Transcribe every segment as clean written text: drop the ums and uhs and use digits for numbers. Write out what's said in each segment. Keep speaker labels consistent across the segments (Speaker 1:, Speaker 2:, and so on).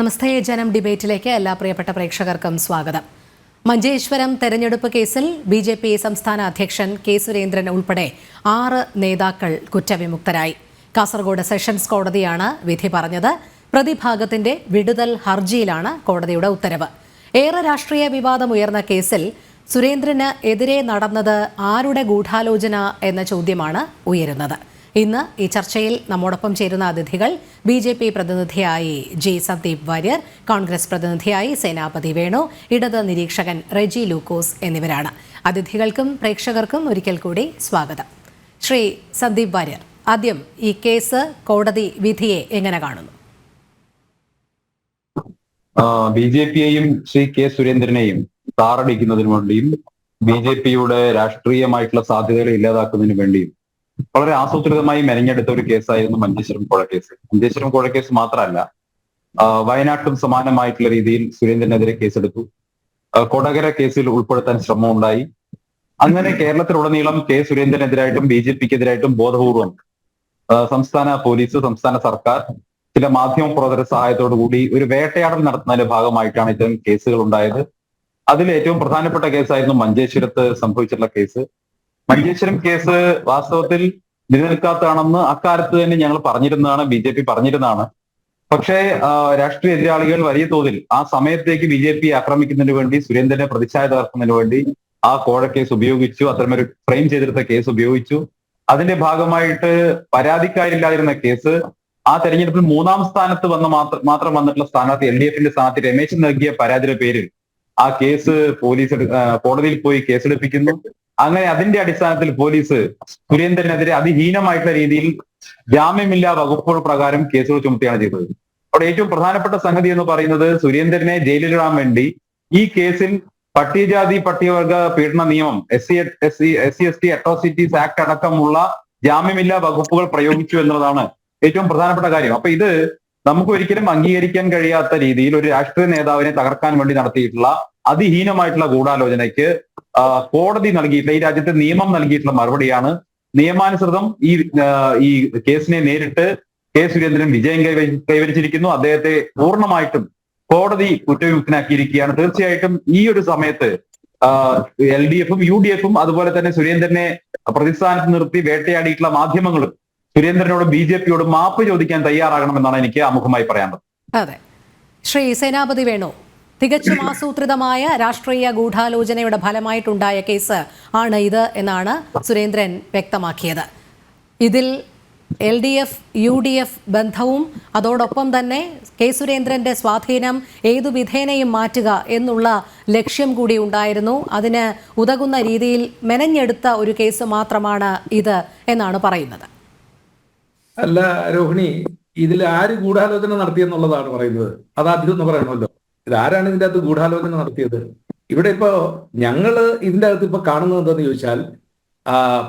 Speaker 1: നമസ്തേ ജനം ഡിബേറ്റിലേക്ക് എല്ലാ പ്രിയപ്പെട്ട പ്രേക്ഷകർക്കും സ്വാഗതം. മഞ്ചേശ്വരം തെരഞ്ഞെടുപ്പ് കേസിൽ ബി.ജെ.പി. സംസ്ഥാന അധ്യക്ഷൻ കെ സുരേന്ദ്രൻ ഉൾപ്പെടെ 6 നേതാക്കൾ കുറ്റവിമുക്തരായി. കാസർഗോഡ് സെഷൻസ് കോടതിയാണ് വിധി പറഞ്ഞത്. പ്രതിഭാഗത്തിന്റെ വിടുതൽ ഹർജിയിലാണ് കോടതിയുടെ ഉത്തരവ്. ഏറെ രാഷ്ട്രീയ വിവാദം ഉയർന്ന കേസിൽ സുരേന്ദ്രന് എതിരെ നടന്നത് ആരുടെ ഗൂഢാലോചന എന്ന ചോദ്യമാണ് ഉയരുന്നത്. ഇന്ന് ഈ ചർച്ചയിൽ നമ്മോടൊപ്പം ചേരുന്ന അതിഥികൾ ബി.ജെ.പി. പ്രതിനിധിയായി ജി സന്ദീപ് വാര്യർ, കോൺഗ്രസ് പ്രതിനിധിയായി സേനാപതി വേണു, ഇടത് നിരീക്ഷകൻ റെജി ലൂക്കോസ് എന്നിവരാണ്. അതിഥികൾക്കും പ്രേക്ഷകർക്കും ഒരിക്കൽ കൂടി സ്വാഗതം. ശ്രീ സന്ദീപ് വാര്യർ, ആദ്യം ഈ കേസ് കോടതി വിധിയെ എങ്ങനെ കാണുന്നു?
Speaker 2: ബി.ജെ.പിയെയും ശ്രീ കെ സുരേന്ദ്രനെയും താറടിക്കുന്നതിനു വേണ്ടിയും ബി.ജെ.പിയുടെ രാഷ്ട്രീയമായിട്ടുള്ള സാധ്യതകളെ ഇല്ലാതാക്കുന്നതിനു വേണ്ടിയും വളരെ ആസൂത്രിതമായി മെനഞ്ഞെടുത്ത ഒരു കേസായിരുന്നു മഞ്ചേശ്വരം കോഴ കേസ്. മഞ്ചേശ്വരം കോഴ കേസ് മാത്രമല്ല, വയനാട്ടിലും സമാനമായിട്ടുള്ള രീതിയിൽ സുരേന്ദ്രനെതിരെ കേസെടുത്തു. കൊടകര കേസിൽ ഉൾപ്പെടുത്താൻ ശ്രമമുണ്ടായി. അങ്ങനെ കേരളത്തിലുടനീളം കെ സുരേന്ദ്രനെതിരായിട്ടും ബി.ജെ.പിക്കെതിരായിട്ടും ബോധപൂർവം സംസ്ഥാന പോലീസ്, സംസ്ഥാന സർക്കാർ, ചില മാധ്യമ പ്രവർത്തകരുടെ സഹായത്തോടു കൂടി ഒരു വേട്ടയാടൽ നടത്തുന്നതിന്റെ ഭാഗമായിട്ടാണ് ഇത്തരം കേസുകൾ ഉണ്ടായത്. അതിൽ ഏറ്റവും പ്രധാനപ്പെട്ട കേസായിരുന്നു മഞ്ചേശ്വരത്ത് സംഭവിച്ചിട്ടുള്ള കേസ്. മഞ്ചേശ്വരം കേസ് വാസ്തവത്തിൽ നിലനിൽക്കാത്തതാണെന്ന് അക്കാലത്ത് തന്നെ ഞങ്ങൾ പറഞ്ഞിരുന്നതാണ്, ബി.ജെ.പി. പറഞ്ഞിരുന്നതാണ്. പക്ഷേ രാഷ്ട്രീയ എതിരാളികൾ വലിയ തോതിൽ ആ സമയത്തേക്ക് ബി.ജെ.പി. ആക്രമിക്കുന്നതിന് വേണ്ടി, സുരേന്ദ്രനെ പ്രതിച്ഛായ തകർക്കുന്നതിന് വേണ്ടി ആ കോഴ കേസ് ഉപയോഗിച്ചു. അത്തരമൊരു ഫ്രെയിം ചെയ്തെടുത്ത കേസ് ഉപയോഗിച്ചു. അതിന്റെ ഭാഗമായിട്ട് പരാതിക്കാരില്ലാതിരുന്ന കേസ് ആ തെരഞ്ഞെടുപ്പിൽ 3ാം സ്ഥാനത്ത് മാത്രം വന്നിട്ടുള്ള സ്ഥാനാർത്ഥി LDFന്റെ സ്ഥാനാർത്ഥി രമേശൻ നൽകിയ പരാതിയുടെ പേരിൽ ആ കേസ് പോലീസ് കോടതിയിൽ പോയി കേസെടുപ്പിക്കുന്നു. അങ്ങനെ അതിന്റെ അടിസ്ഥാനത്തിൽ പോലീസ് സുരേന്ദ്രനെതിരെ അതിഹീനമായിട്ടുള്ള രീതിയിൽ ജാമ്യമില്ലാ വകുപ്പുകൾ പ്രകാരം കേസുകൾ ചുമത്തുകയാണ് ചെയ്തത്. അവിടെ ഏറ്റവും പ്രധാനപ്പെട്ട സംഗതി എന്ന് പറയുന്നത്, സുരേന്ദ്രനെ ജയിലിലിടാൻ വേണ്ടി ഈ കേസിൽ പട്ടികജാതി പട്ടികവർഗ പീഡന നിയമം, SC/ST അട്രോസിറ്റീസ് ആക്ട് അടക്കമുള്ള ജാമ്യമില്ലാ വകുപ്പുകൾ പ്രയോഗിച്ചു എന്നുള്ളതാണ് ഏറ്റവും പ്രധാനപ്പെട്ട കാര്യം. അപ്പൊ ഇത് നമുക്ക് ഒരിക്കലും അംഗീകരിക്കാൻ കഴിയാത്ത രീതിയിൽ ഒരു രാഷ്ട്രീയ നേതാവിനെ തകർക്കാൻ വേണ്ടി നടത്തിയിട്ടുള്ള അതിഹീനമായിട്ടുള്ള ഗൂഢാലോചനയ്ക്ക് കോടതി നൽകിയിട്ടുള്ള, ഈ രാജ്യത്തെ നിയമം നൽകിയിട്ടുള്ള മറുപടിയാണ്. നിയമാനുസൃതം ഈ കേസിനെ നേരിട്ട് കെ സുരേന്ദ്രൻ വിജയം കൈവരിച്ചിരിക്കുന്നു. അദ്ദേഹത്തെ പൂർണ്ണമായിട്ടും കോടതി കുറ്റവിമുക്തനാക്കിയിരിക്കുകയാണ്. തീർച്ചയായിട്ടും ഈ ഒരു സമയത്ത് LDFും UDFും അതുപോലെ തന്നെ സുരേന്ദ്രനെ പ്രതിസ്ഥാനത്ത് നിർത്തി വേട്ടയാടിയിട്ടുള്ള മാധ്യമങ്ങളും സുരേന്ദ്രനോട് ബി.ജെ.പിയോട് മാപ്പ് ചോദിക്കാൻ തയ്യാറാകണമെന്നാണ് എനിക്ക് ആമുഖമായി പറയാനുള്ളത്.
Speaker 1: അതെ, ശ്രീ സേനാപതി വേണു, തികച്ചും ആസൂത്രിതമായ രാഷ്ട്രീയ ഗൂഢാലോചനയുടെ ഫലമായിട്ടുണ്ടായ കേസ് ആണ് ഇത് എന്നാണ് സുരേന്ദ്രൻ വ്യക്തമാക്കിയത്. ഇതിൽ LDF UDF ബന്ധവും അതോടൊപ്പം തന്നെ കെ സുരേന്ദ്രന്റെ സ്വാധീനം ഏതു വിധേനയും മാറ്റുക എന്നുള്ള ലക്ഷ്യം കൂടി ഉണ്ടായിരുന്നു. അതിന് ഉതകുന്ന രീതിയിൽ മെനഞ്ഞെടുത്ത ഒരു കേസ് മാത്രമാണ് ഇത് എന്നാണ് പറയുന്നത്.
Speaker 3: അല്ല രോഹിണി, ഇതിൽ ആര് ഗൂഢാലോചന നടത്തിയെന്നുള്ളതാണ് പറയുന്നത്. അത് ആദ്യം ഒന്ന് പറയണമല്ലോ. ഇതാരാണ് ഇതിന്റെ അകത്ത് ഗൂഢാലോചന നടത്തിയത്? ഇവിടെ ഇപ്പോ ഞങ്ങള് ഇതിന്റെ അകത്ത് ഇപ്പൊ കാണുന്നത് എന്താന്ന് ചോദിച്ചാൽ,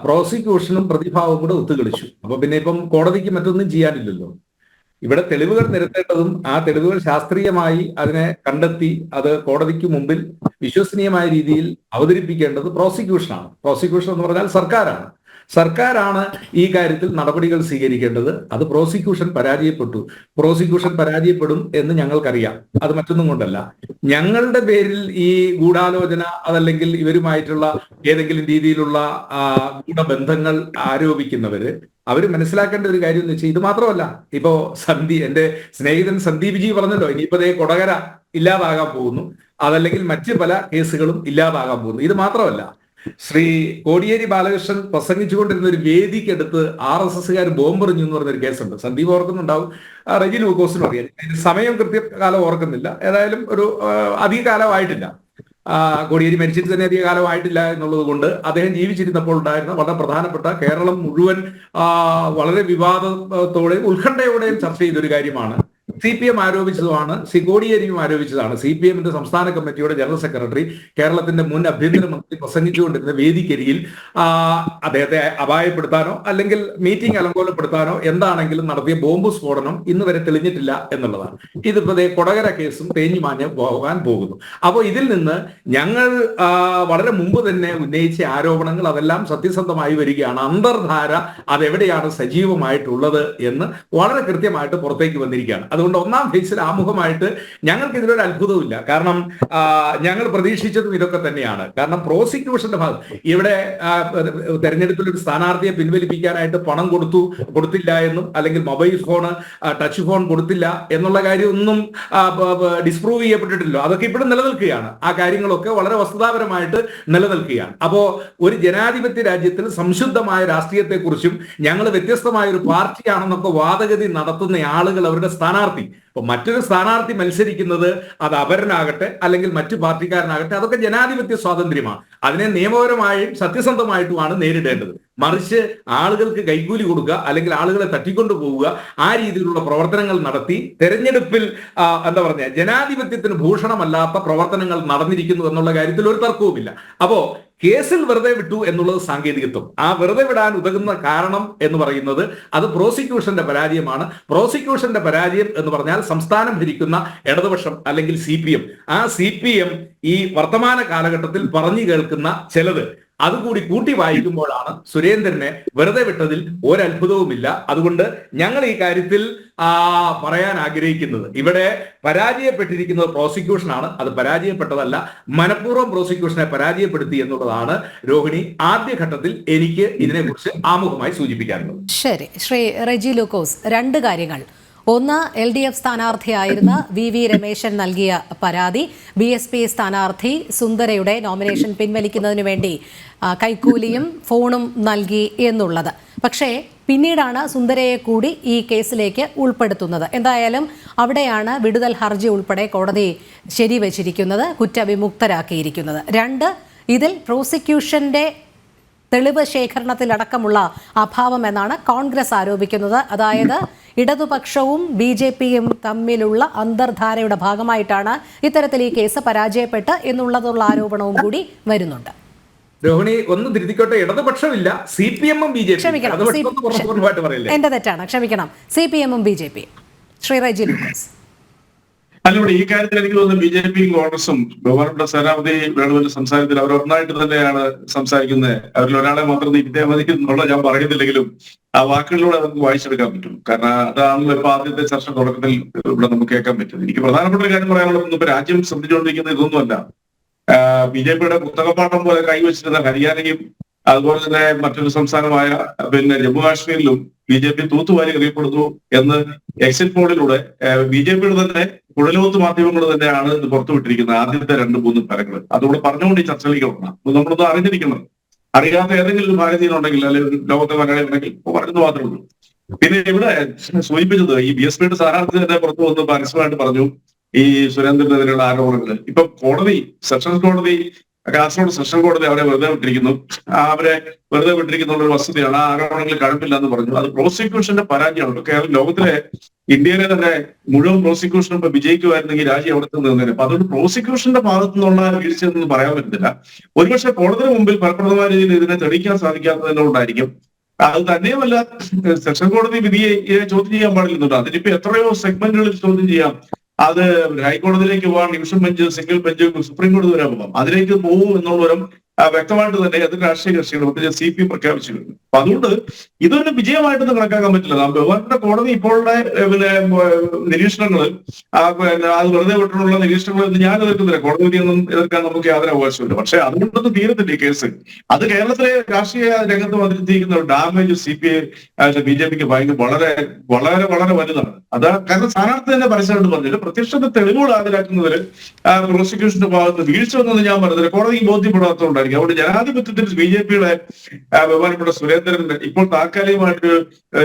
Speaker 3: പ്രോസിക്യൂഷനും പ്രതിഭാവും കൂടെ ഒത്തുകളിച്ചു. അപ്പൊ പിന്നെ ഇപ്പം കോടതിക്ക് മറ്റൊന്നും ചെയ്യാനില്ലല്ലോ. ഇവിടെ തെളിവുകൾ നിരത്തേണ്ടതും ആ തെളിവുകൾ ശാസ്ത്രീയമായി അതിനെ കണ്ടെത്തി അത് കോടതിക്ക് മുമ്പിൽ വിശ്വസനീയമായ രീതിയിൽ അവതരിപ്പിക്കേണ്ടത് പ്രോസിക്യൂഷനാണ്. പ്രോസിക്യൂഷൻ എന്ന് പറഞ്ഞാൽ സർക്കാരാണ്. സർക്കാരാണ് ഈ കാര്യത്തിൽ നടപടികൾ സ്വീകരിക്കേണ്ടത്. അത് പ്രോസിക്യൂഷൻ പരാജയപ്പെട്ടു. പ്രോസിക്യൂഷൻ പരാജയപ്പെടും എന്ന് ഞങ്ങൾക്കറിയാം. അത് മറ്റൊന്നും കൊണ്ടല്ല. ഞങ്ങളുടെ പേരിൽ ഈ ഗൂഢാലോചന അതല്ലെങ്കിൽ ഇവരുമായിട്ടുള്ള ഏതെങ്കിലും രീതിയിലുള്ള ഗൂഢബന്ധങ്ങൾ ആരോപിക്കുന്നവര് അവര് മനസ്സിലാക്കേണ്ട ഒരു കാര്യം എന്ന് വെച്ചാൽ, ഇത് മാത്രമല്ല. ഇപ്പോ എന്റെ സ്നേഹിതൻ സന്ദീപ് ജി പറഞ്ഞല്ലോ, ഇനിയിപ്പോ കൊടകര ഇല്ലാതാകാൻ പോകുന്നു, അതല്ലെങ്കിൽ മറ്റ് പല കേസുകളും ഇല്ലാതാകാൻ പോകുന്നു. ഇത് മാത്രമല്ല, ശ്രീ കോടിയേരി ബാലകൃഷ്ണൻ പ്രസംഗിച്ചുകൊണ്ടിരുന്ന ഒരു വേദിക്കെടുത്ത് RSSകാർ ബോംബെറിഞ്ഞു എന്ന് പറഞ്ഞൊരു കേസുണ്ട്. സന്ദീപ് ഓർക്കുന്നുണ്ടാവും, റെജി ലൂക്കോസിനും അറിയാം. സമയം കൃത്യകാലം ഓർക്കുന്നില്ല. ഏതായാലും ഒരു അധിക കാലമായിട്ടില്ല. കോടിയേരി മരിച്ചിട്ട് തന്നെ അധിക കാലമായിട്ടില്ല എന്നുള്ളത് കൊണ്ട് അദ്ദേഹം ജീവിച്ചിരുന്നപ്പോൾ ഉണ്ടായിരുന്ന വളരെ പ്രധാനപ്പെട്ട, കേരളം മുഴുവൻ വളരെ വിവാദത്തോടെയും ഉത്കണ്ഠയോടെയും ചർച്ച ചെയ്തൊരു കാര്യമാണ്. CPM ആരോപിച്ചതുമാണ്, കോടിയേരിയും ആരോപിച്ചതാണ്. CPMന്റെ സംസ്ഥാന കമ്മിറ്റിയുടെ ജനറൽ സെക്രട്ടറി, കേരളത്തിന്റെ മുൻ ആഭ്യന്തരമന്ത്രി പ്രസംഗിച്ചുകൊണ്ടിരുന്ന വേദിക്കരിയിൽ അദ്ദേഹത്തെ അപായപ്പെടുത്താനോ അല്ലെങ്കിൽ മീറ്റിംഗ് അലങ്കോലപ്പെടുത്താനോ എന്താണെങ്കിലും നടത്തിയ ബോംബ് സ്ഫോടനം ഇന്ന് വരെ തെളിഞ്ഞിട്ടില്ല എന്നുള്ളതാണ്. ഇതിപ്പോ കൊടകര കേസും തേഞ്ഞുമാഞ്ഞ് പോകാൻ പോകുന്നു. അപ്പോൾ ഇതിൽ നിന്ന് ഞങ്ങൾ വളരെ മുമ്പ് തന്നെ ഉന്നയിച്ച ആരോപണങ്ങൾ അതെല്ലാം സത്യസന്ധമായി വരികയാണ്. അന്തർധാര അതെവിടെയാണ് സജീവമായിട്ടുള്ളത് എന്ന് വളരെ കൃത്യമായിട്ട് പുറത്തേക്ക് വന്നിരിക്കുകയാണ്. അത് അതുകൊണ്ട് ഒന്നാം ഫേസിൽ ആമുഖമായിട്ട് ഞങ്ങൾക്ക് ഇതിലൊരു അത്ഭുതവുമില്ല. കാരണം ഞങ്ങൾ പ്രതീക്ഷിച്ചതും ഇതൊക്കെ തന്നെയാണ്. കാരണം പ്രോസിക്യൂഷന്റെ ഭാഗം ഇവിടെ തെരഞ്ഞെടുപ്പിൽ ഒരു സ്ഥാനാർത്ഥിയെ പിൻവലിപ്പിക്കാനായിട്ട് പണം കൊടുത്തില്ല എന്നും അല്ലെങ്കിൽ മൊബൈൽ ഫോൺ ടച്ച് ഫോൺ കൊടുത്തില്ല എന്നുള്ള കാര്യം ഒന്നും ഡിസ്പ്രൂവ് ചെയ്യപ്പെട്ടിട്ടില്ല. അതൊക്കെ ഇപ്പോഴും നിലനിൽക്കുകയാണ്. ആ കാര്യങ്ങളൊക്കെ വളരെ വസ്തുതാപരമായിട്ട് നിലനിൽക്കുകയാണ്. അപ്പോ ഒരു ജനാധിപത്യ രാജ്യത്തിൽ സംശുദ്ധമായ രാഷ്ട്രീയത്തെക്കുറിച്ചും ഞങ്ങൾ വ്യത്യസ്തമായ ഒരു പാർട്ടിയാണെന്നൊക്കെ വാദഗതി നടത്തുന്ന ആളുകൾ അവരുടെ സ്ഥാനാർത്ഥി, അപ്പൊ മറ്റൊരു സ്ഥാനാർത്ഥി മത്സരിക്കുന്നത് അത് അപരനാകട്ടെ അല്ലെങ്കിൽ മറ്റു പാർട്ടിക്കാരനാകട്ടെ, അതൊക്കെ ജനാധിപത്യ സ്വാതന്ത്ര്യമാണ്. അതിനെ നിയമപരമായും സത്യസന്ധമായിട്ടുമാണ് നേരിടേണ്ടത്. മറിച്ച് ആളുകൾക്ക് കൈക്കൂലി കൊടുക്കുക അല്ലെങ്കിൽ ആളുകളെ തട്ടിക്കൊണ്ടു പോവുക, ആ രീതിയിലുള്ള പ്രവർത്തനങ്ങൾ നടത്തി തെരഞ്ഞെടുപ്പിൽ ജനാധിപത്യത്തിന് ഭൂഷണമല്ലാത്ത പ്രവർത്തനങ്ങൾ നടന്നിരിക്കുന്നു എന്നുള്ള കാര്യത്തിൽ ഒരു തർക്കവുമില്ല. അപ്പോ കേസിൽ വെറുതെ വിട്ടു എന്നുള്ളത് സാങ്കേതികത്വം. ആ വെറുതെ വിടാൻ ഉതകുന്ന കാരണം എന്ന് പറയുന്നത് അത് പ്രോസിക്യൂഷന്റെ പരാജയമാണ്. പ്രോസിക്യൂഷന്റെ പരാജയം എന്ന് പറഞ്ഞാൽ സംസ്ഥാനം ഭരിക്കുന്ന ഇടതുപക്ഷം അല്ലെങ്കിൽ CPM, ആ CPM ഈ വർത്തമാന കാലഘട്ടത്തിൽ പറഞ്ഞു കേൾക്കുന്ന ചിലത് അതുകൂടി കൂട്ടി വായിക്കുമ്പോഴാണ് സുരേന്ദ്രനെ വെറുതെ വിട്ടതിൽ ഒരത്ഭുതവുമില്ല. അതുകൊണ്ട് ഞങ്ങൾ ഈ കാര്യത്തിൽ പറയാൻ ആഗ്രഹിക്കുന്നത്, ഇവിടെ പരാജയപ്പെട്ടിരിക്കുന്നത് പ്രോസിക്യൂഷനാണ്. അത് പരാജയപ്പെട്ടതല്ല, മനഃപൂർവ്വം പ്രോസിക്യൂഷനെ പരാജയപ്പെടുത്തി എന്നുള്ളതാണ് രോഹിണി ആദ്യഘട്ടത്തിൽ എനിക്ക് ഇതിനെക്കുറിച്ച് ആമുഖമായി സൂചിപ്പിക്കാനുള്ളത്.
Speaker 1: ശരി, ശ്രീ റെജി ലൂക്കോസ്, രണ്ട് കാര്യങ്ങൾ. ഒന്ന്, LDF സ്ഥാനാർത്ഥിയായിരുന്ന VV രമേശൻ നൽകിയ പരാതി, BSP സ്ഥാനാർത്ഥി സുന്ദരയുടെ നോമിനേഷൻ പിൻവലിക്കുന്നതിന് വേണ്ടി കൈക്കൂലിയും ഫോണും നൽകി എന്നുള്ളത്. പക്ഷേ പിന്നീടാണ് സുന്ദരയെ കൂടി ഈ കേസിലേക്ക് ഉൾപ്പെടുത്തുന്നത്. എന്തായാലും അവിടെയാണ് വിടുതൽ ഹർജി ഉൾപ്പെടെ കോടതി ശരിവച്ചിരിക്കുന്നത്, കുറ്റവിമുക്തരാക്കിയിരിക്കുന്നത്. രണ്ട്, ഇതിൽ പ്രോസിക്യൂഷന്റെ തെളിവ് ശേഖരണത്തിലടക്കമുള്ള അഭാവം എന്നാണ് കോൺഗ്രസ് ആരോപിക്കുന്നത്. അതായത് ഇടതുപക്ഷവും BJPയും തമ്മിലുള്ള അന്തർധാരയുടെ ഭാഗമായിട്ടാണ് ഇത്തരത്തിൽ ഈ കേസ് പരാജയപ്പെട്ട് എന്നുള്ളതുള്ള ആരോപണവും കൂടി വരുന്നുണ്ട്.
Speaker 3: രോഹിണി ഒന്ന് തിരുത്തിക്കോട്ടെ, ഇടതുപക്ഷമില്ല, CPM-ഉം BJP.
Speaker 1: എന്റെ തെറ്റാണ്, ക്ഷമിക്കണം, CPM-ഉം BJP. ശ്രീ റെജി ലൂക്കോസ്.
Speaker 4: അല്ല, ഈ കാര്യത്തിൽ എനിക്ക് തോന്നുന്നു BJPയും കോൺഗ്രസും ബഹുമാനപ്പെട്ട സ്ഥാനാർത്ഥി വേണുവിന്റെ സംസാരത്തിൽ അവർ ഒന്നായിട്ട് തന്നെയാണ് സംസാരിക്കുന്നത്. അവരിൽ ഒരാളെ മാത്രം നീക്കിയാൽ മതി എന്നുള്ള ഞാൻ പറയുന്നില്ലെങ്കിലും ആ വാക്കുകളിലൂടെ നമുക്ക് വായിച്ചെടുക്കാൻ പറ്റും. കാരണം അതാണല്ലോ ഇപ്പൊ ആദ്യത്തെ ചർച്ച തുടക്കത്തിൽ ഇവിടെ നമുക്ക് കേൾക്കാൻ പറ്റും. എനിക്ക് പ്രധാനപ്പെട്ട ഒരു കാര്യം പറയാനുള്ളത്, ഇപ്പൊ രാജ്യം ശ്രദ്ധിച്ചുകൊണ്ടിരിക്കുന്ന ഇതൊന്നുമല്ല. BJPയുടെ പുസ്തകപ്പാഠം പോലെ കൈവച്ചിരുന്ന ഹരിയാനയും അതുപോലെ തന്നെ മറ്റൊരു സംസ്ഥാനമായ ജമ്മു കാശ്മീരിലും BJP തൂത്തുവാരി എറിയപ്പെടുന്നു എന്ന് എക്സിറ്റ് പോളിലൂടെ BJPയുടെ തന്നെ കുഴലോത്ത് മാധ്യമങ്ങൾ തന്നെയാണ് ഇത് പുറത്തുവിട്ടിരിക്കുന്നത്. ആദ്യത്തെ 2-3 ഫലങ്ങൾ അതുകൂടെ പറഞ്ഞുകൊണ്ട് ഈ ചർച്ചയിലേക്ക് വരണം. നമ്മളൊന്ന് അറിഞ്ഞിരിക്കണം. അറിയാത്ത ഏതെങ്കിലും ഭാരതീയനുണ്ടെങ്കിൽ അല്ലെങ്കിൽ ലോകത്തെ മലയാളി ഉണ്ടെങ്കിൽ പറഞ്ഞു മാത്രമേ ഉള്ളൂ. പിന്നെ ഇവിടെ സൂചിപ്പിച്ചത് ഈ BSPയുടെ സ്ഥാനാർത്ഥി തന്നെ പുറത്തു വന്ന് പരസ്യമായിട്ട് പറഞ്ഞു ഈ സുരേന്ദ്രനെതിരെയുള്ള ആരോപണങ്ങൾ. ഇപ്പൊ കോടതി, സെഷൻസ് കോടതി, കാസർഗോഡ് സെഷൻ കോടതി അവരെ വെറുതെ വിട്ടിരിക്കുന്നു. അവരെ വെറുതെ വിട്ടിരിക്കുന്ന ഒരു വസ്തുതയാണ്. ആ ആരോപണങ്ങൾ കഴമ്പില്ല എന്ന് പറഞ്ഞു. അത് പ്രോസിക്യൂഷന്റെ പരാജയമാണ്. കേരളം ലോകത്തിലെ ഇന്ത്യയിലെ തന്നെ മുഴുവൻ പ്രോസിക്യൂഷനും ഇപ്പൊ വിജയിക്കുമായിരുന്നെങ്കിൽ രാജ്യം അവിടെ നിന്നേനെ. അപ്പൊ അതുകൊണ്ട് പ്രോസിക്യൂഷന്റെ ഭാഗത്തു നിന്നുള്ള വീഴ്ചയൊന്നും പറയാൻ പറ്റത്തില്ല. ഒരുപക്ഷെ കോടതിന് മുമ്പിൽ ഫലപ്രദമായ രീതിയിൽ ഇതിനെ തെളിയിക്കാൻ സാധിക്കാത്തതിനോണ്ടായിരിക്കും. അത് തന്നെയുമല്ല, സെഷൻ കോടതി വിധിയെ ചോദ്യം ചെയ്യാൻ പാടില്ലെന്നുണ്ട്. അതിനിപ്പോ എത്രയോ സെഗ്മെന്റുകളിൽ ചോദ്യം ചെയ്യാം. അത് ഹൈക്കോടതിയിലേക്ക് പോകാൻ division bench, single bench, supreme കോടതി വരെ പോകാം. അതിലേക്ക് പോകും എന്നുള്ളവരും വ്യക്തമായിട്ട് തന്നെ അത് രാഷ്ട്രീയ കക്ഷികൾ പ്രത്യേകിച്ച് CPM പ്രഖ്യാപിച്ചു കഴിഞ്ഞു. അപ്പൊ അതുകൊണ്ട് ഇതൊരു വിജയമായിട്ടൊന്നും കണക്കാക്കാൻ പറ്റില്ല. ബഹുമാനപ്പെട്ട കോടതി ഇപ്പോഴുടെ നിരീക്ഷണങ്ങൾ അത് വെറുതെ വിട്ടുള്ള നിരീക്ഷണങ്ങൾ ഞാൻ എതിർക്കുന്നില്ല. കോടതി വിധിയൊന്നും എതിർക്കാൻ നമുക്ക് യാതൊരു അവകാശമില്ല. പക്ഷെ അതുകൊണ്ടൊന്നും തീരത്തില്ല ഈ കേസ്. അത് കേരളത്തിലെ രാഷ്ട്രീയ രംഗത്ത് വന്നിരിക്കുന്ന ഒരു ഡാമേജ് BJPക്ക് വളരെ വളരെ വളരെ വലുതാണ്. അത് കാരണം സ്ഥാനാർത്ഥി തന്നെ പരസ്യമായിട്ട് പറഞ്ഞില്ല. പ്രത്യക്ഷത്തെ തെളിവുകൾ ഹാജരാക്കുന്നതിൽ പ്രോസിക്യൂഷന്റെ ഭാഗത്ത് വീഴ്ച ഒന്നും ഞാൻ പറഞ്ഞില്ല. കോടതിക്ക് ബോധ്യപ്പെടാത്തതുകൊണ്ടായിരിക്കും. അതുകൊണ്ട് ജനാധിപത്യത്തിൽ BJPയുടെ ബഹുമാനപ്പെട്ട സുരേന്ദ്രന്റെ ഇപ്പോൾ താൽക്കാലികമായിട്ടൊരു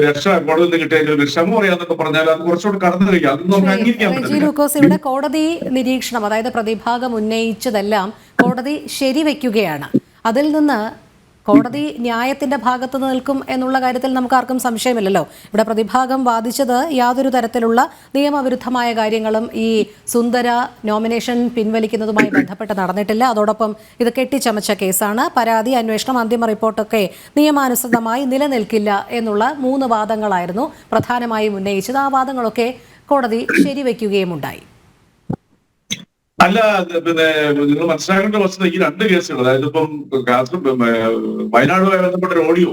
Speaker 4: രക്ഷ കോടതിയിൽ നിന്ന് കിട്ടിയ ഒരു ക്ഷമ പറയാന്നൊക്കെ പറഞ്ഞാൽ അത് കുറച്ചുകൂടി കടന്നു കഴിയും. അത് നമുക്ക് അംഗീകരിക്കാൻ പറ്റില്ല.
Speaker 1: ഇവിടെ കോടതി നിരീക്ഷണം, അതായത് പ്രതിഭാഗം ഉന്നയിച്ചതെല്ലാം കോടതി ശരിവെക്കുകയാണ്. അതിൽ നിന്ന് കോടതി ന്യായത്തിന്റെ ഭാഗത്ത് നിൽക്കും എന്നുള്ള കാര്യത്തിൽ നമുക്ക് ആർക്കും സംശയമില്ലല്ലോ. ഇവിടെ പ്രതിഭാഗം വാദിച്ചത് യാതൊരു തരത്തിലുള്ള നിയമവിരുദ്ധമായ കാര്യങ്ങളും ഈ സുന്ദര നോമിനേഷൻ പിൻവലിക്കുന്നതുമായി ബന്ധപ്പെട്ട് നടന്നിട്ടില്ല. അതോടൊപ്പം ഇത് കെട്ടിച്ചമച്ച കേസാണ്. പരാതി, അന്വേഷണം, അന്തിമ റിപ്പോർട്ടൊക്കെ നിയമാനുസൃതമായി നിലനിൽക്കില്ല എന്നുള്ള 3 വാദങ്ങളായിരുന്നു പ്രധാനമായും ഉന്നയിച്ചത്. ആ വാദങ്ങളൊക്കെ കോടതി ശരിവെക്കുകയും ഉണ്ടായി.
Speaker 4: അല്ല, പിന്നെ നിങ്ങൾ മനസ്സിലാക്കേണ്ട വസ്തുത ഈ 2 കേസുകൾ, അതായത് ഇപ്പം വയനാടുമായി ബന്ധപ്പെട്ട ഒരു ഓഡിയോ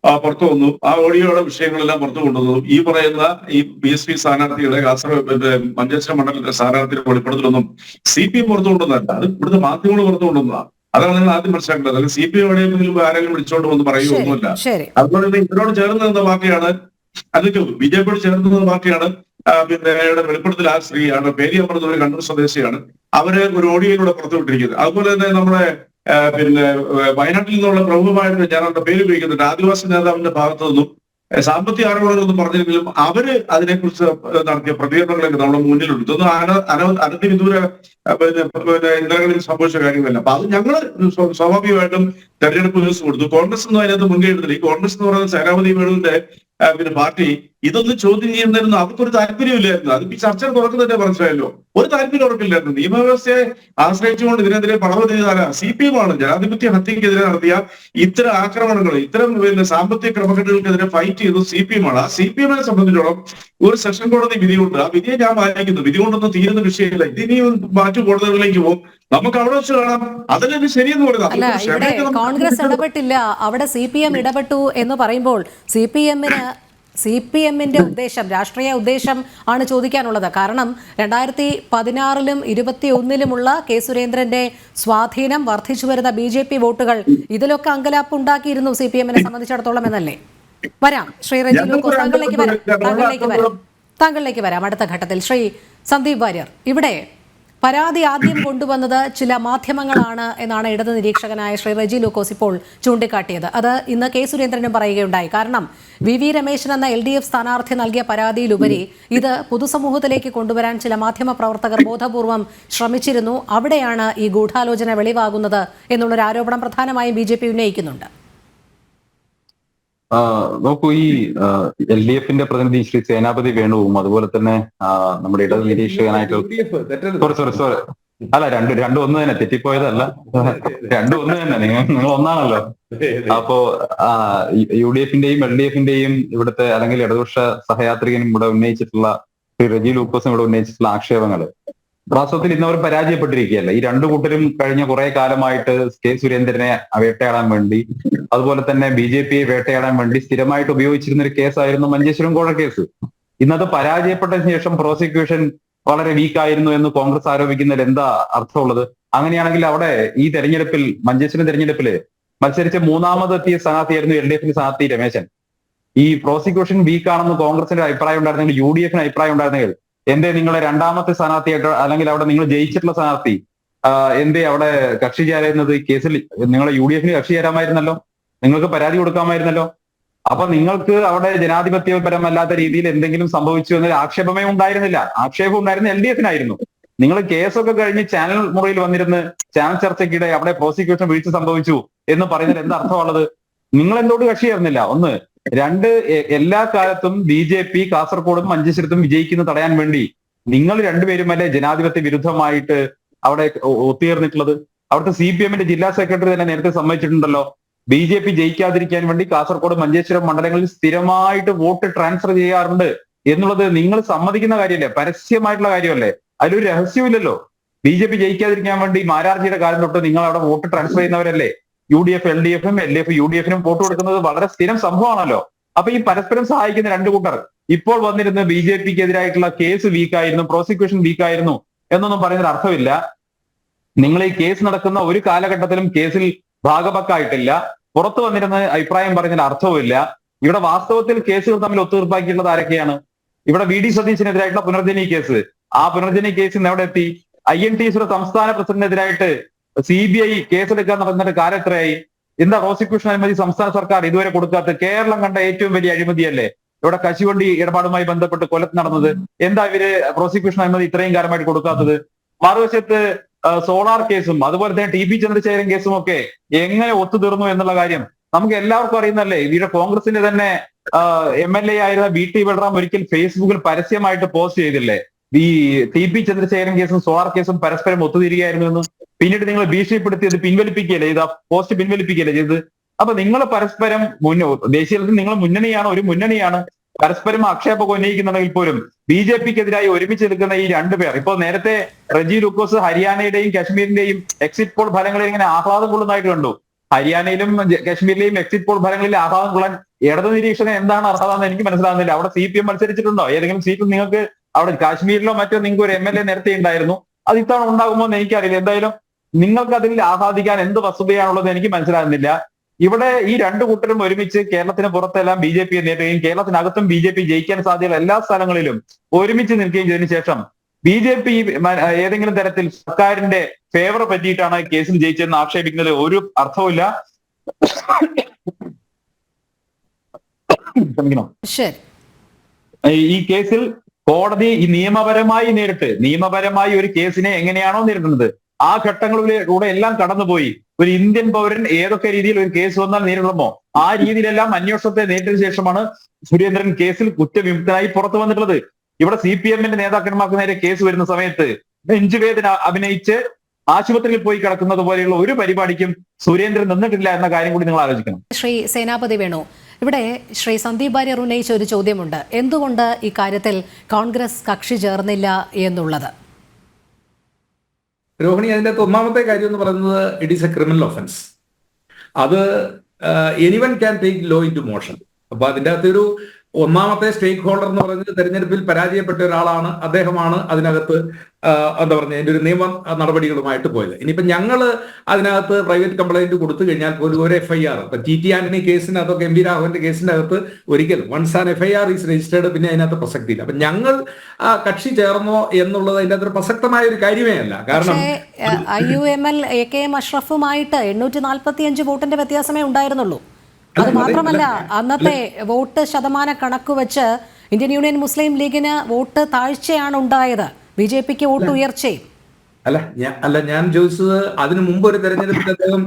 Speaker 4: പുറത്തു വന്നു. ആ ഓഡിയോയുടെ വിഷയങ്ങളെല്ലാം പുറത്തു കൊണ്ടുവന്നു. ഈ പറയുന്ന ഈ BSP സ്ഥാനാർത്ഥിയുടെ കാസർഗോഡ് മഞ്ചേശ്വരം മണ്ഡലത്തിലെ സ്ഥാനാർത്ഥിയുടെ വെളിപ്പെടുത്തലൊന്നും CPM പുറത്തു കൊണ്ടുവന്നതല്ല, അത് ഇവിടുത്തെ മാധ്യമങ്ങൾ പുറത്തു കൊണ്ടുവന്നതാണ്. അതാണ് നിങ്ങൾ ആദ്യം മനസ്സിലാക്കേണ്ടത്. അല്ലെങ്കിൽ CPM എവിടെയെങ്കിലും ആരെങ്കിലും വിളിച്ചോണ്ട് വന്ന് പറയുകയൊന്നുമില്ല. അതുപോലെ തന്നെ ഇതിനോട് ചേർന്ന് നിന്ന പാർട്ടിയാണ്, അല്ലെങ്കിൽ BJPയോട് ചേർന്ന് നിന്ന പാർട്ടിയാണ് പിന്നെ വെളിപ്പെടുത്തൽ ആ സ്ത്രീയാണ്, പേരി അമൃത ഒരു കണ്ണൂർ സ്വദേശിയാണ്. അവര് ഒരു ഓഡിയോയിലൂടെ പുറത്തുവിട്ടിരിക്കുന്നത്. അതുപോലെ തന്നെ നമ്മുടെ പിന്നെ വയനാട്ടിൽ നിന്നുള്ള പ്രമുഖമായിട്ട് ഞാൻ അവരുടെ പേര് ഉപയോഗിക്കുന്നുണ്ട്, ആദിവാസി നേതാവിന്റെ ഭാഗത്തു നിന്നും സാമ്പത്തിക ആരോപണങ്ങളൊന്നും പറഞ്ഞില്ലെങ്കിലും അവര് അതിനെക്കുറിച്ച് നടത്തിയ പ്രതികരണങ്ങളൊക്കെ നമ്മുടെ മുന്നിലുണ്ട്. ഇതൊന്നും അനധിവിദൂര പിന്നെ ഇന്നലകളിൽ സംഭവിച്ച കാര്യമല്ല. അപ്പൊ അത് ഞങ്ങള് സ്വാഭാവികമായിട്ടും തെരഞ്ഞെടുപ്പ് ന്യൂസ് കൊടുത്തു. കോൺഗ്രസ് ഒന്നും അതിനകത്ത് മുൻകൈ എടുത്തില്ല. ഈ കോൺഗ്രസ് എന്ന് പറയുന്ന സേനാപതി വേണുവിന്റെ പിന്നെ പാർട്ടി ഇതൊന്നും ചോദ്യം ചെയ്യുന്നതിനൊന്നും അവർക്കൊരു താല്പര്യമില്ലായിരുന്നു. അത് ഈ ചർച്ച തുറക്കുന്നതന്നെ മനസ്സിലായല്ലോ, ഒരു താല്പര്യം ഉറപ്പില്ലായിരുന്നു. നിയമവ്യവസ്ഥയെ ആശ്രയിച്ചുകൊണ്ട് ഇതിനെതിരെ പണവധി CPM ആണ്. ജനാധിപത്യ ഹത്യക്കെതിരെ നടത്തിയ ഇത്തരം ആക്രമണങ്ങൾ, ഇത്തരം പിന്നെ സാമ്പത്തിക ക്രമക്കേടുകൾക്കെതിരെ ഫൈറ്റ് ചെയ്തത് CPM ആണ്. ആ CPM സംബന്ധിച്ചോളം ഒരു സെഷൻ കോടതി വിധിയുണ്ട്. ആ വിധിയെ ഞാൻ വായിക്കുന്നു. വിധി കൊണ്ടൊന്നും തീരുന്ന വിഷയമില്ല. ഇതിനിയും മറ്റു കോടതികളിലേക്ക് പോകും. നമുക്ക് അവിടെ വെച്ച് കാണാം. അതല്ലേ ശരിയെന്ന് പറയുന്നത്.
Speaker 1: അല്ല, ഇവിടെ കോൺഗ്രസ് ഇടപെട്ടില്ല, അവിടെ CPM ഇടപെട്ടു എന്ന് പറയുമ്പോൾ CPMന്റെ ഉദ്ദേശം, രാഷ്ട്രീയ ഉദ്ദേശം ആണ് ചോദിക്കാനുള്ളത്. കാരണം 2016-ലും 2021-ലുമുള്ള കെ സുരേന്ദ്രന്റെ സ്വാധീനം, വർദ്ധിച്ചു വരുന്ന BJP വോട്ടുകൾ, ഇതിലൊക്കെ അങ്കലാപ്പ് ഉണ്ടാക്കിയിരുന്നു CPMനെ സംബന്ധിച്ചിടത്തോളം എന്നല്ലേ? വരാം ശ്രീ റജി ലൂക്കോസ്, താങ്കളിലേക്ക് വരാം അടുത്ത ഘട്ടത്തിൽ. ശ്രീ സന്ദീപ് വാര്യർ, ഇവിടെ പരാതി ആദ്യം കൊണ്ടുവന്നത് ചില മാധ്യമങ്ങളാണ് എന്നാണ് ഇടത് നിരീക്ഷകനായ ശ്രീ റജി ലൂക്കോസ് ഇപ്പോൾ ചൂണ്ടിക്കാട്ടിയത്. അത് ഇന്ന് കെ സുരേന്ദ്രനും പറയുകയുണ്ടായി. കാരണം VV രമേശൻ എന്ന LDF സ്ഥാനാർത്ഥി നൽകിയ പരാതിയിലുപരി ഇത് പൊതുസമൂഹത്തിലേക്ക് കൊണ്ടുവരാൻ ചില മാധ്യമ പ്രവർത്തകർ ബോധപൂർവം ശ്രമിച്ചിരുന്നു. അവിടെയാണ് ഈ ഗൂഢാലോചന വെളിവാകുന്നത് എന്നുള്ളൊരു ആരോപണം പ്രധാനമായും BJP ഉന്നയിക്കുന്നുണ്ട്.
Speaker 2: നോക്കൂ, ഈ LDFന്റെ പ്രതിനിധി ശ്രീ സേനാപതി വേണുവും അതുപോലെ തന്നെ നമ്മുടെ ഇടത് നിരീക്ഷകനായിട്ടുള്ള സോറി അല്ല, രണ്ടും ഒന്ന് തന്നെ, തെറ്റിപ്പോയതല്ല, രണ്ടും ഒന്ന് തന്നെ, നിങ്ങൾ ഒന്നാണല്ലോ. അപ്പോ UDFന്റെയും LDFന്റെയും ഇവിടുത്തെ അല്ലെങ്കിൽ ഇടതുപക്ഷ സഹയാത്രികനും ഇവിടെ ഉന്നയിച്ചിട്ടുള്ള ശ്രീ റജി ലൂക്കോസും ഇവിടെ ഉന്നയിച്ചിട്ടുള്ള ആക്ഷേപങ്ങൾ വാസ്തവത്തിൽ ഇന്ന് അവർ പരാജയപ്പെട്ടിരിക്കുകയല്ല. ഈ രണ്ടു കൂട്ടരും കഴിഞ്ഞ കുറെ കാലമായിട്ട് കെ സുരേന്ദ്രനെ വേട്ടയാടാൻ വേണ്ടി, അതുപോലെ തന്നെ BJPയെ വേട്ടയാടാൻ വേണ്ടി സ്ഥിരമായിട്ട് ഉപയോഗിച്ചിരുന്ന ഒരു കേസായിരുന്നു മഞ്ചേശ്വരം കോഴ കേസ്. ഇന്നത് പരാജയപ്പെട്ടതിന് ശേഷം പ്രോസിക്യൂഷൻ വളരെ വീക്കായിരുന്നു എന്ന് കോൺഗ്രസ് ആരോപിക്കുന്നതിൽ എന്താ അർത്ഥമുള്ളത്? അങ്ങനെയാണെങ്കിൽ അവിടെ ഈ തെരഞ്ഞെടുപ്പിൽ, മഞ്ചേശ്വരം തെരഞ്ഞെടുപ്പില് മത്സരിച്ച മൂന്നാമതെത്തിയ സ്ഥാനാർത്ഥിയായിരുന്നു LDFന്റെ സ്ഥാനാർത്ഥി രമേശൻ. ഈ പ്രോസിക്യൂഷൻ വീക്കാണെന്ന് കോൺഗ്രസിന്റെ അഭിപ്രായം ഉണ്ടായിരുന്നെങ്കിൽ, UDFന് അഭിപ്രായം ഉണ്ടായിരുന്നെങ്കിൽ എന്തേ നിങ്ങളെ രണ്ടാമത്തെ സ്ഥാനാർത്ഥിയായിട്ട്, അല്ലെങ്കിൽ അവിടെ നിങ്ങൾ ജയിച്ചിട്ടുള്ള സ്ഥാനാർത്ഥി എന്തേ അവിടെ കക്ഷി ചേരുന്നത്? ഈ കേസിൽ നിങ്ങളെ UDFന് കക്ഷി ചേരാമായിരുന്നല്ലോ, നിങ്ങൾക്ക് പരാതി കൊടുക്കാമായിരുന്നല്ലോ. അപ്പൊ നിങ്ങൾക്ക് അവിടെ ജനാധിപത്യപരമല്ലാത്ത രീതിയിൽ എന്തെങ്കിലും സംഭവിച്ചു എന്നൊരു ആക്ഷേപമേ ഉണ്ടായിരുന്നില്ല. ആക്ഷേപം ഉണ്ടായിരുന്ന LDFനായിരുന്നു. നിങ്ങൾ കേസൊക്കെ കഴിഞ്ഞ് ചാനൽ മുറിയിൽ വന്നിരുന്ന് ചാനൽ ചർച്ചയ്ക്കിടെ അവിടെ പ്രോസിക്യൂഷൻ വീഴ്ച സംഭവിച്ചു എന്ന് പറയുന്നതിൽ എന്താ അർത്ഥമുള്ളത്? നിങ്ങൾ എന്തുകൊണ്ട് കക്ഷി ചേർന്നില്ല? ഒന്ന്. രണ്ട്, എല്ലാ കാലത്തും BJP കാസർഗോഡും മഞ്ചേശ്വരത്തും വിജയിക്കുന്നത് തടയാൻ വേണ്ടി നിങ്ങൾ രണ്ടുപേരുമല്ലേ ജനാധിപത്യ വിരുദ്ധമായിട്ട് അവിടെ ഒത്തുചേർന്നിട്ടുള്ളത്? അവിടുത്തെ CPMന്റെ ജില്ലാ സെക്രട്ടറി തന്നെ നേരത്തെ സമ്മതിച്ചിട്ടുണ്ടല്ലോ, BJP ജയിക്കാതിരിക്കാൻ വേണ്ടി കാസർഗോഡ് മഞ്ചേശ്വരം മണ്ഡലങ്ങളിൽ സ്ഥിരമായിട്ട് വോട്ട് ട്രാൻസ്ഫർ ചെയ്യാറുണ്ട് എന്നുള്ളത് നിങ്ങൾ സമ്മതിക്കുന്ന കാര്യമല്ലേ, പരസ്യമായിട്ടുള്ള കാര്യമല്ലേ, അതിലൊരു രഹസ്യമില്ലല്ലോ. BJP ജയിക്കാതിരിക്കാൻ വേണ്ടി മാരാർജിയുടെ കാലം തൊട്ട് നിങ്ങൾ അവിടെ വോട്ട് ട്രാൻസ്ഫർ ചെയ്യുന്നവരല്ലേ. UDF LDFും LDF UDFനും വോട്ട് കൊടുക്കുന്നത് വളരെ സ്ഥിരം സംഭവമാണല്ലോ. അപ്പൊ ഈ പരസ്പരം സഹായിക്കുന്ന രണ്ടു കൂട്ടർ ഇപ്പോൾ വന്നിരുന്ന് BJPക്കെതിരായിട്ടുള്ള കേസ് വീക്കായിരുന്നു, പ്രോസിക്യൂഷൻ വീക്കായിരുന്നു എന്നൊന്നും പറയുന്നതിന് അർത്ഥമില്ല. നിങ്ങൾ ഈ കേസ് നടക്കുന്ന ഒരു കാലഘട്ടത്തിലും കേസിൽ ഭാഗപക്കായിട്ടില്ല. പുറത്തു വന്നിരുന്ന് അഭിപ്രായം പറയുന്നതിന് അർത്ഥവുമില്ല. ഇവിടെ വാസ്തവത്തിൽ കേസുകൾ തമ്മിൽ ഒത്തുതീർപ്പാക്കിയിട്ടുള്ളത് ആരൊക്കെയാണ്? ഇവിടെ VD സതീശനെതിരായിട്ടുള്ള പുനർജനി കേസ്, ആ പുനർജനി കേസ് ഇന്ന് എവിടെ എത്തി? INTSയുടെ സംസ്ഥാന പ്രസിഡന്റിനെതിരായിട്ട് CBI കേസെടുക്കാൻ നടന്നിട്ട് കാലം എത്രയായി? എന്താ പ്രോസിക്യൂഷൻ അനുമതി സംസ്ഥാന സർക്കാർ ഇതുവരെ കൊടുക്കാത്ത? കേരളം കണ്ട ഏറ്റവും വലിയ അഴിമതിയല്ലേ ഇവിടെ കശുവണ്ടി ഇടപാടുമായി ബന്ധപ്പെട്ട് കൊല്ലത്ത് നടന്നത്? എന്താ ഇവര് പ്രോസിക്യൂഷൻ അനുമതി ഇത്രയും കാലമായിട്ട് കൊടുക്കാത്തത്? മറുവശത്ത് സോളാർ കേസും അതുപോലെ തന്നെ TP ചന്ദ്രശേഖരൻ കേസും ഒക്കെ എങ്ങനെ ഒത്തുതീർന്നു എന്നുള്ള കാര്യം നമുക്ക് എല്ലാവർക്കും അറിയുന്നല്ലേ. ഇവിടെ കോൺഗ്രസിന്റെ തന്നെ MLA ആയിരുന്ന VT ബൽറാം ഒരിക്കൽ ഫേസ്ബുക്കിൽ പരസ്യമായിട്ട് പോസ്റ്റ് ചെയ്തില്ലേ, ഈ TP ചന്ദ്രശേഖരൻ കേസും സോളാർ കേസും പരസ്പരം ഒത്തുതീരുകയായിരുന്നു എന്ന്. പിന്നീട് നിങ്ങൾ ഭീഷണിപ്പെടുത്തി അത് പിൻവലിപ്പിക്കുകയല്ലേ ചെയ്ത്, ആ പോസ്റ്റ് പിൻവലിപ്പിക്കുകയല്ലേ ചെയ്ത്. അപ്പൊ നിങ്ങൾ പരസ്പരം ദേശീയ തലത്തിൽ നിങ്ങൾ മുന്നണിയാണ്, ഒരു മുന്നണിയാണ്, പരസ്പരം ആക്ഷേപമൊക്കെ ഉന്നയിക്കുന്നുണ്ടെങ്കിൽ പോലും BJPക്കെതിരായി ഒരുമിച്ച് നിൽക്കുന്ന ഈ രണ്ടുപേർ, ഇപ്പോൾ നേരത്തെ റജി ലൂക്കോസ് ഹരിയാനയുടെയും കാശ്മീരിന്റെയും എക്സിറ്റ് പോൾ ഫലങ്ങളിൽ ഇങ്ങനെ ആഹ്ലാദം കൊള്ളുന്നതായിട്ട് കണ്ടു. ഹരിയാനയിലും കാശ്മീരിലെയും എക്സിറ്റ് പോൾ ഫലങ്ങളിൽ ആഹ്ലാദം കൊള്ളാൻ ഇടത് നിരീക്ഷകൻ എന്താണ് അർഹത എന്ന് എനിക്ക് മനസ്സിലാകുന്നില്ല. അവിടെ CPM മത്സരിച്ചിട്ടുണ്ടോ? ഏതെങ്കിലും സീറ്റിൽ നിങ്ങൾക്ക് അവിടെ കാശ്മീരിലോ മറ്റോ നിങ്ങൾക്ക് ഒരു MLA നേരത്തെ ഉണ്ടായിരുന്നു. അത് ഇത്തവണ ഉണ്ടാകുമോ എന്ന് എനിക്കറിയില്ല. എന്തായാലും നിങ്ങൾക്ക് അതിൽ ആഹ്ലാദിക്കാൻ എന്ത് വസ്തുതയാണുള്ളത് എനിക്ക് മനസ്സിലാകുന്നില്ല. ഇവിടെ ഈ രണ്ടു കൂട്ടരും ഒരുമിച്ച് കേരളത്തിന് പുറത്തെല്ലാം BJP നേടുകയും കേരളത്തിനകത്തും BJP ജയിക്കാൻ സാധ്യതയുള്ള എല്ലാ സ്ഥലങ്ങളിലും ഒരുമിച്ച് നിൽക്കുകയും ചെയ്തതിനു ശേഷം BJP ഏതെങ്കിലും തരത്തിൽ സർക്കാരിന്റെ ഫേവർ പറ്റിയിട്ടാണ് കേസിൽ ജയിച്ചതെന്ന് ആക്ഷേപിക്കുന്നതിൽ ഒരു അർത്ഥവുമില്ല.
Speaker 1: ശരി,
Speaker 2: ഈ കേസിൽ കോടതി ഈ നിയമപരമായി ഒരു കേസിനെ എങ്ങനെയാണോ നേരിടുന്നത് ആ ഘട്ടങ്ങളിലൂടെ എല്ലാം കടന്നുപോയി. ഒരു ഇന്ത്യൻ പൗരൻ ഏതൊക്കെ രീതിയിൽ ഒരു കേസ് വന്നാൽ നേരിടുമോ ആ രീതിയിലെല്ലാം അന്വേഷണത്തെ നേരിട്ടതിനു ശേഷമാണ് സുരേന്ദ്രൻ കേസിൽ കുറ്റവിമുക്തനായി പുറത്തു വന്നിട്ടുള്ളത്. ഇവിടെ CPM-ന്റെ നേതാക്കന്മാർക്ക് നേരെ കേസ് വരുന്ന സമയത്ത് നെഞ്ചുവേദന അഭിനയിച്ച് ആശുപത്രിയിൽ പോയി കിടക്കുന്നത് പോലെയുള്ള ഒരു പരിപാടിക്കും സുരേന്ദ്രൻ നിന്നിട്ടില്ല എന്ന കാര്യം കൂടി നിങ്ങൾ ആലോചിക്കണം.
Speaker 1: ശ്രീ സേനാപതി വേണു, ഇവിടെ ശ്രീ സന്ദീപ് വാര്യർ ഉന്നയിച്ച ഒരു ചോദ്യമുണ്ട്. എന്തുകൊണ്ട് ഈ കാര്യത്തിൽ കോൺഗ്രസ് കക്ഷി ചേർന്നില്ല എന്നുള്ളത്?
Speaker 3: രോഹിണി, അതിൻ്റെ അകത്ത് ഒന്നാമത്തെ കാര്യം എന്ന് പറയുന്നത് it is a criminal offence. അത് anyone can take law into motion. അപ്പൊ അതിൻ്റെ അകത്തൊരു ഒന്നാമത്തെ സ്റ്റേക്ക് ഹോൾഡർ എന്ന് പറയുന്നത് തെരഞ്ഞെടുപ്പിൽ പരാജയപ്പെട്ട ഒരാളാണ്. അദ്ദേഹമാണ് അതിനകത്ത് എന്താ പറഞ്ഞ അതിന്റെ ഒരു നിയമ നടപടികളുമായിട്ട് പോയത്. ഇനിയിപ്പോ ഞങ്ങൾ അതിനകത്ത് പ്രൈവറ്റ് കംപ്ലൈന്റ് കൊടുത്തു കഴിഞ്ഞാൽ പോലും ഒരു FIR, ഇപ്പൊ TT ആന്റണി കേസിനകത്തൊക്കെ MP രാഘവന്റെ കേസിന്റെ അകത്ത് ഒരിക്കലും once an FIR is registered പിന്നെ അതിനകത്ത് പ്രസക്തിയില്ല. അപ്പൊ ഞങ്ങൾ കക്ഷി ചേർന്നോ എന്നുള്ളത് അതിന്റെ അകത്ത് പ്രസക്തമായ ഒരു കാര്യമേ അല്ല. കാരണം
Speaker 1: IUML AKM അഷ്റഫുമായിട്ട് 845 വോട്ടിന്റെ വ്യത്യാസമേ ഉണ്ടായിരുന്നുള്ളൂ. അത് മാത്രമല്ല, അന്നത്തെ വോട്ട് ശതമാന കണക്ക് വെച്ച് ഇന്ത്യൻ യൂണിയൻ മുസ്ലിം ലീഗിന് വോട്ട് താഴ്ചയാണ് ഉണ്ടായത്, BJPക്ക് വോട്ട് ഉയർച്ചയും.
Speaker 3: അല്ല ഞാൻ ചോദിച്ചത് അതിനു മുമ്പ് ഒരു തെരഞ്ഞെടുപ്പിൽ അദ്ദേഹം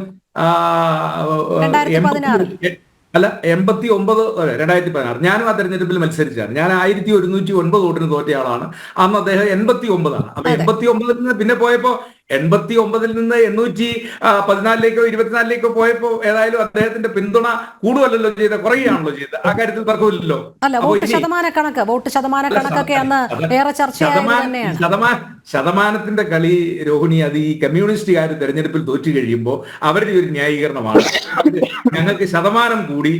Speaker 1: 2016
Speaker 3: അല്ല 2016 ഞാനും ആ തെരഞ്ഞെടുപ്പിൽ മത്സരിച്ചാണ്. ഞാൻ 1109 വോട്ടിന് തോറ്റയാളാണ്. അന്ന് അദ്ദേഹം 89ആണ്. അപ്പൊ 89 നിന്ന് പിന്നെ പോയപ്പോ 89 നിന്ന് 814 24 പോയപ്പോ ഏതായാലും അദ്ദേഹത്തിന്റെ പിന്തുണ കൂടുവല്ലോ ചെയ്ത, കുറയുകയാണല്ലോ ചെയ്തത്. ആ കാര്യത്തിൽ തർക്കമില്ലല്ലോ.
Speaker 1: വോട്ട് ശതമാന കണക്കൊക്കെ അന്ന് ഏറെ
Speaker 3: ശതമാനത്തിന്റെ കളി രോഹിണി, അത് ഈ കമ്മ്യൂണിസ്റ്റുകാർ തെരഞ്ഞെടുപ്പിൽ തോറ്റു കഴിയുമ്പോൾ അവരുടെ ഒരു ന്യായീകരണമാണ്. ഞങ്ങൾക്ക് ശതമാനം കൂടി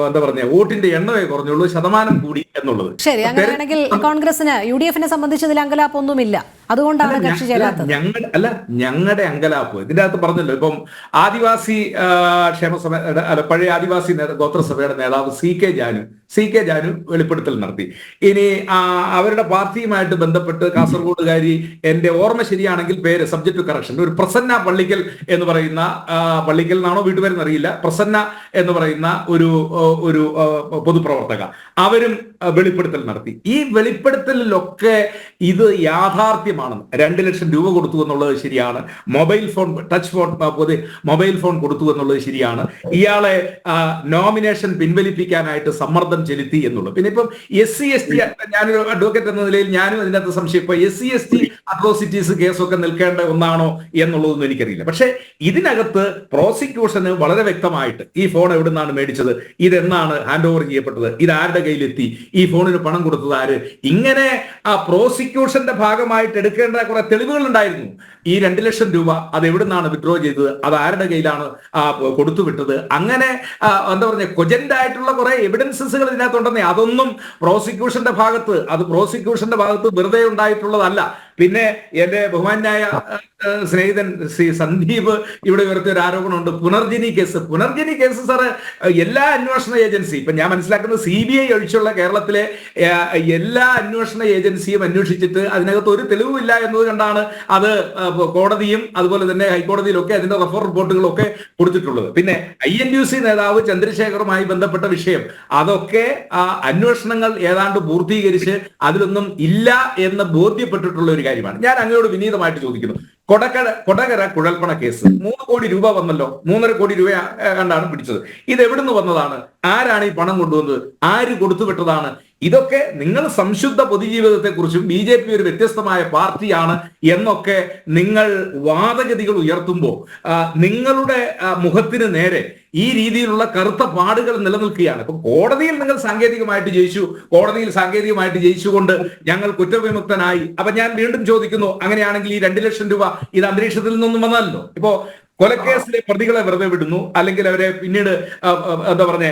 Speaker 3: എന്താ പറഞ്ഞ വോട്ടിന്റെ എണ്ണമേ കുറഞ്ഞുള്ളൂ, ശതമാനം കൂടി എന്നുള്ളത്.
Speaker 1: ശരി, അങ്ങനെയാണെങ്കിൽ കോൺഗ്രസിന് UDF-നെ സംബന്ധിച്ച് ഇതിൽ അങ്കലാപ്പൊന്നുമില്ല, അതുകൊണ്ടാണ് കക്ഷി ചേരാത്തത്.
Speaker 3: ഞങ്ങളുടെ അങ്കലാപ്പ് ഇതിന്റെ അകത്ത് പറഞ്ഞല്ലോ. ഇപ്പം ആദിവാസി ക്ഷേമസഭ പഴയ ആദിവാസി ഗോത്രസഭയുടെ നേതാവ് CK ജാനു വെളിപ്പെടുത്തൽ നടത്തി. ഇനി അവരുടെ പാർട്ടിയുമായിട്ട് ബന്ധപ്പെട്ട് കാസർഗോഡുകാരി, എന്റെ ഓർമ്മ ശരിയാണെങ്കിൽ പേര് സബ്ജക്ട് ടു കറക്ഷൻ, ഒരു പ്രസന്ന പള്ളിക്കൽ എന്ന് പറയുന്ന, പള്ളിക്കൽ എന്നാണോ വീട്ടുപേരെന്ന് അറിയില്ല, പ്രസന്ന എന്ന് പറയുന്ന ഒരു പൊതുപ്രവർത്തക, അവരും വെളിപ്പെടുത്തൽ നടത്തി. ഈ വെളിപ്പെടുത്തലിലൊക്കെ ഇത് യാഥാർത്ഥ്യമാണെന്ന്. 2 ലക്ഷം രൂപ കൊടുത്തു എന്നുള്ളത് ശരിയാണ്. Mobile phone, touch phone, mobile phone കൊടുത്തു എന്നുള്ളത് ശരിയാണ്. ഇയാളെ നോമിനേഷൻ പിൻവലിപ്പിക്കാനായിട്ട് സമ്മർദ്ദം ചെലുത്തി എന്നുള്ളത്. പിന്നെ ഇപ്പം SC/ST, ഞാനൊരു അഡ്വക്കേറ്റ് എന്ന നിലയിൽ ഞാനും അതിനകത്ത് സംശയം, ഇപ്പൊ SC/ST അട്രോസിറ്റീസ് കേസൊക്കെ നിൽക്കേണ്ട ഒന്നാണോ എന്നുള്ളതൊന്നും എനിക്കറിയില്ല. പക്ഷെ ഇതിനകത്ത് പ്രോസിക്യൂഷന് വളരെ വ്യക്തമായിട്ട് ഈ ഫോൺ എവിടെ നിന്നാണ് മേടിച്ചത്, ഇതെന്നാണ് ഹാൻഡ് ഓവർ ചെയ്യപ്പെട്ടത്, ഇത് ആരുടെ കയ്യിലെത്തി, ഈ ഫോണിന് പണം കൊടുത്തത് ആര്, ഇങ്ങനെ പ്രോസിക്യൂഷന്റെ ഭാഗമായിട്ട് എടുക്കേണ്ട കുറെ തെളിവുകൾ ഉണ്ടായിരുന്നു. ഈ 2 ലക്ഷം രൂപ അത് എവിടെ നിന്നാണ് വിഡ്രോ ചെയ്തത്, അത് ആരുടെ കയ്യിലാണ് കൊടുത്തുവിട്ടത്, അങ്ങനെ എന്താ പറഞ്ഞ കൊജന്റ് ആയിട്ടുള്ള കുറെ എവിഡൻസസുകൾ ഇതിനകത്തുണ്ടെന്നേ. അതൊന്നും പ്രോസിക്യൂഷന്റെ ഭാഗത്ത് വെറുതെ ഉണ്ടായിട്ടുള്ളതല്ല. പിന്നെ എന്റെ ബഹുമാന്യായ സ്നേഹിതൻ ശ്രീ സന്ദീപ് ഇവിടെ ഉയർത്തിയ ഒരു ആരോപണമുണ്ട്, പുനർജനി കേസ് സാറ് എല്ലാ അന്വേഷണ ഏജൻസി, ഇപ്പൊ ഞാൻ മനസ്സിലാക്കുന്നത് CBI ഒഴിച്ചുള്ള കേരളത്തിലെ എല്ലാ അന്വേഷണ ഏജൻസിയും അന്വേഷിച്ചിട്ട് അതിനകത്ത് ഒരു തെളിവുമില്ല എന്നത് കണ്ടാണ് അത് കോടതിയും അതുപോലെ തന്നെ ഹൈക്കോടതിയിലൊക്കെ അതിന്റെ റഫർ റിപ്പോർട്ടുകളൊക്കെ കൊടുത്തിട്ടുള്ളത്. പിന്നെ INUC നേതാവ് ചന്ദ്രശേഖറുമായി ബന്ധപ്പെട്ട വിഷയം, അതൊക്കെ അന്വേഷണങ്ങൾ ഏതാണ്ട് പൂർത്തീകരിച്ച് അതിലൊന്നും ഇല്ല എന്ന് ബോധ്യപ്പെട്ടിട്ടുള്ള ഒരു കാര്യമാണ്. ഞാൻ അങ്ങയോട് വിനീതമായിട്ട് ചോദിക്കുന്നു, കൊടകര കുഴൽപ്പണ കേസ് 3 കോടി രൂപ വന്നല്ലോ, 3.5 കോടി രൂപ കണ്ടാണ് പിടിച്ചത്. ഇത് എവിടുന്ന് വന്നതാണ്, ആരാണ് ഈ പണം കൊണ്ടുവന്നത്, ആര് കൊടുത്തുവിട്ടതാണ്, ഇതൊക്കെ നിങ്ങൾ സംശുദ്ധ പൊതുജീവിതത്തെക്കുറിച്ചും BJP ഒരു വ്യത്യസ്തമായ പാർട്ടിയാണ് എന്നൊക്കെ നിങ്ങൾ വാദഗതികൾ ഉയർത്തുമ്പോൾ നിങ്ങളുടെ മുഖത്തിന് നേരെ ഈ രീതിയിലുള്ള കറുത്ത പാടുകൾ നിലനിൽക്കുകയാണ്. ഇപ്പൊ കോടതിയിൽ നിങ്ങൾ സാങ്കേതികമായിട്ട് ജയിച്ചുകൊണ്ട് ഞങ്ങൾ കുറ്റവിമുക്തനായി. അപ്പൊ ഞാൻ വീണ്ടും ചോദിക്കുന്നു, അങ്ങനെയാണെങ്കിൽ ഈ 2 ലക്ഷം രൂപ ഇത് അന്തരീക്ഷത്തിൽ നിന്നൊന്നും വന്നല്ലോ. ഇപ്പോ കൊലക്കേസിലെ പ്രതികളെ വെറുതെ വിടുന്നു, അല്ലെങ്കിൽ അവരെ പിന്നീട് എന്താ പറഞ്ഞ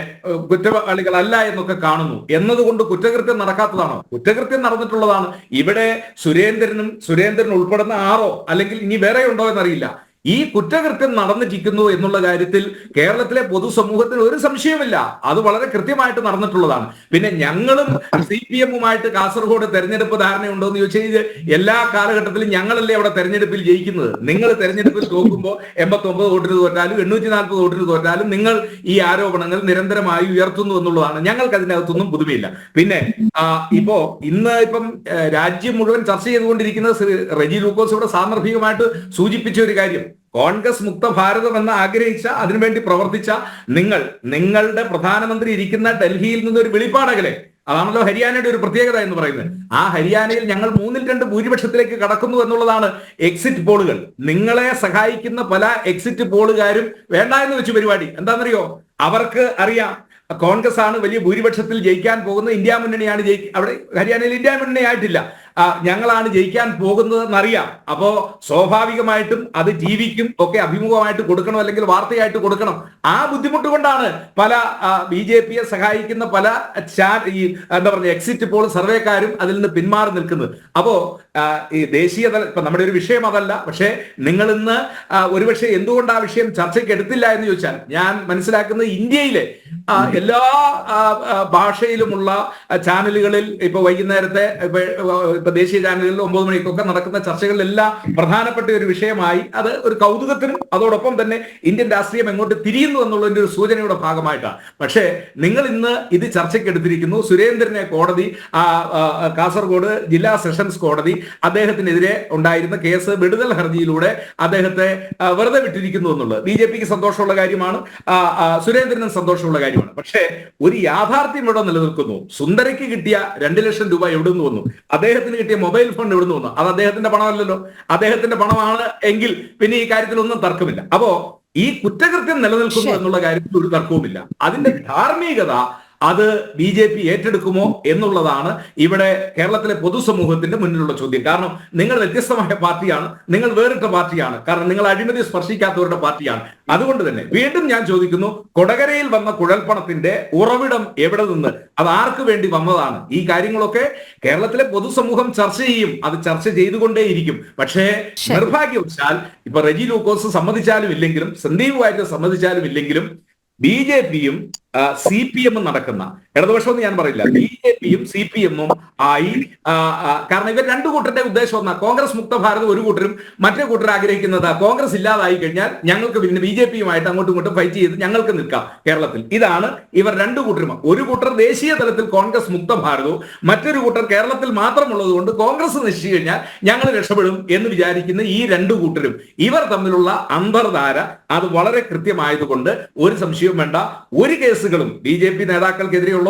Speaker 3: കുറ്റവാളികളല്ല എന്നൊക്കെ കാണുന്നു എന്നതുകൊണ്ട് കുറ്റകൃത്യം നടക്കാത്തതാണോ? കുറ്റകൃത്യം നടന്നിട്ടുള്ളതാണ്. ഇവിടെ സുരേന്ദ്രൻ ഉൾപ്പെടുന്ന 6 അല്ലെങ്കിൽ ഇനി വേറെ ഉണ്ടോ എന്നറിയില്ല. ഈ കുറ്റകൃത്യം നടന്നിരിക്കുന്നു എന്നുള്ള കാര്യത്തിൽ കേരളത്തിലെ പൊതുസമൂഹത്തിന് ഒരു സംശയമില്ല. അത് വളരെ കൃത്യമായിട്ട് നടന്നിട്ടുള്ളതാണ്. പിന്നെ ഞങ്ങളും CPM-ഉമായിട്ട് കാസർഗോഡ് തെരഞ്ഞെടുപ്പ് ധാരണയുണ്ടോ എന്ന് ചോദിച്ചാൽ എല്ലാ കാലഘട്ടത്തിലും ഞങ്ങളല്ലേ അവിടെ തെരഞ്ഞെടുപ്പിൽ ജയിക്കുന്നത്. നിങ്ങൾ തെരഞ്ഞെടുപ്പിൽ തോക്കുമ്പോൾ 89 വോട്ടിന് തോറ്റാലും 840 വോട്ടിന് തോറ്റാലും നിങ്ങൾ ഈ ആരോപണങ്ങൾ നിരന്തരമായി ഉയർത്തുന്നു എന്നുള്ളതാണ്. ഞങ്ങൾക്ക് അതിനകത്തൊന്നും പുതുമയില്ല. പിന്നെ ഇപ്പം രാജ്യം മുഴുവൻ ചർച്ച ചെയ്തുകൊണ്ടിരിക്കുന്നത് റെജി ലൂക്കോസ് ഇവിടെ സാന്ദർഭികമായിട്ട് സൂചിപ്പിച്ച ഒരു കാര്യം, കോൺഗ്രസ് മുക്ത ഭാരതം എന്ന് ആഗ്രഹിച്ച, അതിനുവേണ്ടി പ്രവർത്തിച്ച നിങ്ങളുടെ പ്രധാനമന്ത്രി ഇരിക്കുന്ന ഡൽഹിയിൽ നിന്ന് ഒരു വെളിപ്പാടകലെ. അതാണല്ലോ ഹരിയാനയുടെ ഒരു പ്രത്യേകത എന്ന് പറയുന്നത്. ആ ഹരിയാനയിൽ ഞങ്ങൾ 3/2 ഭൂരിപക്ഷത്തിലേക്ക് കടക്കുന്നു എന്നുള്ളതാണ് എക്സിറ്റ് പോളുകൾ. നിങ്ങളെ സഹായിക്കുന്ന പല എക്സിറ്റ് പോളുകാരും വേണ്ട എന്ന് വെച്ച് പരിപാടി. എന്താണെന്നറിയോ? അവർക്ക് അറിയാം കോൺഗ്രസ് ആണ് വലിയ ഭൂരിപക്ഷത്തിൽ ജയിക്കാൻ പോകുന്നത്, ഇന്ത്യ മുന്നണിയാണ് അവിടെ ഹരിയാനയിൽ ഇന്ത്യ മുന്നണി ആയിട്ടില്ല, ഞങ്ങളാണ് ജയിക്കാൻ പോകുന്നതെന്നറിയാം. അപ്പോ സ്വാഭാവികമായിട്ടും അത് TVക്കും ഒക്കെ അഭിമുഖമായിട്ട് കൊടുക്കണം, അല്ലെങ്കിൽ വാർത്തയായിട്ട് കൊടുക്കണം. ആ ബുദ്ധിമുട്ട് കൊണ്ടാണ് പല BJPയെ സഹായിക്കുന്ന പല എക്സിറ്റ് പോൾ സർവേക്കാരും അതിൽ നിന്ന് പിന്മാറി നിൽക്കുന്നത്. അപ്പോ ഈ ദേശീയ തല ഇപ്പൊ നമ്മുടെ ഒരു വിഷയം അതല്ല, പക്ഷേ നിങ്ങൾ ഇന്ന് ഒരുപക്ഷെ എന്തുകൊണ്ട് ആ വിഷയം ചർച്ചയ്ക്ക് എടുത്തില്ല എന്ന് ചോദിച്ചാൽ, ഞാൻ മനസ്സിലാക്കുന്നത് ഇന്ത്യയിലെ എല്ലാ ഭാഷയിലുമുള്ള ചാനലുകളിൽ ഇപ്പൊ വൈകുന്നേരത്തെ ഇപ്പൊ ദേശീയ ചാനലുകളിൽ 9 മണിക്കൊക്കെ നടക്കുന്ന ചർച്ചകളിലെല്ലാം പ്രധാനപ്പെട്ട ഒരു വിഷയമായി അത് ഒരു കൗതുകത്തിനും അതോടൊപ്പം തന്നെ ഇന്ത്യൻ രാഷ്ട്രീയം എങ്ങോട്ട് തിരിയുന്നു എന്നുള്ളതിന്റെ ഒരു സൂചനയുടെ ഭാഗമായിട്ടാണ്. പക്ഷേ നിങ്ങൾ ഇന്ന് ഇത് ചർച്ചയ്ക്ക് എടുത്തിരിക്കുന്നു. സുരേന്ദ്രനെ കോടതി, കാസർഗോഡ് ജില്ലാ സെഷൻസ് കോടതി അദ്ദേഹത്തിനെതിരെ ഉണ്ടായിരുന്ന കേസ് വിടുതൽ ഹർജിയിലൂടെ അദ്ദേഹത്തെ വെറുതെ വിട്ടിരിക്കുന്നു എന്നുള്ളത് BJPക്ക് സന്തോഷമുള്ള കാര്യമാണ്, സുരേന്ദ്രനും സന്തോഷമുള്ള കാര്യമാണ്. പക്ഷേ ഒരു യാഥാർത്ഥ്യം ഇവിടെ നിലനിൽക്കുന്നു. സുന്ദരയ്ക്ക് കിട്ടിയ 2 ലക്ഷം രൂപ എവിടെ നിന്ന് വന്നു? അദ്ദേഹത്തിന് കിട്ടിയ മൊബൈൽ ഫോൺ എവിടെ നിന്ന് വന്നു? അത് അദ്ദേഹത്തിന്റെ പണമല്ലല്ലോ. അദ്ദേഹത്തിന്റെ പണമാണ് എങ്കിൽ പിന്നെ ഈ കാര്യത്തിലൊന്നും തർക്കമില്ല. അപ്പോ ഈ കുറ്റകൃത്യം നിലനിൽക്കുന്നു എന്നുള്ള കാര്യത്തിൽ ഒരു തർക്കവുമില്ല. അതിന്റെ ധാർമ്മികത അത് BJP ഏറ്റെടുക്കുമോ എന്നുള്ളതാണ് ഇവിടെ കേരളത്തിലെ പൊതുസമൂഹത്തിന്റെ മുന്നിലുള്ള ചോദ്യം. കാരണം നിങ്ങൾ വ്യത്യസ്തമായ പാർട്ടിയാണ്, നിങ്ങൾ വേറിട്ട പാർട്ടിയാണ്, കാരണം നിങ്ങൾ അഴിമതി സ്പർശിക്കാത്തവരുടെ പാർട്ടിയാണ്. അതുകൊണ്ട് തന്നെ വീണ്ടും ഞാൻ ചോദിക്കുന്നു, കൊടകരയിൽ വന്ന കുഴൽപ്പണത്തിന്റെ ഉറവിടം എവിടെ നിന്ന്, അത് ആർക്ക് വേണ്ടി വന്നതാണ്? ഈ കാര്യങ്ങളൊക്കെ കേരളത്തിലെ പൊതുസമൂഹം ചർച്ച ചെയ്യും, അത് ചർച്ച ചെയ്തുകൊണ്ടേയിരിക്കും. പക്ഷേ നിർഭാഗ്യവശാൽ ഇപ്പൊ റെജി ലൂക്കോസ് സമ്മതിച്ചാലും ഇല്ലെങ്കിലും, സന്ദീപ് വാര്യർ സമ്മതിച്ചാലും ഇല്ലെങ്കിലും, BJPയും CPM-ഉം നടക്കുന്ന ഇടതുപക്ഷം എന്ന് ഞാൻ പറയില്ല, BJPയും CPM-ഉം ആയി. കാരണം ഇവർ 2 കൂട്ടരുടെ ഉദ്ദേശം ഒന്നാ. കോൺഗ്രസ് മുക്ത ഭാരതം ഒരു കൂട്ടരും, മറ്റേ കൂട്ടർ ആഗ്രഹിക്കുന്നത് കോൺഗ്രസ് ഇല്ലാതായി കഴിഞ്ഞാൽ ഞങ്ങൾക്ക് പിന്നെ BJPയുമായിട്ട് അങ്ങോട്ടും ഇങ്ങോട്ടും ഫൈറ്റ് ചെയ്ത് ഞങ്ങൾക്ക് നിൽക്കാം കേരളത്തിൽ. ഇതാണ് ഇവർ 2 കൂട്ടരും. ഒരു കൂട്ടർ ദേശീയ തലത്തിൽ കോൺഗ്രസ് മുക്ത ഭാരതവും, മറ്റൊരു കൂട്ടർ കേരളത്തിൽ മാത്രമുള്ളത് കൊണ്ട് കോൺഗ്രസ് നശിച്ചു കഴിഞ്ഞാൽ ഞങ്ങൾ രക്ഷപ്പെടും എന്ന് വിചാരിക്കുന്ന ഈ 2 കൂട്ടരും, ഇവർ തമ്മിലുള്ള അന്തർധാര അത് വളരെ കൃത്യമായതുകൊണ്ട് ഒരു സംശയവും വേണ്ട. ഒരു കേസുകളും BJP നേതാക്കൾക്കെതിരെയുള്ളതോ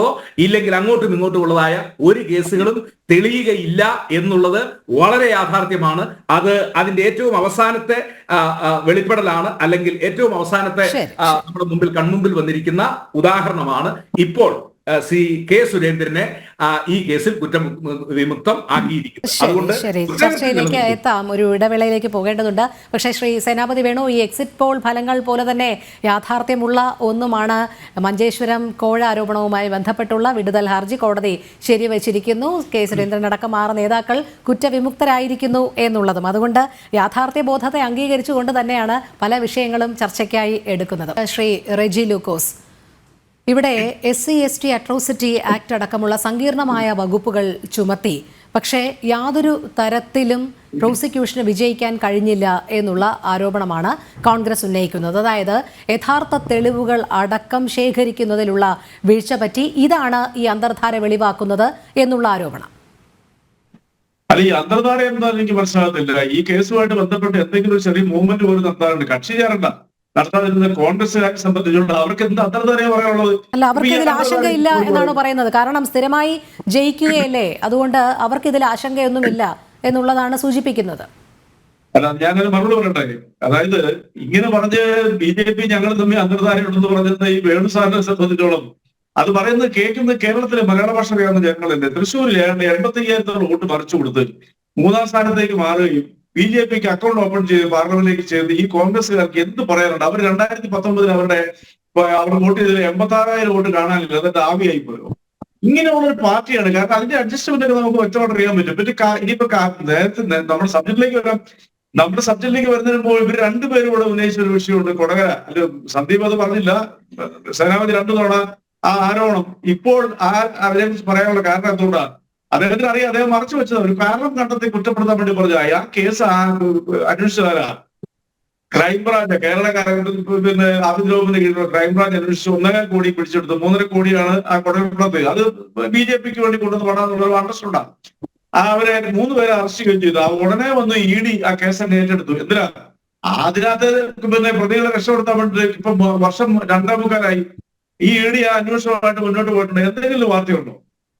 Speaker 3: ഇല്ലെങ്കിൽ അങ്ങോട്ടും ഇങ്ങോട്ടും ഉള്ളതായ ഒരു കേസുകളും തെളിയുകയില്ല എന്നുള്ളത് വളരെ യാഥാർത്ഥ്യമാണ്. അത് അതിന്റെ ഏറ്റവും അവസാനത്തെ വെളിപ്പെടലാണ്, അല്ലെങ്കിൽ ഏറ്റവും അവസാനത്തെ നമ്മുടെ കൺമുമ്പിൽ വന്നിരിക്കുന്ന ഉദാഹരണമാണ് ഇപ്പോൾ K. സുരേന്ദ്രനെ ഈ കേസിൽ കുറ്റവിമുക്തം ആക്കിയിരിക്കുന്നത്. അതുകൊണ്ട്
Speaker 1: ചർച്ചയിലേക്ക് എത്താം, ഒരു ഇടവേളയിലേക്ക് പോകേണ്ടതുണ്ട്. പക്ഷേ ശ്രീ സേനാപതി വേണു, ഈ എക്സിറ്റ് പോൾ ഫലങ്ങൾ പോലെ തന്നെ യാഥാർത്ഥ്യമുള്ള ഒന്നുമാണ് മഞ്ചേശ്വരം കോഴ ആരോപണവുമായി ബന്ധപ്പെട്ടുള്ള വിടുതൽ ഹർജി കോടതി ശരിവച്ചിരിക്കുന്നു. K. സുരേന്ദ്രൻ അടക്കം 6 നേതാക്കൾ കുറ്റവിമുക്തരായിരിക്കുന്നു എന്നുള്ളതും. അതുകൊണ്ട് യാഥാർത്ഥ്യ ബോധത്തെ അംഗീകരിച്ചുകൊണ്ട് തന്നെയാണ് പല വിഷയങ്ങളും ചർച്ചയ്ക്കായി എടുക്കുന്നത്. ശ്രീ റെജി ലൂക്കോസ്, ഇവിടെ SC/ST അട്രോസിറ്റി ആക്ട് അടക്കമുള്ള സങ്കീർണമായ വകുപ്പുകൾ ചുമത്തി, പക്ഷേ യാതൊരു തരത്തിലും പ്രോസിക്യൂഷന് വിജയിക്കാൻ കഴിഞ്ഞില്ല എന്നുള്ള ആരോപണമാണ് കോൺഗ്രസ് ഉന്നയിക്കുന്നത്. അതായത് യഥാർത്ഥ തെളിവുകൾ അടക്കം ശേഖരിക്കുന്നതിലുള്ള വീഴ്ച പറ്റി. ഇതാണ് ഈ അന്തർധാര വെളിവാക്കുന്നത് എന്നുള്ള ആരോപണം.
Speaker 4: അല്ല, ഈ അന്തർധാര എന്താണെന്ന് എനിക്ക് മനസ്സിലാകുന്നില്ല. ഈ കേസുമായിട്ട് ബന്ധപ്പെട്ട് എന്തെങ്കിലും ഒരു ചെറിയ മൂവ്മെന്റ് പോലും നടത്താറുണ്ട്. കക്ഷി ചേരണ്ട, നടത്താതിരുന്ന കോൺഗ്രസുകാരെ സംബന്ധിച്ചുകൊണ്ട് അവർക്ക് എന്താ അന്തർധാരയെ പറയാനുള്ളത്?
Speaker 1: അല്ല, അവർക്ക് ഇതിൽ ആശങ്കയില്ല എന്നാണ് പറയുന്നത്. കാരണം സ്ഥിരമായി ജയിക്കുകയല്ലേ, അതുകൊണ്ട് അവർക്ക് ഇതിൽ ആശങ്കയൊന്നുമില്ല എന്നുള്ളതാണ് സൂചിപ്പിക്കുന്നത്.
Speaker 4: അല്ല, ഞാനൊരു മറുപടി പറയട്ടെ. അതായത് ഇങ്ങനെ പറഞ്ഞ് BJP ഞങ്ങൾ തമ്മിൽ അന്തർധാരയുണ്ടെന്ന് പറഞ്ഞത് ഈ വേണു സാറിനെ സംബന്ധിച്ചോളം അത് പറയുന്നത് കേൾക്കുന്നത് കേരളത്തിലെ മലയാള ഭാഷ അറിയാവുന്ന ജനങ്ങളല്ലേ. തൃശ്ശൂരിൽ 85,000 വോട്ട് മറിച്ചു കൊടുത്ത് 3-ാം സ്ഥാനത്തേക്ക് മാറുകയും BJPക്ക് അക്കൗണ്ട് ഓപ്പൺ ചെയ്ത് പാർലമെന്റിലേക്ക് ചെയ്ത് ഈ കോൺഗ്രസ്സുകാർക്ക് എന്ത് പറയാനുണ്ട്? അവർ 2019 അവരുടെ വോട്ട് ചെയ്തതിൽ 86,000 വോട്ട് കാണാനില്ല. എന്നിട്ട് ആവിയായി പോയോ? ഇങ്ങനെയുള്ള ഒരു പാർട്ടിയാണ്. കാരണം അതിന്റെ അഡ്ജസ്റ്റ്മെന്റ് ഒക്കെ നമുക്ക് വ്യക്തമായിട്ട് അറിയാൻ പറ്റും. പിന്നെ ഇനിയിപ്പോ നേരത്തെ നമ്മുടെ സബ്ജക്റ്റിലേക്ക് വരാം. നമ്മുടെ സബ്ജക്റ്റിലേക്ക് വരുന്നതിന് ഇവർ രണ്ടുപേരും കൂടെ ഉന്നയിച്ച ഒരു വിഷയമുണ്ട്. കൊടകര അല്ല, സന്ദീപ് അത് പറഞ്ഞില്ല. സേനാപതി 2 തവണ ആ ആരോപണം ഇപ്പോൾ അവരെ കുറിച്ച് പറയാനുള്ള കാരണം എന്തുകൊണ്ടാണ്? അദ്ദേഹത്തിന് അറിയാം, അദ്ദേഹം മറച്ചു വെച്ചത് ഒരു കാരണം കണ്ടെത്തി കുറ്റപ്പെടുത്താൻ വേണ്ടി പറഞ്ഞു. ആ കേസ് അന്വേഷിച്ചതാരാ? ക്രൈംബ്രാഞ്ച്, കേരള പിന്നെ ആഭ്യന്തരവകുപ്പിന്റെ കീഴിലുള്ള ക്രൈംബ്രാഞ്ച് അന്വേഷിച്ച് 1.5 കോടി പിടിച്ചെടുത്തു. 3.5 കോടിയാണ് ആ കൊടകരത്ത്. അത് BJPക്ക് വേണ്ടി കൊണ്ടുവന്ന് പണമെന്നുള്ള അണ്ടർസ്റ്റുണ്ടാ. അവരെ 3 പേരെ അറസ്റ്റ് ചെയ്യുകയും ചെയ്തു. ഉടനെ വന്ന് ED ആ കേസ് ഏറ്റെടുത്തു. എന്തിനാ? അതിനകത്ത് പിന്നെ പ്രതികളെ രക്ഷപ്പെടുത്താൻ വേണ്ടി ഇപ്പൊ വർഷം 2.25 ഈ ED ആ അന്വേഷണമായിട്ട് മുന്നോട്ട് പോയിട്ടുണ്ട്. എന്തെങ്കിലും വാർത്തയുണ്ടോ?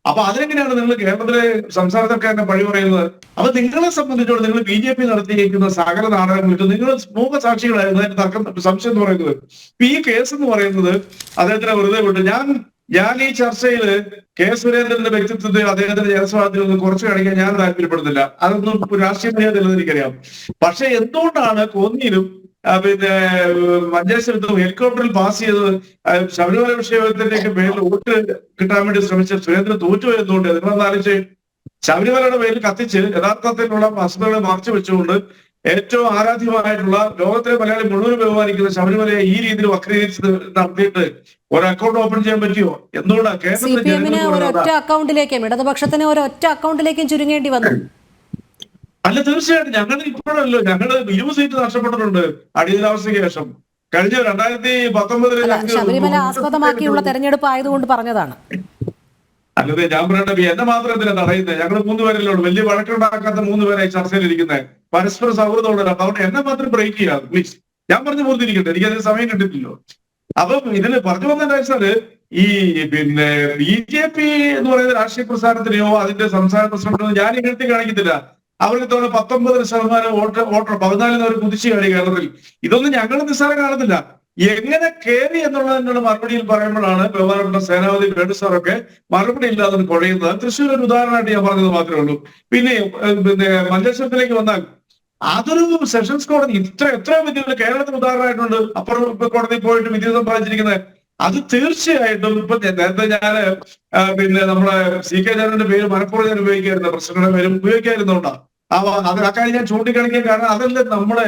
Speaker 4: അപ്പൊ അതിനെങ്ങനെയാണ് നിങ്ങൾ കേരളത്തിലെ സംസ്ഥാന സർക്കാരിനെ പഴി പറയുന്നത്? അപ്പൊ നിങ്ങളെ സംബന്ധിച്ചോളം നിങ്ങൾ BJP നടത്തിയിരിക്കുന്ന സകല നാടകം വിട്ട് നിങ്ങൾ മൂകസാക്ഷികളായിരുന്നു. അതിന് തർക്കം സംശയം എന്ന് പറയുന്നത് ഇപ്പൊ ഈ കേസ് എന്ന് പറയുന്നത് അദ്ദേഹത്തിനെ വെറുതെ വിട്ടു. ഞാൻ ഈ ചർച്ചയിൽ കെ സുരേന്ദ്രന്റെ വ്യക്തിത്വത്തെ അദ്ദേഹത്തിന്റെ ജനസ്വാധീനത്തിൽ നിന്ന് കുറച്ച് കാണിക്കാൻ ഞാൻ താല്പര്യപ്പെടുന്നില്ല. അതൊന്നും രാഷ്ട്രീയ മര്യാദയില്ലെന്ന് എനിക്കറിയാം. പക്ഷെ എന്തുകൊണ്ടാണ് കോന്നിയിലും പിന്നെ മഞ്ചേശ്വരത്തും ഹെലികോപ്റ്ററിൽ പാസ് ചെയ്ത് ശബരിമല വിഷയത്തിന്റെയൊക്കെ പേരിൽ വോട്ട് കിട്ടാൻ വേണ്ടി ശ്രമിച്ച സുരേന്ദ്രൻ തോറ്റുപോയി എന്തുകൊണ്ട്? നിങ്ങളൊന്നാലോചിച്ച് ശബരിമലയുടെ പേരിൽ കത്തിച്ച് യഥാർത്ഥത്തിലുള്ള വസ്തുതകളെ മറച്ചു വെച്ചുകൊണ്ട് ഏറ്റവും ആരാധ്യമായിട്ടുള്ള ലോകത്തിലെ മലയാളി മുഴുവൻ ബഹുമാനിക്കുന്ന ശബരിമലയെ ഈ രീതിയിൽ വക്രീകരിച്ച് നടത്തിയിട്ട് ഒരു അക്കൗണ്ട് ഓപ്പൺ ചെയ്യാൻ പറ്റുമോ? എന്തുകൊണ്ടാണ്
Speaker 1: CPM-ന് ഒരൊറ്റ അക്കൗണ്ടിലേക്കും ഇടതുപക്ഷത്തിന് ഒരൊറ്റ അക്കൗണ്ടിലേക്കും ചുരുങ്ങേണ്ടി വന്നു?
Speaker 4: അല്ല, തീർച്ചയായിട്ടും ഞങ്ങൾ ഇപ്പോഴല്ലോ, ഞങ്ങള് 20 സീറ്റ് നഷ്ടപ്പെട്ടിട്ടുണ്ട് അടിയന്തരാവസ്ഥയ്ക്ക് ശേഷം. കഴിഞ്ഞ 2019
Speaker 1: ശബരിമല ആസ്പദമാക്കിയുള്ള തെരഞ്ഞെടുപ്പ് ആയതുകൊണ്ട് പറഞ്ഞതാണ്.
Speaker 4: അല്ലതെ, ഞാൻ പറയട്ടെ, എന്നെ മാത്രം എന്തിനാ തടയുന്നത്? ഞങ്ങൾ 3 പേരല്ലേ ഉള്ളൂ. വലിയ വഴക്കുണ്ടാക്കാത്ത 3 പേരായി ചർച്ചയിലിരിക്കുന്നത്. പരസ്പര സൗഹൃദമുള്ള. അതുകൊണ്ട് എന്നെ മാത്രം ബ്രേക്ക് ചെയ്യാം പ്ലീസ്. ഞാൻ പറഞ്ഞു പൂർത്തിരിക്കട്ടെ, എനിക്കതിന് സമയം കിട്ടിയിട്ടില്ലോ. അപ്പം ഇതിൽ പറഞ്ഞു വന്നതെന്ന് വെച്ചാല് ഈ പിന്നെ BJP എന്ന് പറയുന്ന രാഷ്ട്രീയ പ്രസ്ഥാനത്തിനെയോ അതിന്റെ സംസ്ഥാന പ്രസിഡന്റിനോ ഞാൻ ഇങ്ങനത്തെ കാണിക്കത്തില്ല. അവർക്ക് തോന്നുന്ന 19% വോട്ടർ 14 അവർ കുതിച്ചു കാണി കേരളത്തിൽ. ഇതൊന്നും ഞങ്ങൾ നിസ്സാരം കാണുന്നില്ല. എങ്ങനെ കയറി എന്നുള്ളതിനുള്ള മറുപടിയിൽ പറയുമ്പോഴാണ് ബഹുമാനപ്പെട്ട സേനാപതി വേണു സാറൊക്കെ മറുപടി ഇല്ലാതെ കുഴയുന്നത്. തൃശ്ശൂർ ഒരു ഉദാഹരണമായിട്ട് ഞാൻ പറഞ്ഞത് മാത്രമേ ഉള്ളൂ. പിന്നെ മഞ്ചേശ്വരത്തിലേക്ക് വന്നാൽ അതൊരു സെഷൻസ് കോടതി എത്രയും വലിയ കേരളത്തിന് ഉദാഹരണമായിട്ടുണ്ട്. അപ്പുറം കോടതി പോയിട്ട് വിധി സമ്പാദിച്ചിരിക്കുന്നത്. അത് തീർച്ചയായിട്ടും ഇപ്പൊ നേരത്തെ ഞാൻ പിന്നെ നമ്മുടെ CK ജനന്റെ പേര് മനഃപൂർവ്വം ഞാൻ ഉപയോഗിക്കായിരുന്നു, പ്രസിഡന്റിന്റെ പേരും ഉപയോഗിക്കായിരുന്നോണ്ടാ ആ കാര്യം ഞാൻ ചൂണ്ടിക്കാണിക്കാൻ കാരണം അതല്ല നമ്മുടെ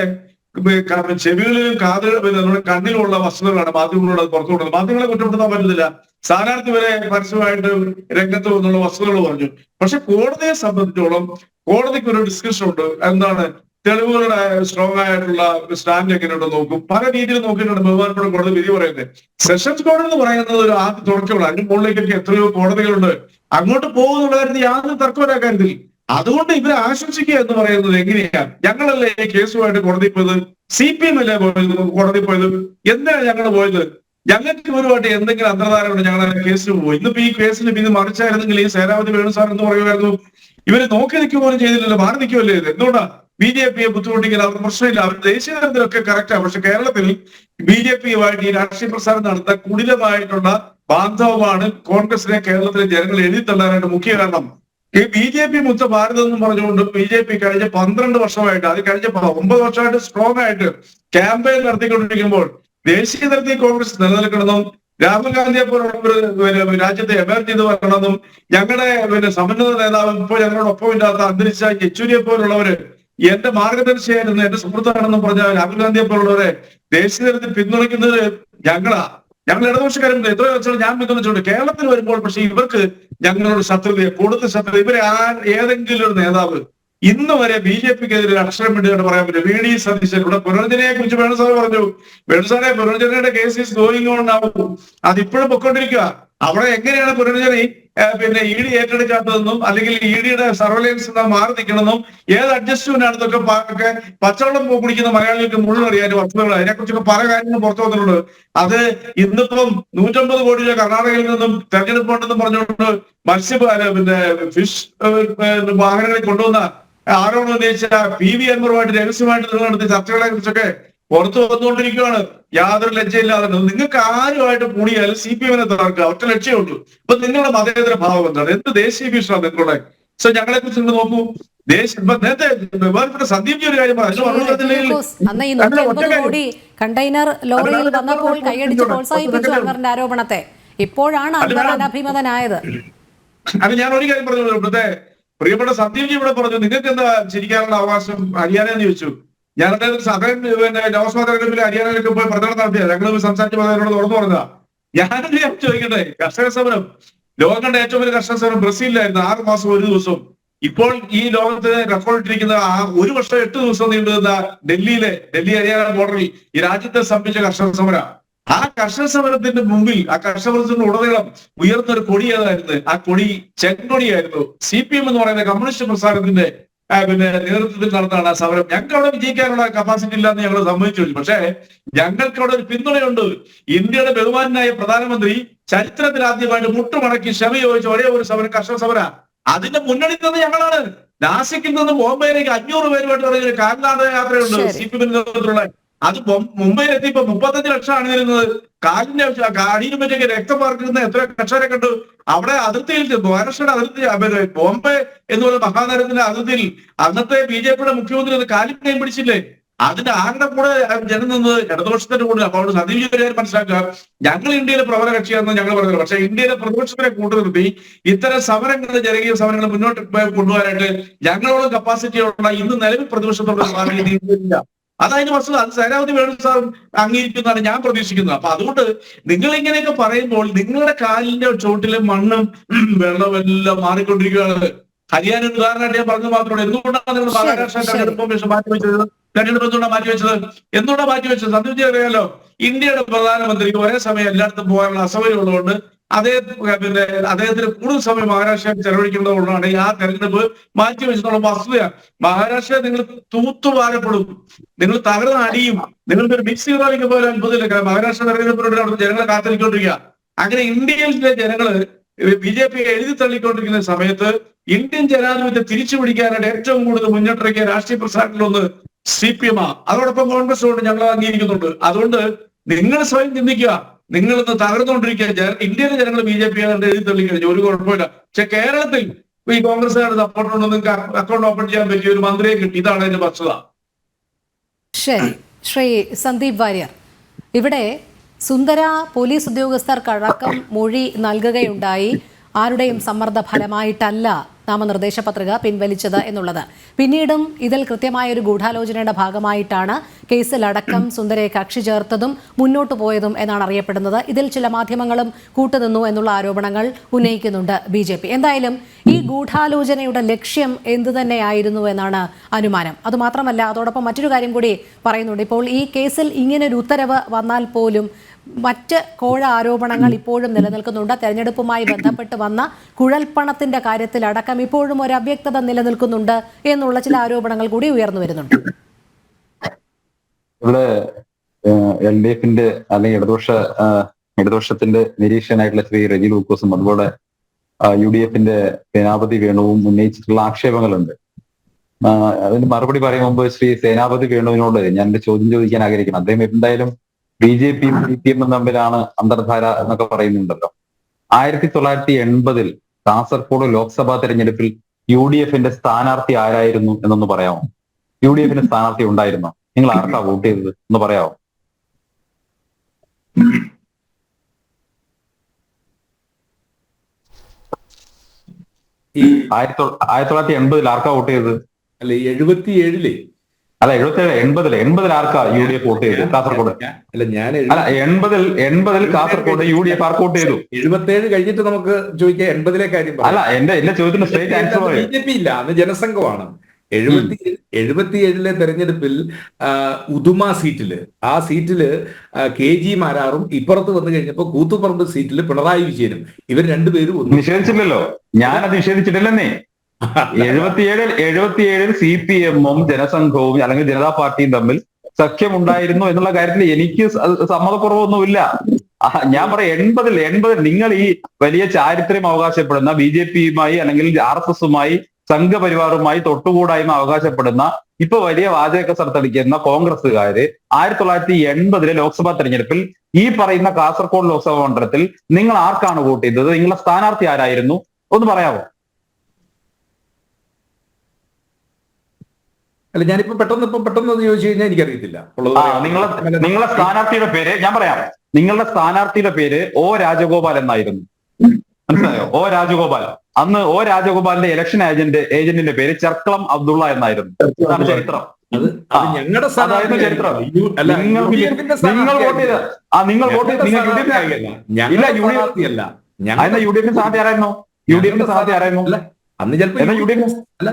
Speaker 4: ചെവികളിലും കാതുകളിലും നമ്മുടെ കണ്ണിലുള്ള വസ്തുതകളാണ് മാധ്യമങ്ങളോട് പുറത്തു കൊണ്ടത്. മാധ്യമങ്ങളെ കുറ്റപ്പെടുത്താൻ പറ്റുന്നില്ല. സ്ഥാനാർത്ഥി വരെ പരസ്യമായിട്ട് രംഗത്ത് വന്നുള്ള വസ്തുതകൾ പറഞ്ഞു. പക്ഷെ കോടതിയെ സംബന്ധിച്ചോളം കോടതിക്ക് ഒരു ഡിസ്കഷൻ ഉണ്ട്. എന്താണ് തെളിവുകളുടെ സ്ട്രോങ് ആയിട്ടുള്ള സ്റ്റാൻഡ് എങ്ങനെയുണ്ടോ നോക്കും. പല രീതിയിൽ നോക്കിയിട്ടുണ്ട് ബഹുമാനപ്പെട്ട കോടതി വിധി പറയുന്നത്. സെഷൻസ് കോടതി എന്ന് പറയുന്നത് ഒരു ആദ്യ തുടക്കമുള്ള അതിന്റെ മുകളിലേക്കൊക്കെ എത്രയോ കോടതികളുണ്ട്. അങ്ങോട്ട് പോകുന്നുള്ള കാര്യത്തിൽ യാതൊരു തർക്കമില്ല കാര്യത്തിൽ. അതുകൊണ്ട് ഇവരെ ആശംസിക്കുക എന്ന് പറയുന്നത് എങ്ങനെയാ? ഞങ്ങളല്ലേ ഈ കേസുമായിട്ട് കോടതി പോയത്? CPM അല്ലേ പോയത് കോടതി പോയത്? എന്തിനാണ് ഞങ്ങൾ പോയത്? ഞങ്ങൾക്ക് ഇവരുമായിട്ട് എന്തെങ്കിലും അന്തർധാര ഉണ്ട്? ഞങ്ങൾ കേസിന് പോയി. ഇന്നിപ്പോ ഈ കേസിന് പിന്നെ മറിച്ചായിരുന്നെങ്കിൽ ഈ സേനാപതി വേണു സാർ എന്ന് പറയുമായിരുന്നു. ഇവര് നോക്കി നിൽക്കുക പോലും ചെയ്തില്ലല്ലോ, മാറി നിൽക്കുമല്ലേ ഇത്? എന്തുകൊണ്ടാ BJPയെ ബുദ്ധിമുട്ടിക്കുന്നത്? അവർക്ക് പ്രശ്നമില്ല. അവർ ദേശീയ തലത്തിലൊക്കെ കറക്റ്റാണ്. പക്ഷെ കേരളത്തിൽ BJPയുമായിട്ട് ഈ രാഷ്ട്രീയ പ്രസ്ഥാനം നടത്തുന്ന കുടിലമായിട്ടുള്ള ബാന്ധവമാണ് കോൺഗ്രസിനെ കേരളത്തിലെ ജനങ്ങൾ എഴുതിത്തള്ളാനായിട്ട് മുഖ്യ കാരണം. ഈ BJP മുക്ത ഭാരതം എന്ന് പറഞ്ഞുകൊണ്ട് BJP കഴിഞ്ഞ 12 വർഷമായിട്ട് അത് കഴിഞ്ഞ 9 വർഷമായിട്ട് സ്ട്രോങ് ആയിട്ട് ക്യാമ്പയിൻ നടത്തിക്കൊണ്ടിരിക്കുമ്പോൾ ദേശീയ തലത്തിൽ കോൺഗ്രസ് നിലനിൽക്കണമെന്നും രാഹുൽ ഗാന്ധിയെ പോലുള്ള രാജ്യത്തെ എമർജ് ചെയ്ത് വരണമെന്നും ഞങ്ങളുടെ പിന്നെ സമന്വയ നേതാവ് ഇപ്പോൾ ഞങ്ങളോടൊപ്പം ഇല്ലാത്ത അന്തരിച്ച യെച്ചൂരിയെ പോലുള്ളവര് എന്റെ മാർഗദർശിയായിരുന്നു, എന്റെ സുഹൃത്താണെന്നും പറഞ്ഞ രാഹുൽ ഗാന്ധിയെ പോലുള്ളവരെ ദേശീയ തലത്തിൽ പിന്തുണയ്ക്കുന്നത് ഞങ്ങൾ ഇടതുപക്ഷക്കാരും എത്രയോ വെച്ചാൽ ഞാൻ പിന്തുണച്ചിട്ടുണ്ട്. കേരളത്തിൽ വരുമ്പോൾ പക്ഷെ ഇവർക്ക് ഞങ്ങളോട് ശത്രുതയെ കൂടുതൽ ശത്രുത. ഇവരെ ഏതെങ്കിലും ഒരു നേതാവ് ഇന്ന് വരെ BJPക്കെതിരെ അക്ഷരം വേണ്ടിയാണ് പറയാൻ പറ്റും? VD സതീശൻ ഇവിടെ പുനർജനയെ കുറിച്ച് വേണുസാർ പറഞ്ഞു. വേണുസാറെ, പുനർജനയുടെ കേസ് ഈസ് ഗോയിങ് ഓൺ ആവും. അതിപ്പോഴും പൊക്കോണ്ടിരിക്കുക. അവിടെ എങ്ങനെയാണ് പുനർജന പിന്നെ ED ഏറ്റെടുക്കാത്തതെന്നും അല്ലെങ്കിൽ EDയുടെ സർവൈലൻസ് മാറി നിൽക്കണമെന്നും ഏത് അഡ്ജസ്റ്റ്മെന്റ് ആണ് ഇതൊക്കെ പച്ചവെള്ളം കുടിക്കുന്ന മലയാളികൾക്ക് മുഴുവൻ അറിയാൻ വസ്തുതകൾ. അതിനെക്കുറിച്ചൊക്കെ പല കാര്യങ്ങളും പുറത്തു വന്നിട്ടുണ്ട്. അത് ഇന്നിപ്പം 150 കോടി രൂപ കർണാടകയിൽ നിന്നും തെരഞ്ഞെടുപ്പ് ഉണ്ടെന്നും പറഞ്ഞുകൊണ്ട് പിന്നെ ഫിഷ് വാഹനങ്ങളിൽ കൊണ്ടുവന്ന ആരോപണം ഉന്നയിച്ച PV അൻവറുമായിട്ട് രഹസ്യമായിട്ട് നടത്തിയ ചർച്ചകളെ കുറിച്ചൊക്കെ പുറത്തു വന്നുകൊണ്ടിരിക്കുകയാണ്. യാതൊരു ലജ്ജയില്ലാതെ. നിങ്ങൾക്ക് ആരുമായിട്ട് കൂടിയാലും CPM-നെ തകർക്കുക ഒറ്റ ലക്ഷ്യമുള്ളൂ. അപ്പൊ നിങ്ങളുടെ മതേതര ഭാവം എന്താണ്? എന്ത് ദേശീയ ഭീഷണമാണ് നിങ്ങളുടെ? സോ ഞങ്ങളെ കുറിച്ച് നിങ്ങൾ നോക്കൂ. നേരത്തെ ബഹുമാനപ്പെട്ട സന്ദീപ് ജി ഒരു കാര്യം പറഞ്ഞു.
Speaker 1: അന്ന് ഈ 150 കോടി കണ്ടെയ്നർ ലോറിയിൽ വന്നപ്പോൾ കൈയടിച്ച് പ്രോത്സാഹിപ്പിച്ചു അൻവറിന്റെ ആരോപണത്തെ. ഇപ്പോഴാണ് അൻവർ അനഭിമതനായത്.
Speaker 4: അത് ഞാൻ ഒരു കാര്യം പറഞ്ഞു. ഇവിടുത്തെ പ്രിയപ്പെട്ട സന്ദീപ് ജി ഇവിടെ പറഞ്ഞു നിങ്ങൾക്ക് എന്താ ചിരിക്കാനുള്ള അവകാശം ഹരിയാനയെന്ന് ചോദിച്ചു. ഞാൻ അദ്ദേഹം ലോക്സഭാ തെരഞ്ഞെടുപ്പിൽ ഹരിയാനയിലേക്ക് പോയി പ്രചരണം നടത്തിയ ഞങ്ങൾ സംസാരിച്ചപ്പോൾ അതിനോട് തുറന്നു പറഞ്ഞതാ. ഞാനത് ചോദിക്കട്ടെ, കർഷക സമരം ലോകം കണ്ട ഏറ്റവും വലിയ കർഷക സമരം ബ്രസീലിലായിരുന്നു 6 മാസം 1 ദിവസം. ഇപ്പോൾ ഈ ലോകത്ത് റെക്കോർഡിട്ടിരിക്കുന്ന 1 വർഷം 8 ദിവസം നീണ്ടുനിന്ന ഡൽഹി ഹരിയാന ബോർഡറിൽ ഈ രാജ്യത്തെ സംബന്ധിച്ച കർഷക സമരം. ആ കർഷക സമരത്തിന്റെ മുമ്പിൽ ആ കർഷക സമരത്തിന്റെ ഉടനീളം ഉയർന്നൊരു കൊടി ഏതായിരുന്നു? ആ കൊടി ചെങ്കൊടിയായിരുന്നു. CPM എന്ന് പറയുന്ന കമ്മ്യൂണിസ്റ്റ് പ്രസ്ഥാനത്തിന്റെ നേതൃത്വത്തിൽ നടന്നതാണ് ആ സമരം. ഞങ്ങൾക്ക് അവിടെ വിജയിക്കാനുള്ള കപ്പാസിറ്റി ഇല്ലാന്ന് ഞങ്ങൾ സമ്മതിച്ചു. പക്ഷേ ഞങ്ങൾക്ക് അവിടെ ഒരു പിന്തുണയുണ്ട്. ഇന്ത്യയുടെ ബഹുമാനായ പ്രധാനമന്ത്രി ചരിത്രത്തിൽ ആദ്യമായിട്ട് മുട്ടുമടക്കി ക്ഷമ ചോദിച്ച ഒരേ ഒരു സമരം കർഷക സമര. അതിന്റെ മുന്നണി നിന്ന് ഞങ്ങളാണ്. നാസിക്കിൽ നിന്ന് ബോംബെയിലേക്ക് 500 പേരുമായിട്ട് പറയുന്ന കാൽനാട യാത്രയുണ്ട് CPM നേതൃത്വത്തിലുള്ള. അത് മുംബൈയിലെത്തിയപ്പോ 35 ലക്ഷം അണിനിരുന്നത്. കാലിന്റെ അടിയിലും പറ്റിയൊക്കെ രക്തം പാർക്കുന്ന എത്ര കർഷകരെ കണ്ടു. അവിടെ അതിർത്തിയിൽ മഹാരാഷ്ട്രയുടെ അതിർത്തി ബോംബെ എന്ന് പറയുന്ന മഹാനഗരത്തിന്റെ അതിർത്തിയിൽ അന്നത്തെ BJPയുടെ മുഖ്യമന്ത്രി കാലിൽ കൈ പിടിച്ചില്ലേ? അതിന്റെ ആരുടെ കൂടെ ജനം നിന്നത് ഇടതുപക്ഷത്തിന്റെ കൂടെ. അപ്പോൾ സന്ദീപ് ജി മനസ്സിലാക്കുക, ഞങ്ങൾ ഇന്ത്യയിലെ പ്രബല കക്ഷിയാണെന്ന് ഞങ്ങൾ പറഞ്ഞത്. പക്ഷേ ഇന്ത്യയിലെ പ്രതിപക്ഷത്തിനെ കൂട്ടുനിർത്തി ഇത്തരം സമരങ്ങൾ ജനകീയ സമരങ്ങൾ മുന്നോട്ട് കൊണ്ടുപോകാനായിട്ട് ഞങ്ങളോട് കപ്പാസിറ്റിയുള്ള ഇന്ന് നിലവിൽ പ്രതിപക്ഷത്തോട് ഇല്ല. അതതിന് വസ്തുത. അത് സേനാപതി വേണു സാർ അംഗീകരിക്കുന്നതാണ് ഞാൻ പ്രതീക്ഷിക്കുന്നത്. അപ്പൊ അതുകൊണ്ട് നിങ്ങൾ ഇങ്ങനെയൊക്കെ പറയുമ്പോൾ നിങ്ങളുടെ കാലിന്റെ ചോട്ടിലെ മണ്ണും വെള്ളവും എല്ലാം മാറിക്കൊണ്ടിരിക്കുകയാണ്. ഹരിയാന ഉദാഹരണമായിട്ട് ഞാൻ പറഞ്ഞത് മാത്രമാണ്. എന്തുകൊണ്ടാണ് നിങ്ങൾ മഹാരാഷ്ട്ര തെരഞ്ഞെടുപ്പ് മാറ്റിവെച്ചത്? എന്തുകൊണ്ടാണ് മാറ്റിവെച്ചത്? സന്ദീപ് ജി അറിയാലോ, ഇന്ത്യയുടെ പ്രധാനമന്ത്രിക്ക് ഒരേ സമയം എല്ലായിടത്തും പോകാനുള്ള അസൗകര്യം ഉള്ളതുകൊണ്ട് അദ്ദേഹത്തിന് കൂടുതൽ സമയം മഹാരാഷ്ട്രയിൽ ചെലവഴിക്കുന്നതുകൊണ്ടാണ് ആ തെരഞ്ഞെടുപ്പ് മാറ്റിവെച്ചെന്നുള്ള വസ്തുതയാണ്. മഹാരാഷ്ട്ര നിങ്ങൾ തൂത്തുവാരപ്പെടും, നിങ്ങൾ തകർന്ന് അടിയും. നിങ്ങൾക്ക് ഒരു മിക്സി റാലിക്ക് പോലെ അത്ഭുതമില്ല. മഹാരാഷ്ട്ര തെരഞ്ഞെടുപ്പിനോട് അവിടെ ജനങ്ങളെ കാത്തിരിക്കൊണ്ടിരിക്കുക. അങ്ങനെ ഇന്ത്യയിലെ ജനങ്ങള് BJP എഴുതി തള്ളിക്കൊണ്ടിരിക്കുന്ന സമയത്ത് ഇന്ത്യൻ ജനാധിപത്യത്തെ തിരിച്ചു പിടിക്കാനായിട്ട് ഏറ്റവും കൂടുതൽ മുന്നിട്ടിറക്കിയ രാഷ്ട്രീയ പ്രസ്ഥാനങ്ങളിലൊന്ന് CPM. അതോടൊപ്പം കോൺഗ്രസ് കൊണ്ട് ഞങ്ങൾ അംഗീകരിക്കുന്നുണ്ട്. അതുകൊണ്ട് നിങ്ങൾ സ്വയം ചിന്തിക്കുക, നിങ്ങൾ ഇന്ന് തകർന്നുകൊണ്ടിരിക്കുക. ഇന്ത്യയിലെ ജനങ്ങൾ BJP എഴുതി തള്ളിക്കഴിഞ്ഞു, ഒരു കുഴപ്പമില്ല. പക്ഷെ കേരളത്തിൽ ഈ കോൺഗ്രസ്സുകാരുടെ സപ്പോർട്ടുകൊണ്ട് നിങ്ങൾക്ക് അക്കൗണ്ട് ഓപ്പൺ ചെയ്യാൻ പറ്റിയ ഒരു മന്ത്രിയെ കിട്ടി. ഇതാണ് അതിന്റെ വസ്തുത.
Speaker 1: ശരി, ശ്രീ സന്ദീപ് വാര്യർ, ഇവിടെ സുന്ദര പോലീസ് ഉദ്യോഗസ്ഥർക്കടക്കം മൊഴി നൽകുകയുണ്ടായി. ആരുടെയും സമ്മർദ്ദ ഫലമായിട്ടല്ല നാമനിർദ്ദേശ പത്രിക പിൻവലിച്ചത് എന്നുള്ളത്. പിന്നീടും ഇതിൽ കൃത്യമായ ഒരു ഗൂഢാലോചനയുടെ ഭാഗമായിട്ടാണ് കേസിലടക്കം സുന്ദരയെ കക്ഷി ചേർത്തതും മുന്നോട്ടു പോയതും എന്നാണ് അറിയപ്പെടുന്നത്. ഇതിൽ ചില മാധ്യമങ്ങളും കൂട്ടുനിന്നു എന്നുള്ള ആരോപണങ്ങൾ ഉന്നയിക്കുന്നുണ്ട് BJP. എന്തായാലും ഈ ഗൂഢാലോചനയുടെ ലക്ഷ്യം എന്തു തന്നെയായിരുന്നു എന്നാണ് അനുമാനം. അതുമാത്രമല്ല, അതോടൊപ്പം മറ്റൊരു കാര്യം കൂടി പറയുന്നുണ്ട്. ഇപ്പോൾ ഈ കേസിൽ ഇങ്ങനൊരു ഉത്തരവ് വന്നാൽ പോലും മറ്റ് കോഴ ആരോപണങ്ങൾ ഇപ്പോഴും നിലനിൽക്കുന്നുണ്ട്. തെരഞ്ഞെടുപ്പുമായി ബന്ധപ്പെട്ട് വന്ന കുഴൽപ്പണത്തിന്റെ കാര്യത്തിലടക്കം ഇപ്പോഴും ഒരു അവ്യക്തത നിലനിൽക്കുന്നുണ്ട് എന്നുള്ള ചില ആരോപണങ്ങൾ കൂടി ഉയർന്നു വരുന്നുണ്ട്.
Speaker 2: ഇവിടെ LDFന്റെ അല്ലെങ്കിൽ ഇടതുപക്ഷത്തിന്റെ നിരീക്ഷകനായിട്ടുള്ള ശ്രീ റെജി ലൂക്കോസും അതുപോലെ UDFന്റെ സേനാപതി വേണുവും ഉന്നയിച്ചിട്ടുള്ള ആക്ഷേപങ്ങളുണ്ട്. അതിന് മറുപടി പറയും മുമ്പ് ശ്രീ സേനാപതി വേണുവിനോട് ഞാൻ എന്റെ ചോദ്യം ചോദിക്കാൻ ആഗ്രഹിക്കണം. അദ്ദേഹം എന്തായാലും BJPയും CPM തമ്മിലാണ് അന്തർധാര എന്നൊക്കെ പറയുന്നുണ്ടല്ലോ. 1980 കാസർഗോഡ് ലോക്സഭാ തെരഞ്ഞെടുപ്പിൽ UDFന്റെ സ്ഥാനാർത്ഥി ആരായിരുന്നു എന്നൊന്ന് പറയാമോ? UDFന്റെ സ്ഥാനാർത്ഥി ഉണ്ടായിരുന്നോ? നിങ്ങൾ ആർക്കാ വോട്ട് ചെയ്തത് എന്ന് പറയാമോ? 1980 ആർക്കാ വോട്ട് ചെയ്തത്?
Speaker 3: അല്ല 77
Speaker 2: അല്ല 80 ആർക്കാ UDF വോട്ട് ചെയ്തു കാസർഗോഡ്?
Speaker 3: അല്ല ഞാൻ
Speaker 2: 80 കാസർഗോഡ് UDF ആർക്ക് വോട്ട് ചെയ്തു?
Speaker 3: 77 കഴിഞ്ഞിട്ട് നമുക്ക് ചോദിക്കാം 80 കാര്യം.
Speaker 2: അല്ല എന്റെ ചോദ്യത്തിന് സ്ട്രേറ്റ് ആൻസർ
Speaker 3: BJP ഇല്ല, അന്ന് ജനസംഘമാണ്. 77 തെരഞ്ഞെടുപ്പിൽ ഉദുമ സീറ്റില് KG മാരാറും ഇപ്പുറത്ത് വന്നു കഴിഞ്ഞപ്പോ കൂത്തുപറമ്പ് സീറ്റില് പിണറായി വിജയനും ഇവർ രണ്ടുപേരും
Speaker 2: നിഷേധിച്ചില്ലല്ലോ. ഞാനത് നിഷേധിച്ചിട്ടില്ലെന്നേ. 77 CPM-ഉം ജനസംഘവും അല്ലെങ്കിൽ ജനതാ പാർട്ടിയും തമ്മിൽ സഖ്യമുണ്ടായിരുന്നു എന്നുള്ള കാര്യത്തിൽ എനിക്ക് സമ്മതക്കുറവൊന്നുമില്ല. ഞാൻ പറയാം 80 നിങ്ങൾ ഈ വലിയ ചാരിത്രം അവകാശപ്പെടുന്ന BJPയുമായി അല്ലെങ്കിൽ RSSുമായി സംഘപരിവാറുമായി തൊട്ടുകൂടായ്മ അവകാശപ്പെടുന്ന ഇപ്പൊ വലിയ വാചക സർത്തടിക്കുന്ന കോൺഗ്രസ്സുകാര് 1980 ലോക്സഭാ തെരഞ്ഞെടുപ്പിൽ ഈ പറയുന്ന കാസർഗോഡ് ലോക്സഭാ മണ്ഡലത്തിൽ നിങ്ങൾ ആർക്കാണ് വോട്ട് ചെയ്തത്? നിങ്ങളുടെ സ്ഥാനാർത്ഥി ആരായിരുന്നു? ഒന്ന് പറയാമോ?
Speaker 3: അല്ല ഞാനിപ്പോ പെട്ടെന്ന് ചോദിച്ചു കഴിഞ്ഞാൽ എനിക്കറിയത്തില്ല ഉള്ളത്.
Speaker 2: നിങ്ങളുടെ സ്ഥാനാർത്ഥിയുടെ പേര് ഞാൻ പറയാം. നിങ്ങളുടെ സ്ഥാനാർത്ഥിയുടെ പേര് ഒ രാജഗോപാൽ എന്നായിരുന്നു. മനസ്സിലായോ? ഒ രാജഗോപാൽ. അന്ന് ഒ രാജഗോപാലിന്റെ ഇലക്ഷൻ ഏജന്റിന്റെ പേര് ചെർക്കളം അബ്ദുള്ള എന്നായിരുന്നു. ഇതാണ് ചരിത്രം.
Speaker 3: അത് ഞങ്ങളുടെ
Speaker 2: ചരിത്രം. നിങ്ങൾ വോട്ട് ചെയ്ത നിങ്ങൾ വോട്ട് ചെയ്ത നിങ്ങൾ യു ഡി എഫിന് സ്ഥാനാർത്ഥി ആരായിരുന്നു? യു ഡി എഫിന്റെ സ്ഥാനാർത്ഥി ആരായിരുന്നു?
Speaker 3: അന്ന് ചിലപ്പോൾ
Speaker 2: യു ഡി എഫ്
Speaker 3: അല്ല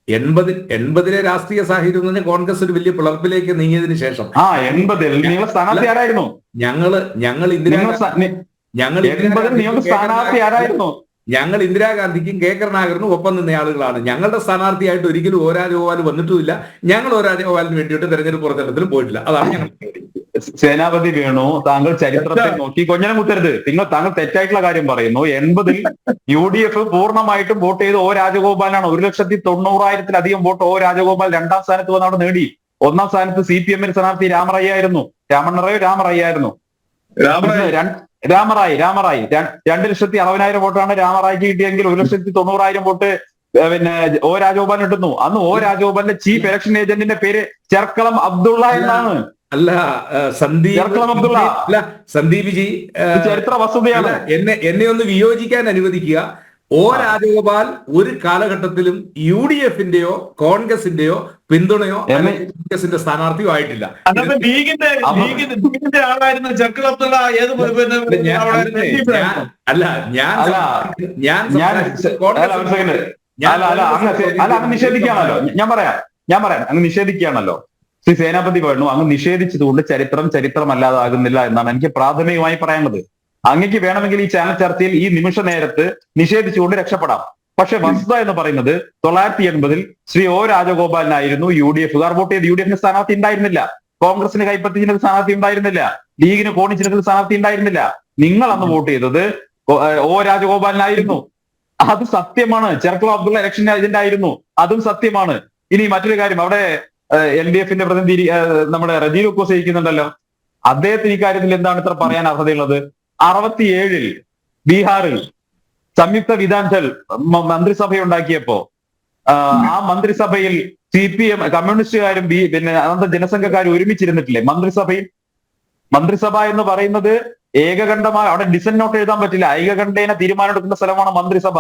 Speaker 3: 80-ലെ രാഷ്ട്രീയ സാഹചര്യം എന്ന് പറഞ്ഞാൽ കോൺഗ്രസ് ഒരു വലിയ പിളർപ്പിലേക്ക് നീങ്ങിയതിനു ശേഷം
Speaker 2: 80-ൽ നിങ്ങൾ സ്ഥാനാർത്ഥി ആരായിരുന്നു?
Speaker 3: ഞങ്ങൾ ഇന്ദിരാഗാന്ധിക്കും കെ കരുണാകരനും ഒപ്പം നിന്ന ആളുകളാണ്. ഞങ്ങളുടെ സ്ഥാനാർത്ഥിയായിട്ട് ഒരിക്കലും ഒ രാജഗോപാൽ വന്നിട്ടുമില്ല. ഞങ്ങൾ ഒ രാജഗോപാലിന് വേണ്ടിയിട്ട് തെരഞ്ഞെടുപ്പ് പുറത്തെടുപ്പിലും പോയിട്ടില്ല. അതാണ് ഞങ്ങൾ.
Speaker 2: സേനാപതി വേണു, താങ്കൾ ചരിത്രത്തെ നോക്കി കൊഞ്ഞനം കുത്തരുത്. താങ്കൾ തെറ്റായിട്ടുള്ള കാര്യം പറയുന്നു. 80-ൽ യു ഡി എഫ് പൂർണ്ണമായിട്ടും വോട്ട് ചെയ്ത് ഒ രാജഗോപാലാണ്. 1,90,000-ലധികം വോട്ട് ഒ രാജഗോപാൽ 2ാം സ്ഥാനത്ത് വന്ന് അവിടെ നേടി. 1ാം സ്ഥാനത്ത് CPM സ്ഥാനാർത്ഥി രാമറായിരുന്നു. രാമറായി 2,60,60,000 വോട്ടാണ് രാമറായിക്ക് കിട്ടിയെങ്കിൽ 1,90,000 വോട്ട് പിന്നെ ഒ രാജഗോപാൽ കിട്ടുന്നു. അന്ന് ഒ രാജഗോപാലിന്റെ ചീഫ് ഇലക്ഷൻ ഏജന്റിന്റെ പേര് ചെർക്കളം അബ്ദുള്ള എന്നാണ്.
Speaker 3: അല്ല സന്ദീപ് ജി,
Speaker 2: ചരിത്ര വസ്തുതയാണ്.
Speaker 3: എന്നെ ഒന്ന് വിയോജിക്കാൻ അനുവദിക്കുക. ഒ രാജഗോപാൽ ഒരു കാലഘട്ടത്തിലും UDF-ന്റെയോ കോൺഗ്രസിന്റെയോ പിന്തുണയോ കോൺഗ്രസിന്റെ സ്ഥാനാർത്ഥിയോ ആയിട്ടില്ല.
Speaker 2: നിഷേധിക്കുകയാണല്ലോ. ഞാൻ പറയാം അങ്ങ് നിഷേധിക്കുകയാണല്ലോ. ശ്രീ സേനാപതി വേണു, അങ്ങ് നിഷേധിച്ചതുകൊണ്ട് ചരിത്രമല്ലാതാകുന്നില്ല എന്നാണ് എനിക്ക് പ്രാഥമികമായി പറയാനുള്ളത്. അങ്ങക്ക് വേണമെങ്കിൽ ഈ ചാനൽ ചർച്ചയിൽ ഈ നിമിഷ നേരത്ത് നിഷേധിച്ചുകൊണ്ട് രക്ഷപ്പെടാം. പക്ഷെ വസ്തുത എന്ന് പറയുന്നത് 980-ൽ ശ്രീ ഒ രാജഗോപാലിനായിരുന്നു UDF വോട്ട് ചെയ്ത്. UDF-ന് സ്ഥാനാർത്ഥി ഉണ്ടായിരുന്നില്ല. കോൺഗ്രസിന് കൈപ്പത്തിച്ചിന് സ്ഥാനാർത്ഥി ഉണ്ടായിരുന്നില്ല. ലീഗിന് കോണിച്ചിന് സ്ഥാനാർത്ഥി ഉണ്ടായിരുന്നില്ല. നിങ്ങൾ അന്ന് വോട്ട് ചെയ്തത് ഒ രാജഗോപാലിനായിരുന്നു. അത് സത്യമാണ്. ചെർക്കളം അബ്ദുള്ള ഇലക്ഷൻ ഏജന്റ് ആയിരുന്നു. അതും സത്യമാണ്. ഇനി മറ്റൊരു കാര്യം, അവിടെ LDF-ന്റെ പ്രതിനിധി നമ്മുടെ റജീവ് ലൂക്കോസ് ഇരിക്കുന്നുണ്ടല്ലോ. അദ്ദേഹത്തിന് ഇക്കാര്യത്തിൽ എന്താണ് ഇത്ര പറയാൻ അർഹതയുള്ളത്? 67-ൽ ബീഹാറിൽ സംയുക്ത വിധാൻചൽ മന്ത്രിസഭയുണ്ടാക്കിയപ്പോ ആ മന്ത്രിസഭയിൽ CPM കമ്മ്യൂണിസ്റ്റുകാരും പിന്നെ അന്നത്തെ ജനസംഘക്കാരും ഒരുമിച്ചിരുന്നിട്ടില്ലേ മന്ത്രിസഭ എന്ന് പറയുന്നത് ഏകകണ്ഠമായി, അവിടെ ഡിസന്റ് നോട്ട് എഴുതാൻ പറ്റില്ല. ഏകകണ്ഠേന തീരുമാനമെടുക്കുന്ന സ്ഥലമാണ് മന്ത്രിസഭ.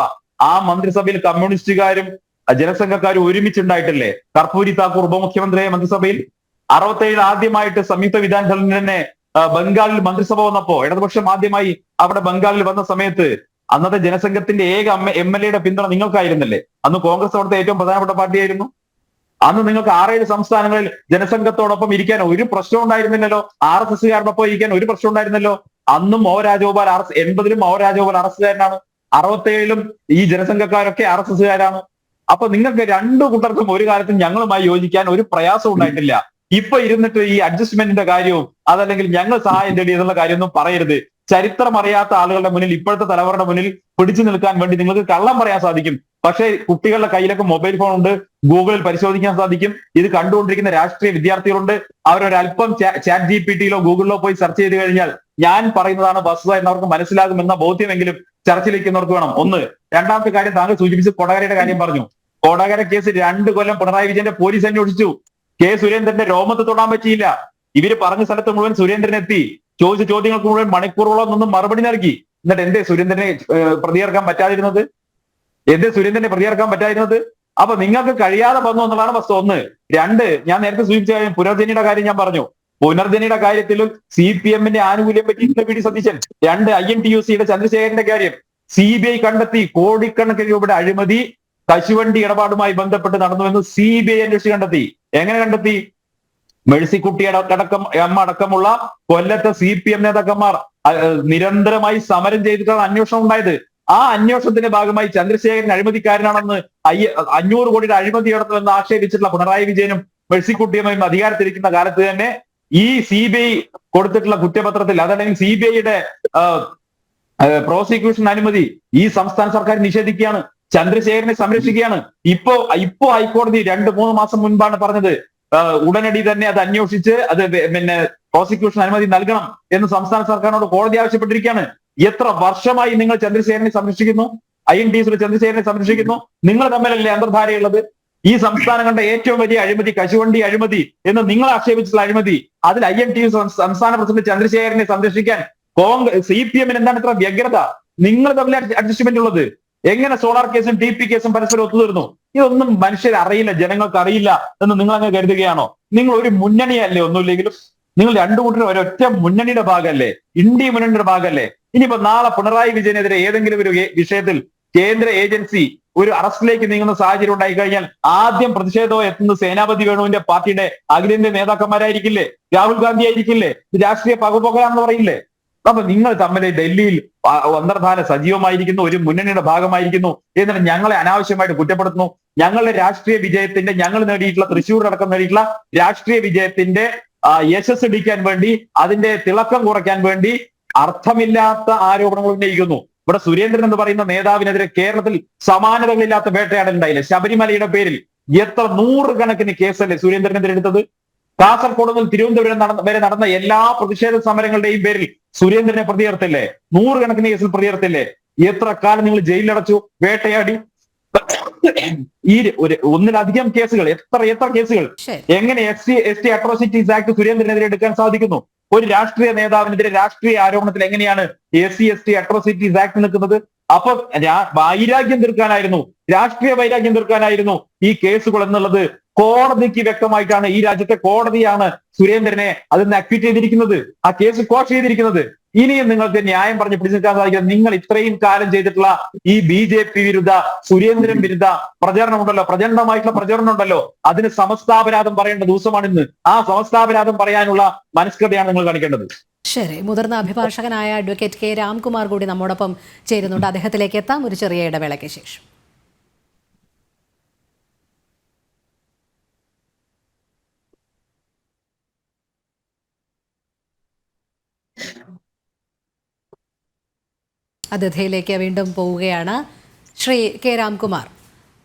Speaker 2: ആ മന്ത്രിസഭയിൽ കമ്മ്യൂണിസ്റ്റുകാരും ജനസംഘക്കാരും ഒരുമിച്ചുണ്ടായിട്ടില്ലേ? കർപ്പൂരി താക്കൂർ ഉപമുഖ്യമന്ത്രിയായ മന്ത്രിസഭയിൽ 67 ആദ്യമായിട്ട് സംയുക്ത വിധാൻചലിന് തന്നെ ബംഗാളിൽ മന്ത്രിസഭ വന്നപ്പോ ഇടതുപക്ഷം ആദ്യമായി അവിടെ ബംഗാളിൽ വന്ന സമയത്ത് അന്നത്തെ ജനസംഘത്തിന്റെ ഏക MLA-യുടെ പിന്തുണ നിങ്ങൾക്കായിരുന്നല്ലേ? അന്ന് കോൺഗ്രസ് അവിടുത്തെ ഏറ്റവും പ്രധാനപ്പെട്ട പാർട്ടിയായിരുന്നു. അന്ന് നിങ്ങൾക്ക് 6-7 സംസ്ഥാനങ്ങളിൽ ജനസംഘത്തോടൊപ്പം ഇരിക്കാൻ ഒരു പ്രശ്നം ഉണ്ടായിരുന്നില്ലല്ലോ. RSS-കാരോടൊപ്പം ഇരിക്കാൻ ഒരു പ്രശ്നം ഉണ്ടായിരുന്നല്ലോ. അന്നും ഒ രാജഗോപാൽ 80-ലും ഒ രാജഗോപാൽ RSS-കാരനാണ്. 67-ലും ഈ ജനസംഘക്കാരൊക്കെ RSS-കാരാണ്. അപ്പൊ നിങ്ങൾക്ക് രണ്ടു കൂട്ടർക്കും ഒരു കാലത്തും ഞങ്ങളുമായി യോജിക്കാൻ ഒരു പ്രയാസം ഉണ്ടായിട്ടില്ല. ഇപ്പൊ ഇരുന്നിട്ട് ഈ അഡ്ജസ്റ്റ്മെന്റിന്റെ കാര്യവും അതല്ലെങ്കിൽ ഞങ്ങൾ സഹായം തേടി എന്നുള്ള കാര്യമൊന്നും പറയരുത്. ചരിത്രം അറിയാത്ത ആളുകളുടെ മുന്നിൽ, ഇപ്പോഴത്തെ തലമുറയുടെ മുന്നിൽ പിടിച്ചു നിൽക്കാൻ വേണ്ടി നിങ്ങൾക്ക് കള്ളം പറയാൻ സാധിക്കും. പക്ഷേ കുട്ടികളുടെ കയ്യിലൊക്കെ മൊബൈൽ ഫോൺ ഉണ്ട്, ഗൂഗിളിൽ പരിശോധിക്കാൻ സാധിക്കും. ഇത് കണ്ടുകൊണ്ടിരിക്കുന്ന രാഷ്ട്രീയ വിദ്യാർത്ഥികളുണ്ട്. അവരൊരല്പം ചാറ്റ് GPT-യിലോ ഗൂഗിളിലോ പോയി സെർച്ച് ചെയ്ത് കഴിഞ്ഞാൽ ഞാൻ പറയുന്നതാണ് വസ്തുത എന്നവർക്ക് മനസ്സിലാകുമെന്ന ബോധ്യമെങ്കിലും ചർച്ചയിലേക്കുന്നവർക്ക് വേണം. ഒന്ന്. രണ്ടാമത്തെ കാര്യം, താങ്കൾ സൂചിപ്പിച്ച് കൊടകരയുടെ കാര്യം പറഞ്ഞു. കൊടകര കേസ് 2 കൊല്ലം പിണറായി വിജയന്റെ പോലീസ് അന്വേഷിച്ചു. കെ സുരേന്ദ്രന്റെ രോമത്ത് തൊടാൻ പറ്റിയില്ല. ഇവര് പറഞ്ഞ സ്ഥലത്ത് മുഴുവൻ സുരേന്ദ്രൻ എത്തി. ചോദിച്ച ചോദ്യങ്ങൾക്ക് മുഴുവൻ മണിക്കൂറുകളോ നിന്നും മറുപടി നൽകി. എന്നിട്ട് എന്തേ സുരേന്ദ്രനെ പ്രതികർക്കാൻ പറ്റാതിരുന്നത്? അപ്പൊ നിങ്ങൾക്ക് കഴിയാതെ വന്നു എന്നുള്ളതാണ് വസ്തു. ഒന്ന്. 2, ഞാൻ നേരത്തെ സൂചിപ്പിച്ച കാര്യം, പുനർജനിയുടെ കാര്യം ഞാൻ പറഞ്ഞു. പുനർജനിയുടെ കാര്യത്തിലും CPM-ന്റെ ആനുകൂല്യം പറ്റിയിട്ടുണ്ട് VD സതീശൻ. 2, INTUC-യുടെ ചന്ദ്രശേഖരന്റെ കാര്യം. CBI കണ്ടെത്തി കോടിക്കണക്കിന് രൂപയുടെ അഴിമതി കശുവണ്ടി ഇടപാടുമായി ബന്ധപ്പെട്ട് നടന്നുവെന്ന് CBI അന്വേഷിച്ച് കണ്ടെത്തി. എങ്ങനെ കണ്ടെത്തി? മേഴ്സിക്കുട്ടി അടക്കമുള്ള കൊല്ലത്തെ CPM നേതാക്കന്മാർ നിരന്തരമായി സമരം ചെയ്തിട്ടാണ് അന്വേഷണം ഉണ്ടായത്. ആ അന്വേഷണത്തിന്റെ ഭാഗമായി ചന്ദ്രശേഖരൻ അഴിമതിക്കാരനാണെന്ന് 500 കോടിയുടെ അഴിമതി നടത്തുമെന്ന് ആക്ഷേപിച്ചിട്ടുള്ള പിണറായി വിജയനും മേഴ്സിക്കുട്ടിയുമായും അധികാരത്തിലിരിക്കുന്ന കാലത്ത് തന്നെ ഈ CBI കൊടുത്തിട്ടുള്ള കുറ്റപത്രത്തിൽ, അതല്ലെങ്കിൽ CBI-യുടെ പ്രോസിക്യൂഷൻ അനുമതി ഈ സംസ്ഥാന സർക്കാർ നിഷേധിക്കുകയാണ്. ചന്ദ്രശേഖരനെ സംരക്ഷിക്കുകയാണ്. ഇപ്പോ ഹൈക്കോടതി 2-3 മാസം മുൻപാണ് പറഞ്ഞത് ഉടനടി തന്നെ അത് അന്വേഷിച്ച് അത് പിന്നെ പ്രോസിക്യൂഷൻ അനുമതി നൽകണം എന്ന് സംസ്ഥാന സർക്കാരിനോട് കോടതി ആവശ്യപ്പെട്ടിരിക്കുകയാണ്. എത്ര വർഷമായി നിങ്ങൾ ചന്ദ്രശേഖരനെ സംരക്ഷിക്കുന്നു? INTUC ചന്ദ്രശേഖരനെ സംരക്ഷിക്കുന്നു. നിങ്ങൾ തമ്മിലല്ലേ അന്തർധാരയുള്ളത്? ഈ സംസ്ഥാനം കണ്ട ഏറ്റവും വലിയ അഴിമതി കശുവണ്ടി അഴിമതി എന്ന് നിങ്ങൾ ആക്ഷേപിച്ചിട്ടുള്ള അഴിമതി, അതിൽ INTU സംസ്ഥാന പ്രസിഡന്റ് ചന്ദ്രശേഖരനെ സംരക്ഷിക്കാൻ CPM എന്താണ് ഇത്ര വ്യഗ്രത? നിങ്ങൾ തമ്മിൽ അഡ്ജസ്റ്റ്മെന്റ് ഉള്ളത്? എങ്ങനെ സോളാർ കേസും TP കേസും പരസ്പരം ഒത്തുതീർന്നു? ഇതൊന്നും മനുഷ്യർ അറിയില്ല, ജനങ്ങൾക്ക് അറിയില്ല എന്ന് നിങ്ങൾ അങ്ങ് കരുതുകയാണോ? നിങ്ങൾ ഒരു മുന്നണിയല്ലേ? ഒന്നുമില്ലെങ്കിലും നിങ്ങൾ രണ്ടു കൂട്ടരും ഒരൊറ്റ മുന്നണിയുടെ ഭാഗമല്ലേ? ഇന്ത്യ മുന്നണിയുടെ ഭാഗമല്ലേ? ഇനിയിപ്പോ നാളെ പിണറായി വിജയനെതിരെ ഏതെങ്കിലും ഒരു വിഷയത്തിൽ കേന്ദ്ര ഏജൻസി ഒരു അറസ്റ്റിലേക്ക് നീങ്ങുന്ന സാഹചര്യം ഉണ്ടായി കഴിഞ്ഞാൽ ആദ്യം പ്രതിഷേധവും എത്തുന്നത് സേനാപതി വേണുവിന്റെ പാർട്ടിയുടെ അഖിലേന്ത്യാ നേതാക്കന്മാരായിരിക്കില്ലേ? രാഹുൽ ഗാന്ധി ആയിരിക്കില്ലേ? ഇത് രാഷ്ട്രീയ പകപോകയാണെന്ന് പറയില്ലേ? അപ്പൊ നിങ്ങൾ തമ്മിൽ ഡൽഹിയിൽ അന്തർധാര സജീവമായിരിക്കുന്നു, ഒരു മുന്നണിയുടെ ഭാഗമായിരിക്കുന്നു എന്നിട്ട് ഞങ്ങളെ അനാവശ്യമായിട്ട് കുറ്റപ്പെടുത്തുന്നു. ഞങ്ങളുടെ രാഷ്ട്രീയ വിജയത്തിന്റെ, ഞങ്ങൾ നേടിയിട്ടുള്ള തൃശ്ശൂർ അടക്കം നേടിയിട്ടുള്ള രാഷ്ട്രീയ വിജയത്തിന്റെ യശസ് ഇടിക്കാൻ വേണ്ടി, അതിന്റെ തിളക്കം കുറയ്ക്കാൻ വേണ്ടി അർത്ഥമില്ലാത്ത ആരോപണങ്ങൾ ഉന്നയിക്കുന്നു. ഇവിടെ സുരേന്ദ്രൻ എന്ന് പറയുന്ന നേതാവിനെതിരെ കേരളത്തിൽ സമാനതകളില്ലാത്ത വേട്ടയാടലുണ്ടായില്ലേ? ശബരിമലയുടെ പേരിൽ എത്ര നൂറുകണക്കിന് കേസല്ലേ സുരേന്ദ്രനെതിരെ എടുത്തത്? കാസർഗോഡ് മുതൽ തിരുവനന്തപുരം വരെ നടന്ന എല്ലാ പ്രതിഷേധ സമരങ്ങളുടെയും പേരിൽ സുരേന്ദ്രനെ പ്രതിയേർത്തില്ലേ? നൂറുകണക്കിന് കേസിൽ പ്രതിയേർത്തില്ലേ? എത്ര കാലം നിങ്ങൾ ജയിലിലടച്ചു, വേട്ടയാടി? ഈ ഒന്നിലധികം കേസുകൾ, എത്ര കേസുകൾ? എങ്ങനെ SC അട്രോസിറ്റീസ് ആക്ട് സുരേന്ദ്രനെതിരെ എടുക്കാൻ സാധിക്കുന്നു? ഒരു രാഷ്ട്രീയ നേതാവിനെതിരെ രാഷ്ട്രീയ ആരോപണത്തിൽ എങ്ങനെയാണ് SC അട്രോസിറ്റീസ് ആക്ട് നിൽക്കുന്നത്? അപ്പൊ വൈരാഗ്യം തീർക്കാനായിരുന്നു, രാഷ്ട്രീയ വൈരാഗ്യം തീർക്കാനായിരുന്നു ഈ കേസുകൾ എന്നുള്ളത് കോടതിക്ക് വ്യക്തമായിട്ടാണ്. ഈ രാജ്യത്തെ കോടതിയാണ് സുരേന്ദ്രനെ അതിൽ അക്വിറ്റ് ചെയ്തിരിക്കുന്നത്, ആ കേസ് ക്വാഷ് ചെയ്തിരിക്കുന്നത്. ഇനിയും നിങ്ങൾക്ക് ന്യായം പറഞ്ഞ് പിടിച്ചു നിൽക്കാൻ സാധിക്കില്ല. നിങ്ങൾ ഇത്രയും കാലം ചെയ്തിട്ടുള്ള ഈ BJP വിരുദ്ധ, സുരേന്ദ്രൻ വിരുദ്ധ പ്രചരണം ഉണ്ടല്ലോ, പ്രചണ്ഡമായിട്ടുള്ള പ്രചരണം ഉണ്ടല്ലോ, അതിന് സമസ്താപരാധം പറയേണ്ട ദിവസമാണിന്ന്. ആ സമസ്താപരാധം പറയാനുള്ള മനസ്കതയാണ് നിങ്ങൾ കാണിക്കേണ്ടത്.
Speaker 1: ശരി, മുതിർന്ന അഭിഭാഷകനായ അഡ്വക്കേറ്റ് K. രാംകുമാർ കൂടി നമ്മോടൊപ്പം ചേരുന്നുണ്ട്. അദ്ദേഹത്തിലേക്ക് എത്താം ഒരു ചെറിയ ഇടവേളയ്ക്ക് ശേഷം. അതിഥിയിലേക്ക് വീണ്ടും പോവുകയാണ്. ശ്രീ K. രാംകുമാർ,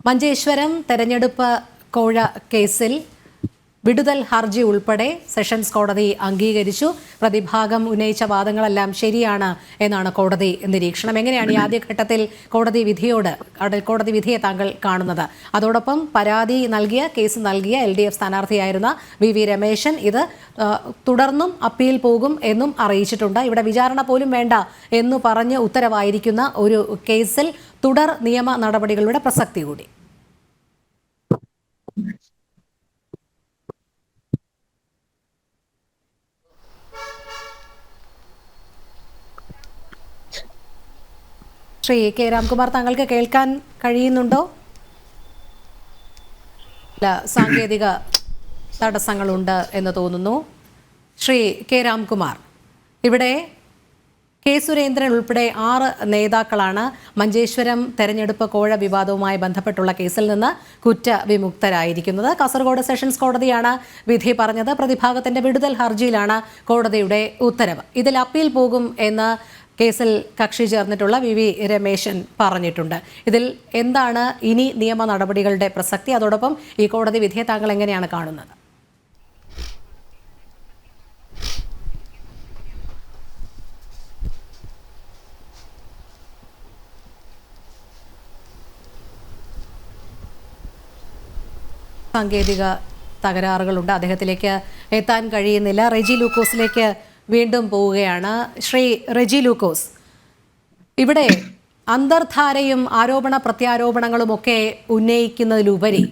Speaker 1: മഞ്ചേശ്വരം തെരഞ്ഞെടുപ്പ് കോഴ കേസിൽ വിടുതൽ ഹർജി ഉൾപ്പെടെ സെഷൻസ് കോടതി അംഗീകരിച്ചു. പ്രതിഭാഗം ഉന്നയിച്ച വാദങ്ങളെല്ലാം ശരിയാണ് എന്നാണ് കോടതി നിരീക്ഷണം. എങ്ങനെയാണ് ഈ ആദ്യഘട്ടത്തിൽ കോടതി വിധിയെ താങ്കൾ കാണുന്നത്? അതോടൊപ്പം പരാതി നൽകിയ, കേസ് നൽകിയ LDF സ്ഥാനാർത്ഥിയായിരുന്ന VV രമേശൻ ഇത് തുടർന്നും അപ്പീൽ പോകും എന്നും അറിയിച്ചിട്ടുണ്ട്. ഇവിടെ വിചാരണ പോലും വേണ്ട എന്ന് പറഞ്ഞ് ഉത്തരവായിരിക്കുന്ന ഒരു കേസിൽ തുടർ നിയമ നടപടികളുടെ പ്രസക്തി കൂടി. ശ്രീ K. രാംകുമാർ, താങ്കൾക്ക് കേൾക്കാൻ കഴിയുന്നുണ്ടോ? സാങ്കേതിക തടസ്സങ്ങളുണ്ട് എന്ന് തോന്നുന്നു. ശ്രീ K. രാംകുമാർ, ഇവിടെ K. സുരേന്ദ്രൻ ഉൾപ്പെടെ 6 നേതാക്കളാണ് മഞ്ചേശ്വരം തെരഞ്ഞെടുപ്പ് കോഴ വിവാദവുമായി ബന്ധപ്പെട്ടുള്ള കേസിൽ നിന്ന് കുറ്റവിമുക്തരായിരിക്കുന്നത്. കാസർഗോഡ് സെഷൻസ് കോടതിയാണ് വിധി പറഞ്ഞത്. പ്രതിഭാഗത്തിന്റെ വിടുതൽ ഹർജിയിലാണ് കോടതിയുടെ ഉത്തരവ്. ഇതിൽ അപ്പീൽ പോകും എന്ന് കേസിൽ കക്ഷി ചേർന്നിട്ടുള്ള VV രമേശൻ പറഞ്ഞിട്ടുണ്ട്. ഇതിൽ എന്താണ് ഇനി നിയമ നടപടികളുടെ പ്രസക്തി? അതോടൊപ്പം ഈ കോടതി വിധിയെ താങ്കൾ എങ്ങനെയാണ് കാണുന്നത്? സാങ്കേതിക തകരാറുകളുണ്ട്, അദ്ദേഹത്തിലേക്ക് എത്താൻ കഴിയുന്നില്ല. റെജി ലൂക്കോസിലേക്ക് വീണ്ടും പോവുകയാണ്. ശ്രീ റെജി ലൂക്കോസ്, ഇവിടെ അന്തർധാരയും ആരോപണ പ്രത്യാരോപണങ്ങളുമൊക്കെ ഉന്നയിക്കുന്നതിലുപരി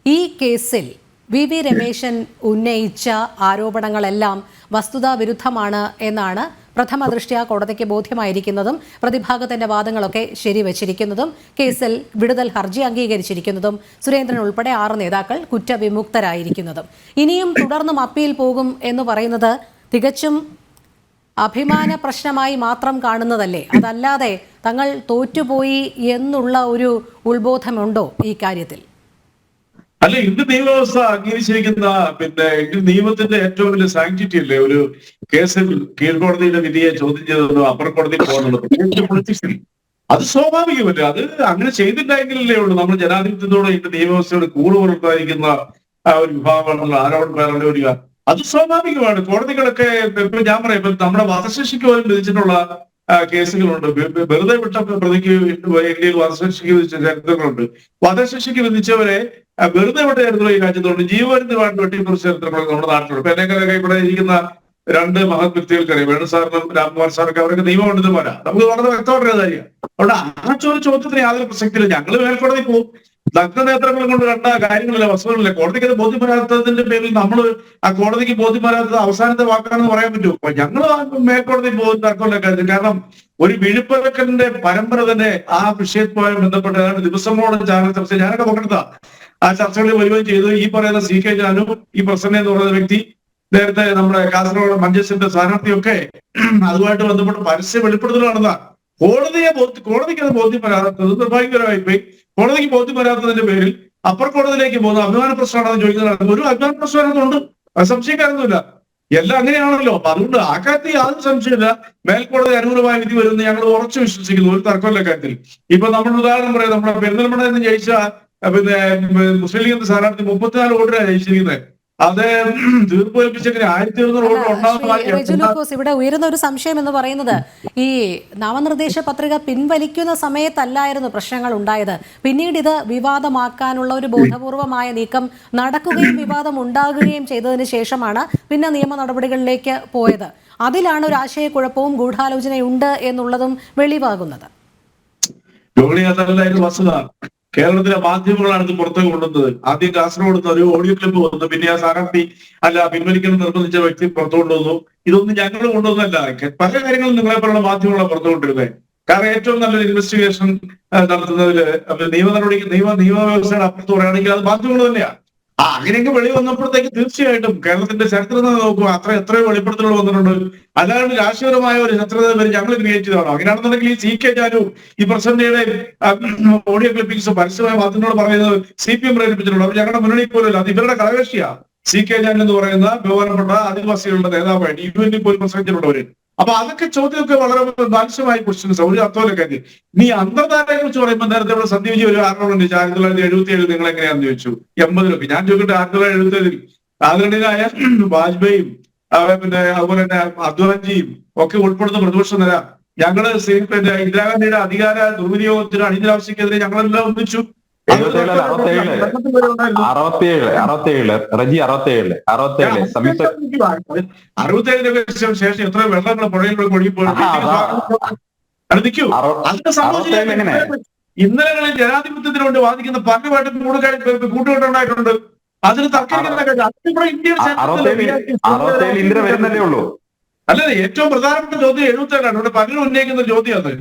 Speaker 1: ഈ കേസിൽ VV രമേശൻ ഉന്നയിച്ച ആരോപണങ്ങളെല്ലാം വസ്തുതാവിരുദ്ധമാണ് എന്നാണ് പ്രഥമ ദൃഷ്ട്യാ കോടതിക്ക് ബോധ്യമായിരിക്കുന്നതും പ്രതിഭാഗത്തിന്റെ വാദങ്ങളൊക്കെ ശരിവച്ചിരിക്കുന്നതും കേസിൽ വിടുതൽ ഹർജി അംഗീകരിച്ചിരിക്കുന്നതും സുരേന്ദ്രൻ ഉൾപ്പെടെ 6 നേതാക്കൾ കുറ്റവിമുക്തരായിരിക്കുന്നതും. ഇനിയും തുടർന്നും അപ്പീൽ പോകും എന്ന് പറയുന്നത് തികച്ചും അഭിമാന പ്രശ്നമായി മാത്രം കാണുന്നതല്ലേ? അതല്ലാതെ തങ്ങൾ തോറ്റുപോയി എന്നുള്ള ഒരു ഉത്ബോധമുണ്ടോ ഈ കാര്യത്തിൽ?
Speaker 4: അല്ല, ഇന്ത്യൻ നിയമവ്യവസ്ഥ അംഗീകരിച്ചിരിക്കുന്ന ഇന്ത്യൻ നിയമത്തിന്റെ ഏറ്റവും വലിയ സാങ്ക്ടിറ്റി അല്ലേ ഒരു കേസിൽ കീഴ്ക്കോടതിയുടെ വിധിയെ ചോദ്യം ചെയ്തതോ അപ്പർ കോടതിയിൽ പോകുന്നുള്ളത്? അത് സ്വാഭാവികമല്ലേ? അത് അങ്ങനെ ചെയ്തിട്ടുണ്ടെങ്കിലല്ലേ ഉള്ളൂ നമ്മൾ ജനാധിപത്യത്തോടെ ഇന്ത്യൻ നിയമവ്യവസ്ഥയോട് കൂടുതലുണ്ടായിരിക്കുന്ന ആ ഒരു വിഭാഗമാണെന്നുള്ള ആരോപണം പേരുടെ വരിക. അത് സ്വാഭാവികമാണ്. കോടതികളൊക്കെ ഇപ്പൊ ഞാൻ പറയാം, ഇപ്പൊ നമ്മുടെ വധശിക്ഷയ്ക്ക് പോലും വിധിച്ചിട്ടുള്ള കേസുകളുണ്ട്. വെറുതെ വിട്ട പ്രതിക്ക് ഇന്ത്യയിൽ വധശിക്ഷയ്ക്ക് വിധിച്ച ചരിത്രങ്ങളുണ്ട്. വധശിക്ഷയ്ക്ക് വിധിച്ചവരെ വെറുതെ വിട്ട ചരിത്രം ഈ രാജ്യത്തുണ്ട്. ജീവപര്യന്തമായിട്ട് വെട്ടിക്കുറിച്ച ചരിത്രങ്ങൾ നമ്മുടെ നാട്ടിലുണ്ട്. ഇപ്പൊ എന്നെയൊക്കെ ഇവിടെ ഇരിക്കുന്ന രണ്ട് മഹത് വ്യക്തികൾക്കറിയാം, വേണു സാറിനും രാംകുമാർ സാറൊക്കെ, അവരൊക്കെ നിയമപണ്ഡിതന്മാരാ. നമുക്ക് വളരെ വ്യക്തമായിട്ടുള്ള കാര്യമാണ്. അവിടെ ആ ചോദ്യത്തിന് യാതൊരു പ്രസക്തിയില്ല. ഞങ്ങൾ മേൽക്കോടതി പോകും, നഗ്നനേത്രങ്ങൾ കൊണ്ട് കണ്ട കാര്യങ്ങളില്ല, വസ്തുതകളില്ല. കോടതിക്ക് അത് ബോധ്യം വരാത്തതിന്റെ പേരിൽ നമ്മൾ ആ കോടതിക്ക് ബോധ്യം വരാത്തത് അവസാനത്തെ വാക്കാണെന്ന് പറയാൻ പറ്റുമോ? അപ്പൊ ഞങ്ങൾ മേൽക്കോടതി പോകുന്ന തർക്കമുള്ള കാര്യത്തിൽ, കാരണം ഒരു വിഴുപ്പറക്കലിന്റെ പരമ്പര തന്നെ ആ വിഷയവുമായി ബന്ധപ്പെട്ട് ഏതാണ്ട് ദിവസങ്ങളോളം ചാനൽ ചർച്ച, ഞാനൊക്കെ പങ്കെടുത്ത ആ ചർച്ചകളിൽ വരികയും ചെയ്തു. ഈ പറയുന്ന CK ജാനു, ഈ പ്രസന്ന എന്ന് പറയുന്ന വ്യക്തി, നേരത്തെ നമ്മുടെ കാസർഗോഡ് മഞ്ചേശ്വരത്തെ സ്ഥാനാർത്ഥിയൊക്കെ അതുമായിട്ട് ബന്ധപ്പെട്ട് പരസ്യ വെളിപ്പെടുത്തൽ നടന്ന കോടതിക്ക് അത് ബോധ്യം വരാത്തത് നിർഭാഗ്യകരമായി പോയി. കോടതിക്ക് ബോധ്യം വരാത്തതിന്റെ പേരിൽ അപ്പർ കോടതിയിലേക്ക് പോകുന്ന അഭിമാന പ്രശ്നമാണെന്ന് ചോദിക്കുന്നത് ഒരു അഭിമാന പ്രശ്നമാണെന്നുണ്ട്, അത് സംശയിക്കാനൊന്നുമില്ല. എല്ലാം അങ്ങനെയാണല്ലോ. അപ്പൊ അതുകൊണ്ട് ആ കാര്യത്തിൽ യാതൊരു സംശയമില്ല. മേൽക്കോടതി അനുകൂലമായ വിധി വരുമെന്ന് ഞങ്ങൾ ഉറച്ചു വിശ്വസിക്കുന്നു. ഒരു തർക്കമില്ല കാര്യത്തിൽ. ഇപ്പൊ നമ്മൾ ഉദാഹരണം പറയാം, നമ്മുടെ പെരിന്തൽമണ്ണ എന്ന് ജയിച്ച മുസ്ലിം ലീഗിന്റെ സ്ഥാനാർത്ഥി 34 വോട്ടിനാണ് ജയിച്ചിരിക്കുന്നത്. അത് തീർപ്പ് കൽപ്പിച്ചെങ്ങനെ 1200 വോട്ട് ഉണ്ടാകുന്ന.
Speaker 1: ഇവിടെ ഉയരുന്ന ഒരു സംശയം എന്ന് പറയുന്നത്, ഈ നാമനിർദ്ദേശ പത്രിക പിൻവലിക്കുന്ന സമയത്തല്ലായിരുന്നു പ്രശ്നങ്ങൾ ഉണ്ടായത്. പിന്നീട് ഇത് വിവാദമാക്കാനുള്ള ഒരു ബോധപൂർവമായ നീക്കം നടക്കുകയും വിവാദം ഉണ്ടാകുകയും ചെയ്തതിന് ശേഷമാണ് പിന്നെ നിയമ നടപടികളിലേക്ക് പോയത്. അതിലാണ് ഒരു ആശയക്കുഴപ്പവും ഗൂഢാലോചനയുണ്ട് എന്നുള്ളതും വെളിവാകുന്നത്.
Speaker 4: വസ്തുത കേരളത്തിലെ മാധ്യമങ്ങളാണ് ഇത് പുറത്തേക്ക് കൊണ്ടുവന്നത്. ആദ്യം കാസർഗോഡ് ഒരു ഓഡിയോ ക്ലിപ്പ് വന്നു, പിന്നെ ആ സ്ഥാനാർത്ഥി പിൻവലിക്കണം നിർബന്ധിച്ച വ്യക്തി പുറത്തു കൊണ്ടുവന്നു. ഇതൊന്നും ഞങ്ങൾ കൊണ്ടുവന്നല്ല, പല കാര്യങ്ങളും നിങ്ങളെപ്പോലുള്ള മാധ്യമങ്ങളാണ് പുറത്തുകൊണ്ടിരുന്നത്. കാരണം ഏറ്റവും നല്ലൊരു ഇൻവെസ്റ്റിഗേഷൻ നടത്തുന്നതില് നിയമവ്യവസ്ഥയുടെ അപ്പുറത്ത് പറയുകയാണെങ്കിൽ അത് മാധ്യമങ്ങൾ തന്നെയാണ്. അങ്ങനെയൊക്കെ വെളി വന്നപ്പോഴത്തേക്ക് തീർച്ചയായിട്ടും കേരളത്തിന്റെ ചരിത്രം നോക്കുക, എത്രയോ വെളിപ്പെടുത്തലുകൾ വന്നിട്ടുണ്ട്. അല്ലാണ്ട് രാഷ്ട്രീയപരമായ ഒരു ചരിത്രത്തെ ഞങ്ങൾ ക്രിയേറ്റ് ചെയ്തതാണോ? അങ്ങനെയാണെന്നുണ്ടെങ്കിൽ ഈ CK ജാനു, ഈ പ്രസന്റയുടെ ഓഡിയോ ക്ലിപ്പിംഗ്സ് പരസ്യമായ മാധ്യമങ്ങളോട് പറയുന്നത് CPM പ്രേരിപ്പിച്ചിട്ടുണ്ട്. അവർ ഞങ്ങളുടെ മുന്നണി പോലും അത് ഇവരുടെ കളവേഷിയാണ്. CK ജാനു എന്ന് പറയുന്ന ബഹുമാനപ്പെട്ട ആദിവാസികളുടെ നേതാവായിട്ട് UN പോലും പ്രസംഗിച്ചിട്ടുള്ളവര്. അപ്പൊ അതൊക്കെ ചോദ്യമൊക്കെ വളരെ ബാലിശമായ ക്വസ്റ്റ്യൻസ്, ഒരു അർത്ഥമല്ല കാര്യം. നീ അന്തർധാരയെ കുറിച്ച് പറയുമ്പോൾ നേരത്തെ ഇവിടെ സന്ധ്യ വിജയ് ഒരു ആരോപണം 1977 നിങ്ങൾ എങ്ങനെയാണെന്ന് ചോദിച്ചു, 80 ഞാൻ ചോദിക്കട്ടെ. 1977 ആദരണീയനായ വാജ്പേയിയും പിന്നെ അതുപോലെ തന്നെ അദ്വാനിജിയും ഒക്കെ ഉൾപ്പെടുന്ന പ്രതിപക്ഷ നിര ഞങ്ങള് ഇന്ദിരാഗാന്ധിയുടെ അധികാര ദുർവിനിയോഗത്തിന് അടിയന്തരാവസ്ഥക്കെതിരെ ഞങ്ങളെല്ലാം ഒന്നിച്ചു. 67 ശേഷം എത്ര വെള്ളങ്ങൾ പുഴയിലൂടെ ഒഴുകിപ്പോയി. അതിന്റെ സംഭവിച്ചു. ഇന്നലകളിൽ ജനാധിപത്യത്തിന് വേണ്ടി വാദിക്കുന്ന പലരുമായിട്ട് കൂട്ടുകെട്ടുണ്ടായിട്ടുണ്ട്. അതിന് അല്ലത് ഏറ്റവും പ്രധാനപ്പെട്ട ചോദ്യം 77 ഇവിടെ പലരും ഉന്നയിക്കുന്ന ചോദ്യം അത്.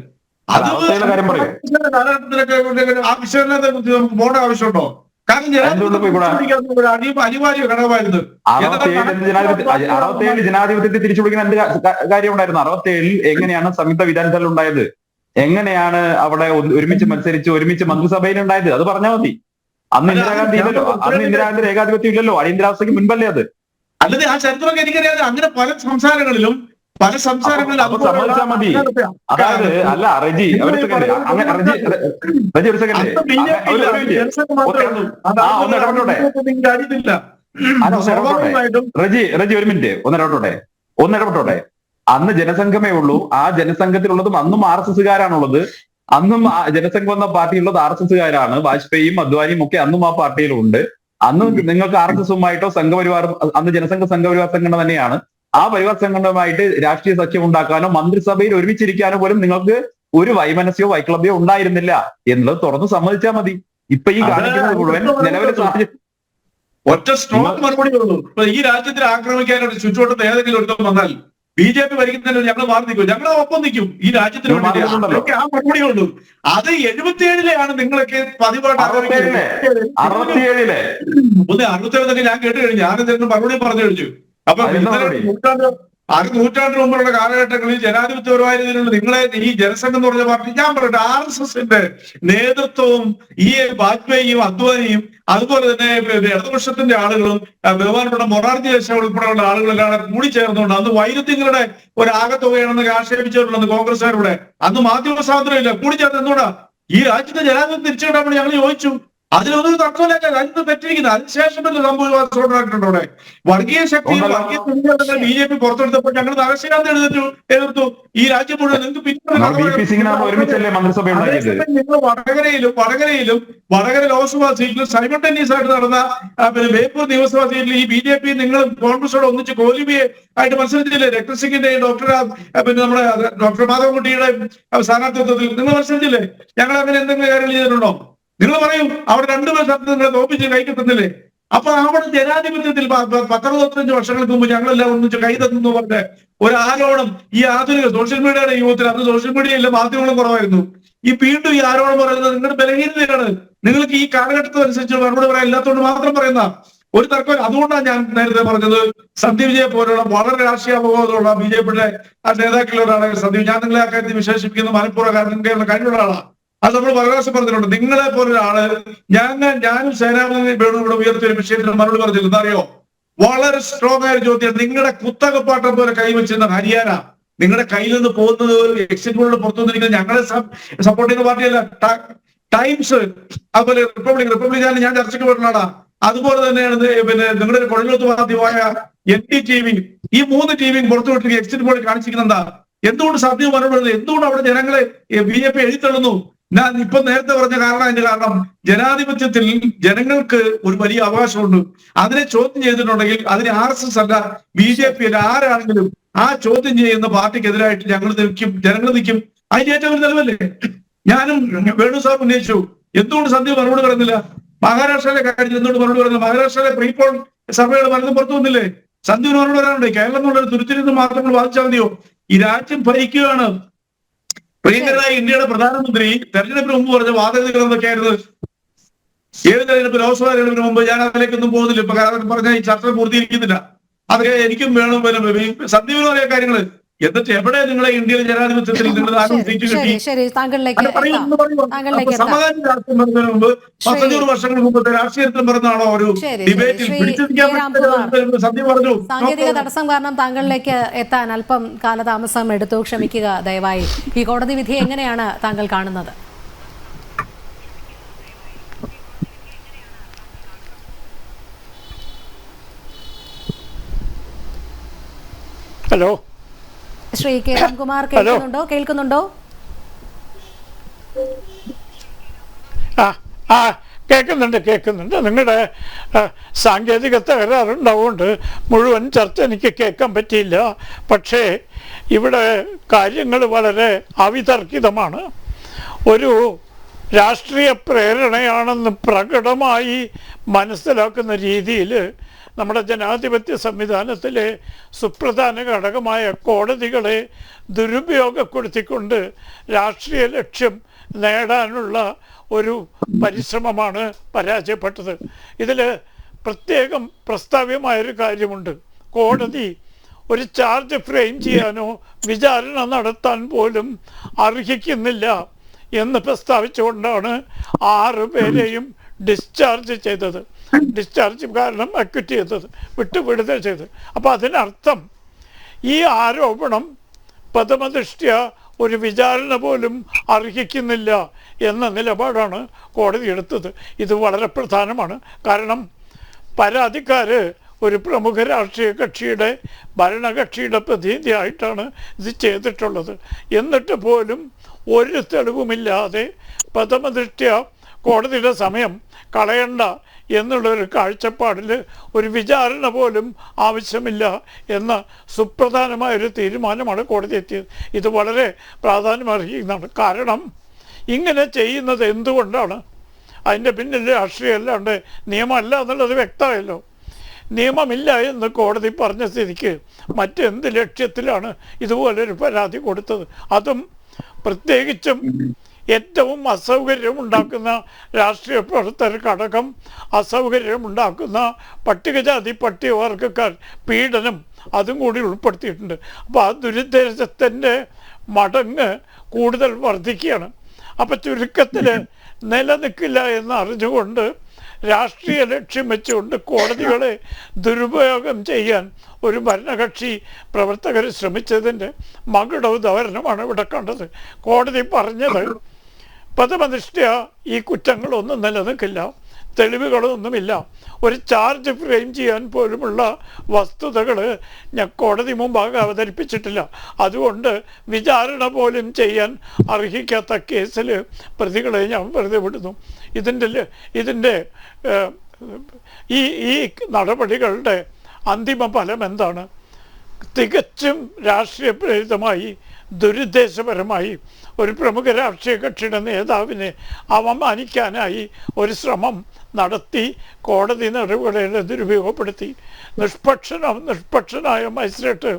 Speaker 4: കാലഘട്ടത്തിലൊക്കെ ആ വിശകലനത്തെ കുറിച്ച് നമുക്ക് പോകേണ്ട ആവശ്യമുണ്ടോ? കാരണം അനിവാര്യ ഘടകമായിരുന്നു.
Speaker 2: 67 ജനാധിപത്യത്തെ തിരിച്ചു പിടിക്കുന്ന എന്ത് കാര്യമുണ്ടായിരുന്നു? 67 എങ്ങനെയാണ് സംയുക്ത വിധാനസഭ ഉണ്ടായത്? എങ്ങനെയാണ് അവിടെ ഒരുമിച്ച് മത്സരിച്ച് ഒരുമിച്ച് മന്ത്രിസഭയിൽ ഉണ്ടായത്? അത് പറഞ്ഞാൽ മതി. അന്ന് ഇന്ദിരാഗാന്ധി ഇല്ലല്ലോ, അന്ന് ഇന്ദിരാഗാന്ധി ഏകാധിപത്യം ഇല്ലല്ലോ, അടിയന്തരാവസ്ഥയ്ക്ക് മുൻപല്ലേ അത്.
Speaker 4: അല്ലാതെ ആ ചരിത്രമൊക്കെ എനിക്കറിയാതെ അങ്ങനെ പല സംസ്ഥാനങ്ങളിലും
Speaker 2: സമ്മതിച്ചാൽ മതി. അതായത് അല്ല റജി ഒരു സെക്കൻഡ്, റജി ഒരു സെക്കൻഡ് റജി ഒരു മിനിറ്റ് ഒന്നിടപെട്ടോട്ടെ. അന്ന് ജനസംഘമേ ഉള്ളൂ. ആ ജനസംഘത്തിലുള്ളതും അന്നും RSSകാരാണുള്ളത്. അന്നും ജനസംഘം എന്ന പാർട്ടിയുള്ളത് RSSകാരാണ്. വാജ്പേയിയും അദ്വാനിയും ഒക്കെ അന്നും ആ പാർട്ടിയിലുണ്ട്. അന്ന് നിങ്ങൾക്ക് RSSുമായിട്ടോ സംഘപരിവാർ, അന്ന് ജനസംഘ സംഘപരിവാർ സംഘടന തന്നെയാണ്. ആ പരിവാർ സംഘടനയുമായിട്ട് രാഷ്ട്രീയ സഖ്യം ഉണ്ടാക്കാനോ മന്ത്രിസഭയിൽ ഒരുമിച്ചിരിക്കാനോ പോലും നിങ്ങൾക്ക് ഒരു വൈമനസ്യോ വൈക്ലബ്യോ ഉണ്ടായിരുന്നില്ല എന്നുള്ളത് തുറന്ന് സമ്മതിച്ചാൽ മതി. ഇപ്പൊ ഈ കാണിക്കുന്നത് മുഴുവൻ നിലവിലെ സാഹചര്യം
Speaker 4: ഒറ്റ സ്ട്രോങ് മറുപടി ഉള്ളൂ. ഈ രാജ്യത്തിൽ ആക്രമിക്കാനായിട്ട് ചുറ്റുവട്ടത്ത് ഏതെങ്കിലും ഒരുത്തം വന്നാൽ BJP ഭരിക്കുന്നതിന് ഞങ്ങൾ മാറി നിൽക്കും, ഞങ്ങൾ ഒപ്പം നിൽക്കും. ഈ രാജ്യത്തിന് ആ മറുപടി ഉള്ളൂ. അത് 77 നിങ്ങളൊക്കെ പതിവായിട്ട് 67 ഞാൻ കേട്ട് കഴിഞ്ഞു. ഞാനെന്തെങ്കിലും മറുപടി പറഞ്ഞു കഴിഞ്ഞു. അപ്പൊ നൂറ്റാണ്ട് മുമ്പുള്ള കാലഘട്ടങ്ങളിൽ ജനാധിപത്യപരമായതിനുള്ള നിങ്ങളെ ഈ ജനസംഘം എന്ന് പറഞ്ഞ പാർട്ടി, ഞാൻ പറയട്ടെ, RSSന്റെ നേതൃത്വവും ഈ വാജ്പേയിയും അദ്വാനിയും അതുപോലെ തന്നെ ഇടതുപക്ഷത്തിന്റെ ആളുകളും ബഹുമാനപ്പെട്ട മൊറാർജി ദേശായി ഉൾപ്പെടെയുള്ള ആളുകളെല്ലാം കൂടി ചേർന്നുകൊണ്ട് അന്ന് വൈരുദ്ധ്യങ്ങളുടെ ഒരു ആകത്തുകയാണെന്ന് ആക്ഷേപിച്ചിട്ടുണ്ടെന്ന് കോൺഗ്രസ്സുകാരുടെ. അന്ന് മാധ്യമ സ്വാതന്ത്ര്യമില്ല. കൂടി ചേർന്ന് എന്തുകൊണ്ടാ ഈ രാജ്യത്തെ ജനാധിപത്യം തിരിച്ചുവിടാൻ വേണ്ടി ഞങ്ങൾ ചോദിച്ചു. അതിലൊന്നും തർക്കമില്ല. രാജ്യത്ത് തെറ്റിരിക്കുന്നത് അതിനുശേഷമല്ലേ സംഭവിച്ചിട്ടുണ്ടോ? അവിടെ വർഗീയ ശക്തിയും വർഗീയ BJP പുറത്തെടുത്തപ്പോൾ ഞങ്ങൾ നരശികാന്ത് എതിർത്തു. ഈ രാജ്യം മുഴുവൻ നിങ്ങൾക്ക് നിങ്ങൾ വടകര ലോക്സഭാ സീറ്റിൽ സൈമൾട്ടേനിയസ് ആയിട്ട് നടന്ന ബേപ്പൂർ നിയമസഭാ സീറ്റിൽ ഈ BJP നിങ്ങൾ കോൺഗ്രസോട് ഒന്നിച്ച് കോലിബിയെ ആയിട്ട് മത്സരിച്ചില്ലേ? രക്തസിംഗിന്റെയും നമ്മുടെ ഡോക്ടർ മാധവൻകുട്ടിയുടെ സ്ഥാനാർത്ഥിത്വത്തിൽ നിങ്ങൾ മത്സരിച്ചില്ലേ? ഞങ്ങൾ അങ്ങനെ എന്തെങ്കിലും കാര്യങ്ങൾ ചെയ്തിട്ടുണ്ടോ? നിങ്ങൾ പറയും. അവിടെ രണ്ടുപേർ ശബ്ദം നിങ്ങളെ തോപ്പിച്ച് കൈക്കെത്തുന്നില്ലേ? അപ്പൊ അവിടെ ജനാധിപത്യത്തിൽ 10-25 വർഷങ്ങൾക്ക് മുമ്പ് ഞങ്ങളെല്ലാം ഒന്നിച്ച് കൈതെന്നു പറഞ്ഞ ഒരു ആരോപണം ഈ ആധുനിക സോഷ്യൽ മീഡിയയുടെ യുഗത്തിൽ, അന്ന് സോഷ്യൽ മീഡിയയിലെ മാധ്യമങ്ങളും കുറവായിരുന്നു. ഈ വീണ്ടും ഈ ആരോപണം പറയുന്നത് നിങ്ങളുടെ ബലഹീനതയാണ്. നിങ്ങൾക്ക് ഈ കാലഘട്ടത്തിനനുസരിച്ച് മറുപടി പറയാൻ ഇല്ലാത്തതുകൊണ്ട് മാത്രം പറയുന്ന ഒരു തർക്കം. അതുകൊണ്ടാണ് ഞാൻ നേരത്തെ പറഞ്ഞത് സന്ദീപ് വിജയെ പോലുള്ള വളരെ രാഷ്ട്രീയ അവബോധമുള്ള BJPയുടെ നേതാക്കളിലൊരാളെ സന്ദീപ്, ഞാൻ നിങ്ങളെ അക്കാര്യത്തിൽ വിശേഷിപ്പിക്കുന്ന മനഃപൂർവ്വം കഴിവുള്ള ആളാണ്. അത് നമ്മൾ വളരെ പറഞ്ഞിട്ടുണ്ട്. നിങ്ങളെ പോലൊരാള് ഞാനും സേനാപതി വേണു ഇവിടെ ഉയർത്തിയ ഒരു വിഷയത്തിൽ മറുപടി പറഞ്ഞില്ല. എന്താ അറിയോ? വളരെ സ്ട്രോങ് ആയ ഒരു ചോദ്യം. നിങ്ങളുടെ കുത്തകപ്പാട്ടം പോലെ കൈവച്ചിരുന്ന ഹരിയാന നിങ്ങളുടെ കയ്യിൽ നിന്ന് പോകുന്നത് എക്സിറ്റ് പോളിൽ പുറത്തു വന്നിരിക്കുന്നത് ഞങ്ങളെ സപ്പോർട്ട് ചെയ്യുന്ന പാർട്ടിയല്ല. ടൈംസ് അതുപോലെ റിപ്പബ്ലിക്കാണ് ഞാൻ ചർച്ചയ്ക്ക് വരുന്നതാണ്. അതുപോലെ തന്നെയാണ് നിങ്ങളുടെ കൊഴിലോത്ത് മാധ്യമമായ NDTV, ഈ 3 TV പുറത്തു വിട്ടിരിക്കുക എക്സിറ്റ് പോളിൽ കാണിച്ചിരിക്കുന്നത് എന്താ? എന്തുകൊണ്ട് സത്യം മറുപടി? എന്തുകൊണ്ട് അവിടെ ജനങ്ങളെ BJP എഴുതിത്തള്ളുന്നു? ഞാൻ ഇപ്പൊ നേരത്തെ പറഞ്ഞ കാരണം അതിന്റെ കാരണം ജനാധിപത്യത്തിൽ ജനങ്ങൾക്ക് ഒരു വലിയ അവകാശമുണ്ട്. അതിനെ ചോദ്യം ചെയ്തിട്ടുണ്ടെങ്കിൽ അതിന് RSS അല്ല BJP അല്ല ആരാണെങ്കിലും ആ ചോദ്യം ചെയ്യുന്ന പാർട്ടിക്കെതിരായിട്ട് ജനങ്ങൾ നിൽക്കും. അതിന്റെ ഏറ്റവും നിലവല്ലേ? ഞാനും വേണു സാർ ഉന്നയിച്ചു. എന്തുകൊണ്ട് സന്ധ്യ മറുപടി പറയുന്നില്ല? മഹാരാഷ്ട്രയിലെ കാര്യത്തിൽ എന്തുകൊണ്ട് മറുപടി പറയുന്നില്ല? മഹാരാഷ്ട്രയിലെ പ്രീപോൾ സർവേകൾ പലതും പുറത്തു വന്നില്ലേ? സന്ധ്യന് മറുപടി പറയാനുണ്ട്. കേരളം എന്നുള്ളൊരു തുരുത്തിരിന്ന് മാത്രങ്ങൾ ബാധിച്ചാൽ മതിയോ? ഈ രാജ്യം ഭരിക്കുകയാണ്. പ്രിയങ്കരായ ഇന്ത്യയുടെ പ്രധാനമന്ത്രി തെരഞ്ഞെടുപ്പിന് മുമ്പ് പറഞ്ഞ വാദഗതികൾ എന്തൊക്കെയായിരുന്നു? ഏത് തെരഞ്ഞെടുപ്പ്? ലോക്സഭാ തെരഞ്ഞെടുപ്പിന് മുമ്പ്. ഞാൻ അതിലേക്കൊന്നും പോകുന്നില്ല ഇപ്പൊ, കാരണം പറഞ്ഞ ഈ ചർച്ച പൂർത്തീകരിക്കുന്നില്ല. അതൊക്കെ എനിക്കും വേണം. സന്ദീപിന് പറയാ കാര്യങ്ങള്. എന്നിട്ട് എവിടെ നിങ്ങളെ ഇന്ത്യയിലെ ജനാധിപത്യത്തിൽ നിങ്ങൾ സീറ്റ് കിട്ടി? സമാധാന രാഷ്ട്രീയം പറഞ്ഞതിന് മുമ്പ് 100 വർഷങ്ങൾക്ക് മുമ്പത്തെ രാഷ്ട്രീയത്തിലും പറഞ്ഞാണോ ഒരു ഡിബേറ്റിൽ പിടിച്ചിരിക്കാൻ സന്ദീപ് പറഞ്ഞു.
Speaker 1: സാങ്കേതിക തടസ്സം കാരണം താങ്കളിലേക്ക് എത്താൻ അല്പം കാലതാമസം എടുത്തു, ക്ഷമിക്കുക ദയവായി. ഈ കോടതി വിധി എങ്ങനെയാണ് താങ്കൾ കാണുന്നത്?
Speaker 5: ഹലോ,
Speaker 1: ശ്രീ കെ രാംകുമാർ കേൾക്കുന്നുണ്ടോ?
Speaker 5: കേൾക്കുന്നുണ്ട്. നിങ്ങളുടെ സാങ്കേതിക തകരാറുണ്ടാവുകൊണ്ട് മുഴുവൻ ചർച്ച എനിക്ക് കേൾക്കാൻ പറ്റിയില്ല. പക്ഷേ ഇവിടെ കാര്യങ്ങൾ വളരെ അവിതർക്കിതമാണ്. ഒരു രാഷ്ട്രീയ പ്രേരണയാണെന്ന് പ്രകടമായി മനസ്സിലാക്കുന്ന രീതിയിൽ നമ്മുടെ ജനാധിപത്യ സംവിധാനത്തിലെ സുപ്രധാന ഘടകമായ കോടതികളെ ദുരുപയോഗപ്പെടുത്തിക്കൊണ്ട് രാഷ്ട്രീയ ലക്ഷ്യം നേടാനുള്ള ഒരു പരിശ്രമമാണ് പരാജയപ്പെട്ടത്. ഇതിൽ പ്രത്യേകം പ്രസ്താവ്യമായൊരു കാര്യമുണ്ട്. കോടതി ഒരു ചാർജ് ഫ്രെയിം ചെയ്യാനോ വിചാരണ നടത്താൻ പോലും അർഹിക്കുന്നില്ല എന്ന് പ്രസ്താവിച്ചുകൊണ്ടാണ് 6 പേരെയും ഡിസ്ചാർജ് ചെയ്തത്. ഡിസ്ചാർജ് കാരണം അക്വിറ്റ് ചെയ്തത്, വിട്ടുവിടുക ചെയ്തത്. അപ്പോൾ അതിനർത്ഥം ഈ ആരോപണം പ്രഥമദൃഷ്ട്യ ഒരു വിചാരണ പോലും അർഹിക്കുന്നില്ല എന്ന നിലപാടാണ് കോടതി എടുത്തത്. ഇത് വളരെ പ്രധാനമാണ്. കാരണം പരാതിക്കാർ ഒരു പ്രമുഖ രാഷ്ട്രീയ കക്ഷിയുടെ ഭരണകക്ഷിയുടെ പ്രതിനിധിയായിട്ടാണ് ഇത് ചെയ്തിട്ടുള്ളത്. എന്നിട്ട് പോലും ഒരു തെളിവുമില്ലാതെ പ്രഥമദൃഷ്ട്യ കോടതിയുടെ സമയം കളയണ്ട എന്നുള്ളൊരു കാഴ്ചപ്പാടിൽ ഒരു വിചാരണ പോലും ആവശ്യമില്ല എന്ന സുപ്രധാനമായൊരു തീരുമാനമാണ് കോടതി എത്തിയത്. ഇത് വളരെ പ്രാധാന്യമർഹിക്കുന്നതാണ്. കാരണം ഇങ്ങനെ ചെയ്യുന്നത് എന്തുകൊണ്ടാണ്? അതിൻ്റെ പിന്നിൽ രാഷ്ട്രീയം അല്ലാണ്ട് നിയമമല്ല എന്നുള്ളത് വ്യക്തമായല്ലോ. നിയമമില്ല എന്ന് കോടതി പറഞ്ഞ സ്ഥിതിക്ക് മറ്റെന്ത് ലക്ഷ്യത്തിലാണ് ഇതുപോലൊരു പരാതി കൊടുത്തത്? അതും പ്രത്യേകിച്ചും ഏറ്റവും അസൗകര്യമുണ്ടാക്കുന്ന രാഷ്ട്രീയ പ്രവർത്തകർക്കടക്കം അസൗകര്യമുണ്ടാക്കുന്ന പട്ടികജാതി പട്ടികവർഗക്കാർ പീഡനം അതും കൂടി ഉൾപ്പെടുത്തിയിട്ടുണ്ട്. അപ്പോൾ ആ ദുരുദ്ദേശത്തിൻ്റെ മടങ്ങ് കൂടുതൽ വർദ്ധിക്കുകയാണ്. അപ്പം ചുരുക്കത്തിൽ നിലനിൽക്കില്ല എന്ന് അറിഞ്ഞുകൊണ്ട് രാഷ്ട്രീയ ലക്ഷ്യം വെച്ചുകൊണ്ട് കോടതികളെ ദുരുപയോഗം ചെയ്യാൻ ഒരു ഭരണകക്ഷി പ്രവർത്തകർ ശ്രമിച്ചതിൻ്റെ മകുട ഉദാഹരണമാണ് ഇവിടെ കണ്ടത്. കോടതി പറഞ്ഞത് പ്രഥമദൃഷ്ട്യാ ഈ കുറ്റങ്ങളൊന്നും നിലനിൽക്കില്ല, തെളിവുകളൊന്നുമില്ല. ഒരു ചാർജ് ഫ്രെയിം ചെയ്യാൻ പോലുമുള്ള വസ്തുതകൾ ഞാൻ കോടതി മുമ്പാകെ അവതരിപ്പിച്ചിട്ടില്ല. അതുകൊണ്ട് വിചാരണ പോലും ചെയ്യാൻ അർഹിക്കാത്ത കേസിൽ പ്രതികളെ ഞാൻ വെറുതെ വിടുന്നു. ഇതിൻ്റെ ഈ നടപടികളുടെ അന്തിമ ഫലം എന്താണ്? തികച്ചും രാഷ്ട്രീയ പ്രേരിതമായി ദുരുദ്ദേശപരമായി ഒരു പ്രമുഖ രാഷ്ട്രീയ കക്ഷിയുടെ നേതാവിനെ അവമാനിക്കാനായി ഒരു ശ്രമം നടത്തി കോടതി നടപടികളെ ദുരുപയോഗപ്പെടുത്തി. നിഷ്പക്ഷനായ മജിസ്ട്രേറ്റ്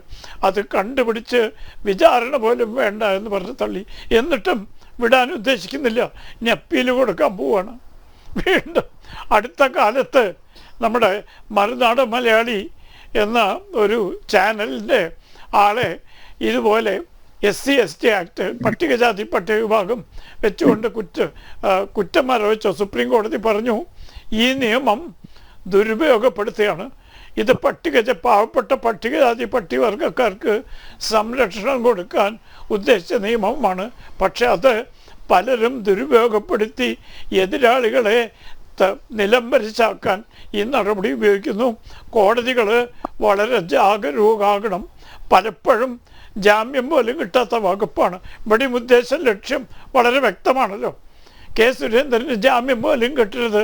Speaker 5: അത് കണ്ടുപിടിച്ച് വിചാരണ പോലും വേണ്ട എന്ന് പറഞ്ഞ് തള്ളി. എന്നിട്ടും വിടാൻ ഉദ്ദേശിക്കുന്നില്ല. ഇനി അപ്പീൽ കൊടുക്കാൻ പോവാണ്. വീണ്ടും അടുത്ത കാലത്ത് നമ്മുടെ മറുനാട് മലയാളി എന്ന ഒരു ചാനലിൻ്റെ ആളെ ഇതുപോലെ SC/ST ആക്ട് പട്ടികജാതി പട്ടിക വിഭാഗം വെച്ചുകൊണ്ട് കുറ്റം ആരോപിച്ച സുപ്രീം കോടതി പറഞ്ഞു ഈ നിയമം ദുരുപയോഗപ്പെടുത്തുകയാണ്. ഇത് പാവപ്പെട്ട പട്ടികജാതി പട്ടികവർഗക്കാർക്ക് സംരക്ഷണം കൊടുക്കാൻ ഉദ്ദേശിച്ച നിയമമാണ്. പക്ഷെ അത് പലരും ദുരുപയോഗപ്പെടുത്തി എതിരാളികളെ നിലംപരിശാക്കാൻ ഈ നടപടി ഉപയോഗിക്കുന്നു. കോടതികൾ വളരെ ജാഗരൂകരാകണം. പലപ്പോഴും ജാമ്യം പോലും കിട്ടാത്ത വകുപ്പാണ്. ഇവിടെ ഉദ്ദേശം ലക്ഷ്യം വളരെ വ്യക്തമാണല്ലോ. കെ സുരേന്ദ്രന് ജാമ്യം പോലും കിട്ടരുത്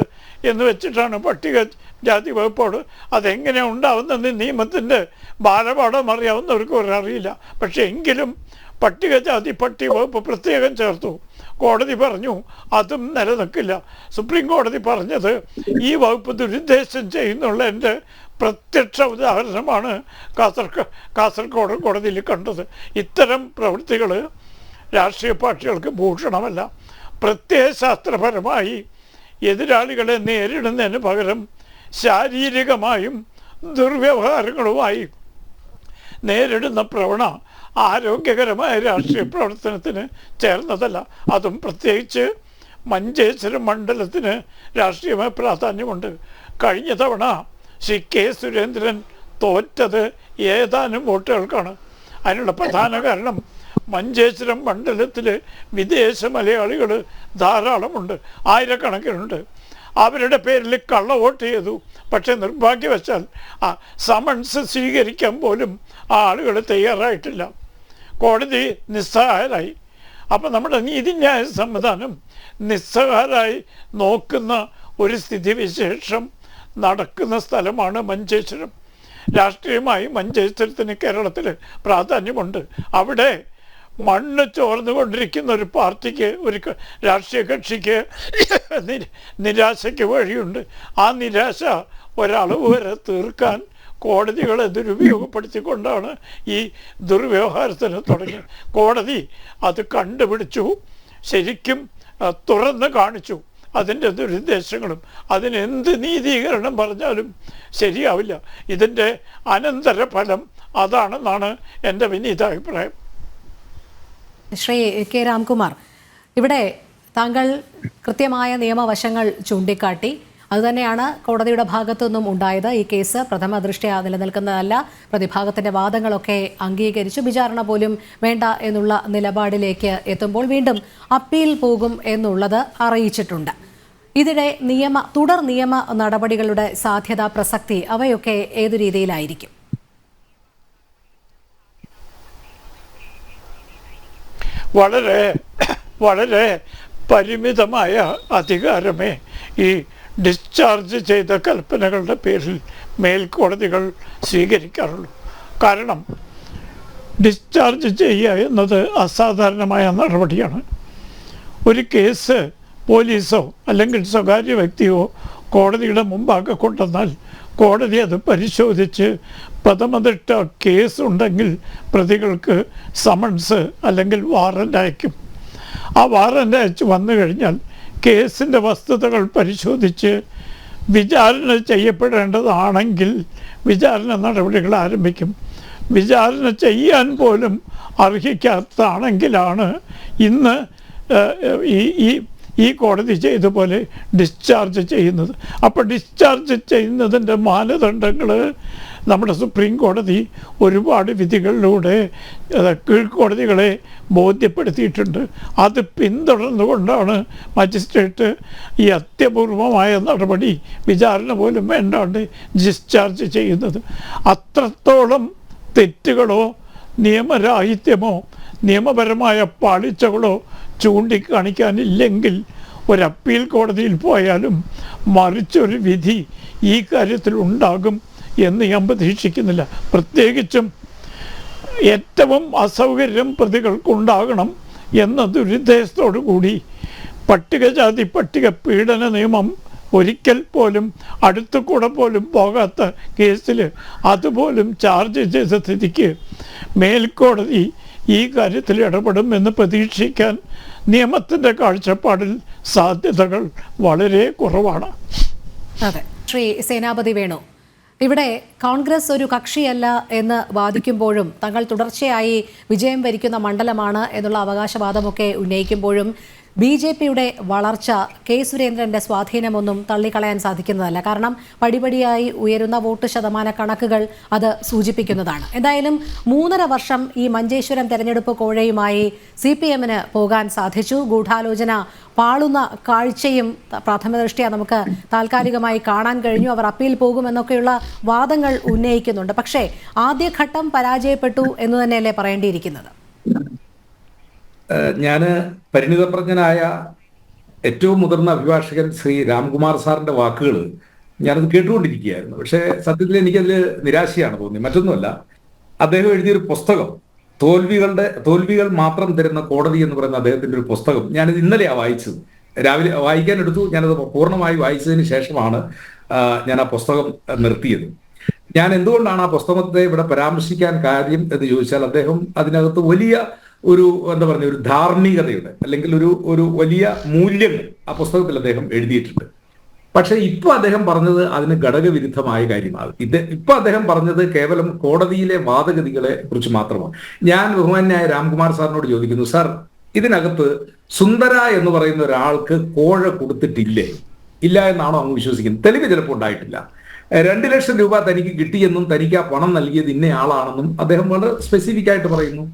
Speaker 5: എന്ന് വെച്ചിട്ടാണ് പട്ടിക ജാതി വകുപ്പോട്. അതെങ്ങനെ ഉണ്ടാവുന്നത് നിയമത്തിൻ്റെ ബാലപാഠം അറിയാവുന്നവർക്ക് ഒരറിയില്ല. പക്ഷെ എങ്കിലും പട്ടികജാതി പട്ടിക വകുപ്പ് പ്രത്യേകം ചേർത്തു. കോടതി പറഞ്ഞു അതും നിലനിൽക്കില്ല. സുപ്രീം കോടതി പറഞ്ഞത് ഈ വകുപ്പ് ദുരുദ്ദേശം ചെയ്യുന്നുള്ളതിൻ്റെ പ്രത്യക്ഷ ഉദാഹരണമാണ് കാസർഗോഡ് കോടതിയിൽ കണ്ടത്. ഇത്തരം പ്രവൃത്തികൾ രാഷ്ട്രീയ പാർട്ടികൾക്ക് ഭൂഷണമല്ല. പ്രത്യയശാസ്ത്രപരമായി എതിരാളികളെ നേരിടുന്നതിന് പകരം ശാരീരികമായും ദുർവ്യവഹാരങ്ങളുമായി നേരിടുന്ന പ്രവണ ആരോഗ്യകരമായ രാഷ്ട്രീയ പ്രവർത്തനത്തിന് ചേർന്നതല്ല. അതും പ്രത്യേകിച്ച് മഞ്ചേശ്വരം മണ്ഡലത്തിന് രാഷ്ട്രീയമായ പ്രാധാന്യമുണ്ട്. കഴിഞ്ഞ തവണ ശ്രീ കെ സുരേന്ദ്രൻ തോറ്റത് ഏതാനും വോട്ടുകൾക്കാണ്. അതിനുള്ള പ്രധാന കാരണം മഞ്ചേശ്വരം മണ്ഡലത്തിൽ വിദേശ മലയാളികൾ ധാരാളമുണ്ട്, ആയിരക്കണക്കിനുണ്ട്. അവരുടെ പേരിൽ കള്ള വോട്ട് ചെയ്തു. പക്ഷെ നിർഭാഗ്യവശാൽ സമൻസ് സ്വീകരിക്കാൻ പോലും ആളുകൾ തയ്യാറായിട്ടില്ല. കോടതി നിസ്സഹായരായി. അപ്പം നമ്മുടെ നീതിന്യായ സംവിധാനം നിസ്സഹായരായി നോക്കുന്ന ഒരു സ്ഥിതിവിശേഷം നടക്കുന്ന സ്ഥലമാണ് മഞ്ചേശ്വരം. രാഷ്ട്രീയമായി മഞ്ചേശ്വരത്തിന് കേരളത്തിൽ പ്രാധാന്യമുണ്ട്. അവിടെ മണ്ണ് ചോർന്നുകൊണ്ടിരിക്കുന്ന ഒരു പാർട്ടിക്ക്, ഒരു രാഷ്ട്രീയ കക്ഷിക്ക് നിരാശയ്ക്ക് വഴിയുണ്ട്. ആ നിരാശ ഒരളവ് വരെ തീർക്കാൻ കോടതികളെ ദുരുപയോഗപ്പെടുത്തിക്കൊണ്ടാണ് ഈ ദുർവ്യവഹാരത്തിന് തുടങ്ങിയത്. കോടതി അത് കണ്ടുപിടിച്ചു, ശരിക്കും തുറന്ന് കാണിച്ചു അതിൻ്റെ ദുരുദ്ദേശങ്ങളും. അതിനെന്ത് നീതീകരണം പറഞ്ഞാലും ശരിയാവില്ല. ഇതിൻ്റെ അനന്തരഫലം അതാണെന്നാണ് എൻ്റെ വിനീത അഭിപ്രായം.
Speaker 1: ശ്രീ കെ രാംകുമാർ, ഇവിടെ താങ്കൾ കൃത്യമായ നിയമവശങ്ങൾ ചൂണ്ടിക്കാട്ടി. അതുതന്നെയാണ് കോടതിയുടെ ഭാഗത്തു നിന്നും ഉണ്ടായത്. ഈ കേസ് പ്രഥമ ദൃഷ്ട്യാ നിലനിൽക്കുന്നതല്ല, പ്രതിഭാഗത്തിൻ്റെ വാദങ്ങളൊക്കെ അംഗീകരിച്ചു, വിചാരണ പോലും വേണ്ട എന്നുള്ള നിലപാടിലേക്ക് എത്തുമ്പോൾ വീണ്ടും അപ്പീൽ പോകും എന്നുള്ളത് അറിയിച്ചിട്ടുണ്ട്. ഇതിടെ തുടർ നിയമ നടപടികളുടെ സാധ്യത, പ്രസക്തി അവയൊക്കെ ഏതു രീതിയിലായിരിക്കും?
Speaker 5: വളരെ വളരെ പരിമിതമായ അധികാരമേ ഈ ഡിസ്ചാർജ് ചെയ്ത കൽപ്പനകളുടെ പേരിൽ മേൽക്കോടതികൾ സ്വീകരിക്കാറുള്ളൂ. കാരണം ഡിസ്ചാർജ് ചെയ്യുക എന്നത് അസാധാരണമായ നടപടിയാണ്. ഒരു കേസ് പോലീസോ അല്ലെങ്കിൽ സ്വകാര്യ വ്യക്തിയോ കോടതിയുടെ മുമ്പാകെ കൊണ്ടുവന്നാൽ കോടതി അത് പരിശോധിച്ച് പ്രഥമദൃഷ്ട കേസ് ഉണ്ടെങ്കിൽ പ്രതികൾക്ക് സമൻസ് അല്ലെങ്കിൽ വാറൻ്റ് അയക്കും. ആ വാറൻ്റ് അയച്ച് വന്നു കഴിഞ്ഞാൽ കേസിൻ്റെ വസ്തുതകൾ പരിശോധിച്ച് വിചാരണ ചെയ്യപ്പെടേണ്ടതാണെങ്കിൽ വിചാരണ നടപടികൾ ആരംഭിക്കും. വിചാരണ ചെയ്യാൻ പോലും അർഹിക്കാത്തതാണെങ്കിലാണ് ഇന്ന് ഈ കോടതി ചെയ്ത പോലെ ഡിസ്ചാർജ് ചെയ്യുന്നത്. അപ്പോൾ ഡിസ്ചാർജ് ചെയ്യുന്നതിൻ്റെ മാനദണ്ഡങ്ങൾ നമ്മുടെ സുപ്രീം കോടതി ഒരുപാട് വിധികളിലൂടെ കീഴ്ക്കോടതികളെ ബോധ്യപ്പെടുത്തിയിട്ടുണ്ട്. അത് പിന്തുടർന്നുകൊണ്ടാണ് മജിസ്ട്രേറ്റ് ഈ അത്യപൂർവമായ നടപടി വിചാരണ പോലും വേണ്ടാണ്ട് ഡിസ്ചാർജ് ചെയ്യുന്നത്. അത്രത്തോളം തെറ്റുകളോ നിയമരാഹിത്യമോ നിയമപരമായ പാളിച്ചകളോ ചൂണ്ടിക്കാണിക്കാനില്ലെങ്കിൽ ഒരു അപ്പീൽ കോടതിയിൽ പോയാലും മറിച്ചൊരു വിധി ഈ കാര്യത്തിൽ ഉണ്ടാകും എന്ന് ഞാൻ പ്രതീക്ഷിക്കുന്നില്ല. പ്രത്യേകിച്ചും ഏറ്റവും അസൗകര്യം പ്രതികൾക്കുണ്ടാകണം എന്ന ദുരുദ്ദേശത്തോടു കൂടി പട്ടികജാതി പട്ടിക പീഡന നിയമം ഒരിക്കൽ പോലും അടുത്തുകൂടെ പോലും പോകാത്ത കേസിൽ അതുപോലും ചാർജ് ചെയ്ത സ്ഥിതിക്ക് മേൽക്കോടതി ഈ കാര്യത്തിൽ ഇടപെടുമെന്ന് പ്രതീക്ഷിക്കാൻ നിയമത്തിൻ്റെ കാഴ്ചപ്പാടിൽ സാധ്യതകൾ വളരെ കുറവാണ്.
Speaker 1: അതെ, ശ്രീ സേനാപതി വേണു, ഇവിടെ കോൺഗ്രസ് ഒരു കക്ഷിയല്ല എന്ന് വാദിക്കുമ്പോഴും തങ്ങൾ തുടർച്ചയായി വിജയം വരിക്കുന്ന മണ്ഡലമാണ് എന്നുള്ള അവകാശവാദമൊക്കെ ഉന്നയിക്കുമ്പോഴും BJPയുടെ വളർച്ച കെ സുരേന്ദ്രൻ്റെ സ്വാധീനമൊന്നും തള്ളിക്കളയാൻ സാധിക്കുന്നതല്ല. കാരണം പടിപടിയായി ഉയരുന്ന വോട്ട് ശതമാന കണക്കുകൾ അത് സൂചിപ്പിക്കുന്നതാണ്. എന്തായാലും 3.5 വർഷം ഈ മഞ്ചേശ്വരം തെരഞ്ഞെടുപ്പ് കോഴയുമായി CPMന് പോകാൻ സാധിച്ചു. ഗൂഢാലോചന പാളുന്ന കാഴ്ചയും പ്രാഥമിക ദൃഷ്ട്യാ നമുക്ക് താൽക്കാലികമായി കാണാൻ കഴിഞ്ഞു. അവർ അപ്പീൽ പോകുമെന്നൊക്കെയുള്ള വാദങ്ങൾ ഉന്നയിക്കുന്നുണ്ട്. പക്ഷേ ആദ്യഘട്ടം പരാജയപ്പെട്ടു എന്ന് തന്നെയല്ലേ പറയേണ്ടിയിരിക്കുന്നത്?
Speaker 3: ഞാൻ പരിണിതപ്രജ്ഞനായ ഏറ്റവും മുതിർന്ന അഭിഭാഷകൻ ശ്രീ രാംകുമാർ സാറിന്റെ വാക്കുകൾ ഞാനത് കേട്ടുകൊണ്ടിരിക്കുകയായിരുന്നു. പക്ഷേ സത്യത്തിൽ എനിക്കതിൽ നിരാശയാണ് തോന്നി. മറ്റൊന്നുമല്ല, അദ്ദേഹം എഴുതിയൊരു പുസ്തകം തോൽവികൾ മാത്രം തരുന്ന കോടതി എന്ന് പറയുന്ന അദ്ദേഹത്തിന്റെ ഒരു പുസ്തകം ഞാനിത് ഇന്നലെയാണ് വായിച്ചത്. രാവിലെ വായിക്കാനെടുത്തു. ഞാനത് പൂർണ്ണമായി വായിച്ചതിന് ശേഷമാണ് ഞാൻ ആ പുസ്തകം നിർത്തിയത്. ഞാൻ എന്തുകൊണ്ടാണ് ആ പുസ്തകത്തെ ഇവിടെ പരാമർശിക്കാൻ കാര്യം എന്ന് ചോദിച്ചാൽ, അദ്ദേഹം അതിനകത്ത് വലിയ ഒരു ഒരു ധാർമ്മികതയുടെ അല്ലെങ്കിൽ ഒരു വലിയ മൂല്യങ്ങൾ ആ പുസ്തകത്തിൽ അദ്ദേഹം എഴുതിയിട്ടുണ്ട്. പക്ഷെ ഇപ്പൊ അദ്ദേഹം പറഞ്ഞത് അതിന് ഘടകവിരുദ്ധമായ കാര്യമാണ്. ഇപ്പൊ അദ്ദേഹം പറഞ്ഞത് കേവലം കോടതിയിലെ വാദഗതികളെ കുറിച്ച് മാത്രമാണ്. ഞാൻ ബഹുമാന്യായ രാംകുമാർ സാറിനോട് ചോദിക്കുന്നു, സാർ, ഇതിനകത്ത് സുന്ദര എന്ന് പറയുന്ന ഒരാൾക്ക് കോഴ കൊടുത്തിട്ടില്ലേ? ഇല്ല എന്നാണോ അങ്ങ് വിശ്വസിക്കുന്നത്? തെളിവ് ചിലപ്പോൾ ഉണ്ടായിട്ടില്ല. 2 ലക്ഷം രൂപ തനിക്ക് കിട്ടിയെന്നും തനിക്ക് ആ പണം നൽകിയത് ഇന്നയാളാണെന്നും അദ്ദേഹം വളരെ സ്പെസിഫിക് ആയിട്ട് പറയുന്നു.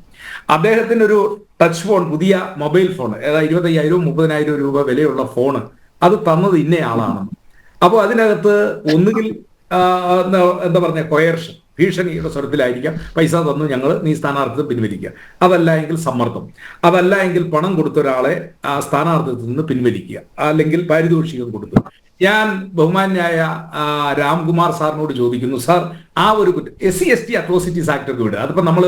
Speaker 3: അദ്ദേഹത്തിന് ഒരു ടച്ച് ഫോൺ, പുതിയ മൊബൈൽ ഫോൺ, ഏതായത് 25,000 30,000 രൂപ വിലയുള്ള ഫോണ് അത് തന്നത് ഇന്നയാളാണെന്നും. അപ്പോൾ അതിനകത്ത് ഒന്നുകിൽ കൊയർഷൻ, ഭീഷണിയുടെ സ്വരത്തിലായിരിക്കാം. പൈസ തന്നു, നീ സ്ഥാനാർത്ഥിത്വം പിൻവലിക്കുക. അതല്ല എങ്കിൽ സമ്മർദ്ദം. അതല്ല എങ്കിൽ പണം കൊടുത്ത ഒരാളെ ആ സ്ഥാനാർത്ഥിത്വത്തിൽ നിന്ന് പിൻവലിക്കുക, അല്ലെങ്കിൽ പാരിതോഷികം കൊടുത്തു. ഞാൻ ബഹുമാന്യായ രാംകുമാർ സാറിനോട് ചോദിക്കുന്നു, സാർ, ആ ഒരു SC/ST അട്രോസിറ്റീസ് ആക്ട് ഒക്കെ വിടുക. അതിപ്പോ നമ്മൾ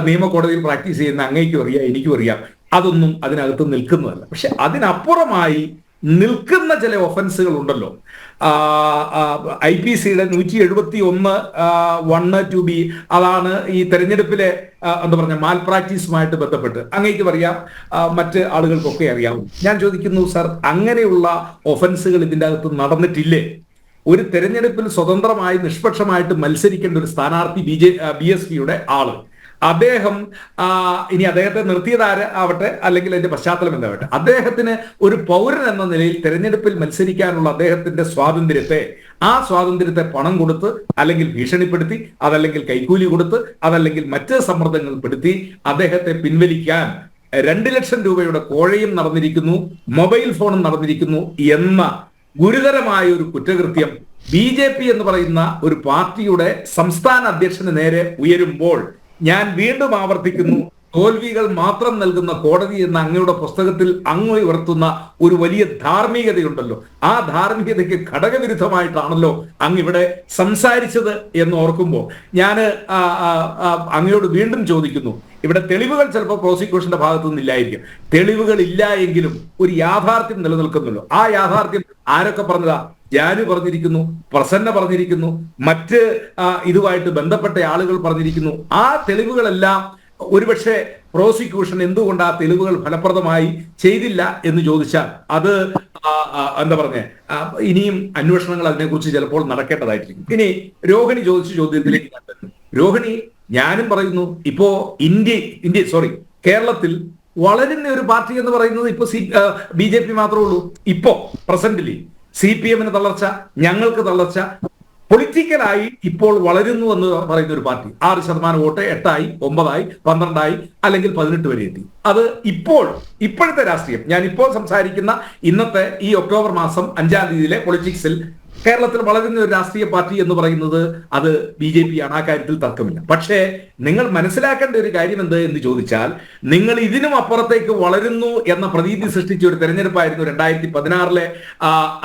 Speaker 3: നിയമകോടതിയിൽ പ്രാക്ടീസ് ചെയ്യുന്ന അങ്ങേക്കും അറിയാം, എനിക്കും അറിയാം, അതൊന്നും അതിനകത്ത് നിൽക്കുന്നതല്ല. പക്ഷെ അതിനപ്പുറമായി നിൽക്കുന്ന ചില ഒഫൻസുകൾ ഉണ്ടല്ലോ. IPCയുടെ 171(1)(2)B അതാണ് ഈ തെരഞ്ഞെടുപ്പിലെ മാൽ പ്രാക്ടീസുമായിട്ട് ബന്ധപ്പെട്ട് അങ്ങേക്ക് അറിയാം, മറ്റ് ആളുകൾക്കൊക്കെ അറിയാവും. ഞാൻ ചോദിക്കുന്നു, സാർ, അങ്ങനെയുള്ള ഒഫൻസുകൾ ഇതിൻ്റെ അകത്ത് നടന്നിട്ടില്ലേ? ഒരു തെരഞ്ഞെടുപ്പിൽ സ്വതന്ത്രമായി നിഷ്പക്ഷമായിട്ട് മത്സരിക്കേണ്ട ഒരു സ്ഥാനാർത്ഥി BSPയുടെ ആള്, അദ്ദേഹം ഇനി അദ്ദേഹത്തെ നിർത്തിയതാവട്ടെ അല്ലെങ്കിൽ അതിന്റെ പശ്ചാത്തലം എന്താവട്ടെ, അദ്ദേഹത്തിന് ഒരു പൗരൻ എന്ന നിലയിൽ തെരഞ്ഞെടുപ്പിൽ മത്സരിക്കാനുള്ള അദ്ദേഹത്തിന്റെ ആ സ്വാതന്ത്ര്യത്തെ പണം കൊടുത്ത്, അല്ലെങ്കിൽ ഭീഷണിപ്പെടുത്തി, അതല്ലെങ്കിൽ കൈക്കൂലി കൊടുത്ത്, അതല്ലെങ്കിൽ മറ്റ് സമ്മർദ്ദങ്ങൾ പെടുത്തി അദ്ദേഹത്തെ പിൻവലിക്കാൻ 2 ലക്ഷം രൂപയുടെ കോഴയും നടന്നിരിക്കുന്നു, മൊബൈൽ ഫോണും നടന്നിരിക്കുന്നു എന്ന ഗുരുതരമായ ഒരു കുറ്റകൃത്യം BJP എന്ന് പറയുന്ന ഒരു പാർട്ടിയുടെ സംസ്ഥാന അധ്യക്ഷന് നേരെ ഉയരുമ്പോൾ, ഞാൻ വീണ്ടും ആവർത്തിക്കുന്നു, തോൽവികൾ മാത്രം നൽകുന്ന കോടതി എന്ന അങ്ങയുടെ പുസ്തകത്തിൽ അങ്ങ് ഉയർത്തുന്ന ഒരു വലിയ ധാർമ്മികതയുണ്ടല്ലോ, ആ ധാർമ്മികതയ്ക്ക് ഘടകവിരുദ്ധമായിട്ടാണല്ലോ അങ്ങ് ഇവിടെ സംസാരിച്ചത് എന്ന് ഓർക്കുമ്പോൾ ഞാൻ അങ്ങയോട് വീണ്ടും ചോദിക്കുന്നു, ഇവിടെ തെളിവുകൾ ചിലപ്പോൾ പ്രോസിക്യൂഷന്റെ ഭാഗത്തു നിന്നില്ലായിരിക്കും. തെളിവുകൾ ഇല്ല എങ്കിലും ഒരു യാഥാർത്ഥ്യം നിലനിൽക്കുന്നല്ലോ. ആ യാഥാർത്ഥ്യം ആരൊക്കെ പറഞ്ഞതാ? ജാനു പറഞ്ഞിരിക്കുന്നു, പ്രസന്ന പറഞ്ഞിരിക്കുന്നു, മറ്റ് ഇതുമായിട്ട് ബന്ധപ്പെട്ട ആളുകൾ പറഞ്ഞിരിക്കുന്നു. ആ തെളിവുകളെല്ലാം ഒരുപക്ഷെ പ്രോസിക്യൂഷൻ എന്തുകൊണ്ട് ആ തെളിവുകൾ ഫലപ്രദമായി ചെയ്തില്ല എന്ന് ചോദിച്ചാൽ അത് ഇനിയും അന്വേഷണങ്ങൾ അതിനെക്കുറിച്ച് ചിലപ്പോൾ നടക്കേണ്ടതായിരിക്കും. ഇനി രോഹിണി ചോദിച്ച ചോദ്യത്തിലേക്ക് ഞാൻ വരുന്നു. രോഹിണി, ഞാനും പറയുന്നു, ഇപ്പോ കേരളത്തിൽ വളരുന്ന ഒരു പാർട്ടി എന്ന് പറയുന്നത് ഇപ്പൊ BJP മാത്രമേ ഉള്ളൂ. ഇപ്പോ പ്രസന്റ്ലി CPMന് തളർച്ച, ഞങ്ങൾക്ക് തളർച്ച, പൊളിറ്റിക്കലായി ഇപ്പോൾ വളരുന്നു എന്ന് പറയുന്ന ഒരു പാർട്ടി 6% വോട്ട് 8 9 12 അല്ലെങ്കിൽ 18 വരെ എത്തി. അത് ഇപ്പോഴത്തെ രാഷ്ട്രീയം, ഞാൻ ഇപ്പോൾ സംസാരിക്കുന്ന ഇന്നത്തെ ഈ ഒക്ടോബർ മാസം 5-ാം തീയതിയിലെ പൊളിറ്റിക്സിൽ കേരളത്തിൽ വളരുന്ന ഒരു രാഷ്ട്രീയ പാർട്ടി എന്ന് പറയുന്നത് അത് BJP ആണ്. ആ കാര്യത്തിൽ തർക്കമില്ല. പക്ഷേ നിങ്ങൾ മനസ്സിലാക്കേണ്ട ഒരു കാര്യം എന്ത് എന്ന് ചോദിച്ചാൽ, നിങ്ങൾ ഇതിനും അപ്പുറത്തേക്ക് വളരുന്നു എന്ന പ്രതീതി സൃഷ്ടിച്ച ഒരു തെരഞ്ഞെടുപ്പായിരുന്നു 2016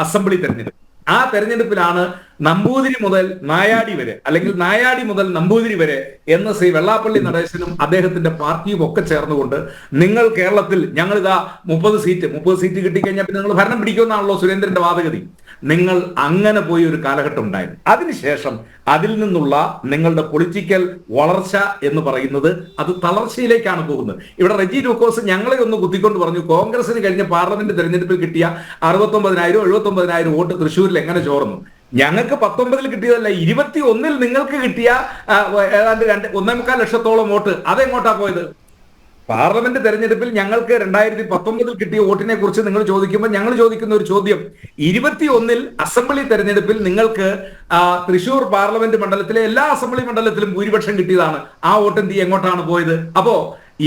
Speaker 3: അസംബ്ലി തെരഞ്ഞെടുപ്പ്. ആ തെരഞ്ഞെടുപ്പിലാണ് നമ്പൂതിരി മുതൽ നായാടി വരെ, അല്ലെങ്കിൽ നായാടി മുതൽ നമ്പൂതിരി വരെ എന്ന് ശ്രീ വെള്ളാപ്പള്ളി നടേശനും അദ്ദേഹത്തിന്റെ പാർട്ടിയും ഒക്കെ ചേർന്നുകൊണ്ട് നിങ്ങൾ കേരളത്തിൽ ഞങ്ങളിതാ 30 സീറ്റ് കിട്ടിക്കഴിഞ്ഞാൽ പിന്നെ നിങ്ങൾ ഭരണം പിടിക്കുമെന്നാണല്ലോ സുരേന്ദ്രന്റെ വാദഗതി. നിങ്ങൾ അങ്ങനെ പോയി ഒരു കാലഘട്ടം ഉണ്ടായിരുന്നു. അതിനുശേഷം അതിൽ നിന്നുള്ള നിങ്ങളുടെ പൊളിറ്റിക്കൽ വളർച്ച എന്ന് പറയുന്നത് അത് തളർച്ചയിലേക്കാണ് പോകുന്നത്. ഇവിടെ റെജി ലൂക്കോസ് ഞങ്ങളെ ഒന്ന് കുത്തിക്കൊണ്ട് പറഞ്ഞു, കോൺഗ്രസിന് കഴിഞ്ഞ പാർലമെന്റ് തെരഞ്ഞെടുപ്പിൽ കിട്ടിയ 69,000 79,000 വോട്ട് തൃശ്ശൂരിൽ എങ്ങനെ ചോർന്നു? ഞങ്ങൾക്ക് 19 കിട്ടിയതല്ല, 21 നിങ്ങൾക്ക് കിട്ടിയ ഏതാണ്ട് 1.25 ലക്ഷത്തോളം വോട്ട് അതെങ്ങോട്ടാ പോയത്? പാർലമെന്റ് തെരഞ്ഞെടുപ്പിൽ ഞങ്ങൾക്ക് 2019 കിട്ടിയ വോട്ടിനെ കുറിച്ച് നിങ്ങൾ ചോദിക്കുമ്പോൾ ഞങ്ങൾ ചോദിക്കുന്ന ഒരു ചോദ്യം, 21 അസംബ്ലി തെരഞ്ഞെടുപ്പിൽ നിങ്ങൾക്ക് തൃശൂർ പാർലമെന്റ് മണ്ഡലത്തിലെ എല്ലാ അസംബ്ലി മണ്ഡലത്തിലും ഭൂരിപക്ഷം കിട്ടിയതാണ്. ആ വോട്ട് എന്ത് എങ്ങോട്ടാണ് പോയത്? അപ്പോ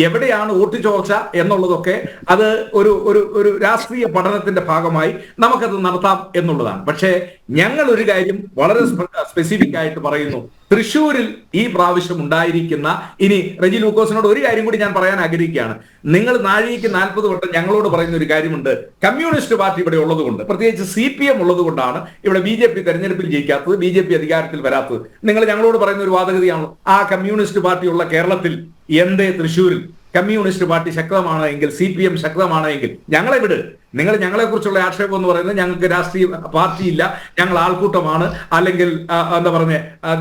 Speaker 3: എവിടെയാണ് വോട്ട് ചോർച്ച എന്നുള്ളതൊക്കെ അത് ഒരു രാഷ്ട്രീയ പഠനത്തിന്റെ ഭാഗമായി നമുക്കത് നടത്താം എന്നുള്ളതാണ്. പക്ഷേ ഞങ്ങൾ ഒരു കാര്യം വളരെ സ്പെസിഫിക് ആയിട്ട് പറയുന്നു, തൃശ്ശൂരിൽ ഈ പ്രാവശ്യം ഉണ്ടായിരിക്കുന്ന, ഇനി റെജി ലൂക്കോസിനോട് ഒരു കാര്യം കൂടി ഞാൻ പറയാൻ ആഗ്രഹിക്കുകയാണ്. നിങ്ങൾ നാഴികയ്ക്ക് 40 വട്ടം ഞങ്ങളോട് പറയുന്ന ഒരു കാര്യമുണ്ട്, കമ്മ്യൂണിസ്റ്റ് പാർട്ടി ഇവിടെ ഉള്ളത് കൊണ്ട്, പ്രത്യേകിച്ച് CPM ഉള്ളത് കൊണ്ടാണ് ഇവിടെ BJP തെരഞ്ഞെടുപ്പിൽ ജയിക്കാത്തത്, BJP അധികാരത്തിൽ വരാത്തത്. നിങ്ങൾ ഞങ്ങളോട് പറയുന്ന ഒരു വാദഗതിയാണല്ലോ, ആ കമ്മ്യൂണിസ്റ്റ് പാർട്ടിയുള്ള കേരളത്തിൽ എന്തേ തൃശ്ശൂരിൽ കമ്മ്യൂണിസ്റ്റ് പാർട്ടി ശക്തമാണ് എങ്കിൽ, CPM ശക്തമാണ് എങ്കിൽ ഞങ്ങളെ വിട്. നിങ്ങൾ ഞങ്ങളെ കുറിച്ചുള്ള ആക്ഷേപം എന്ന് പറയുന്നത് ഞങ്ങൾക്ക് രാഷ്ട്രീയ പാർട്ടിയില്ല, ഞങ്ങൾ ആൾക്കൂട്ടമാണ്, അല്ലെങ്കിൽ എന്താ പറഞ്ഞ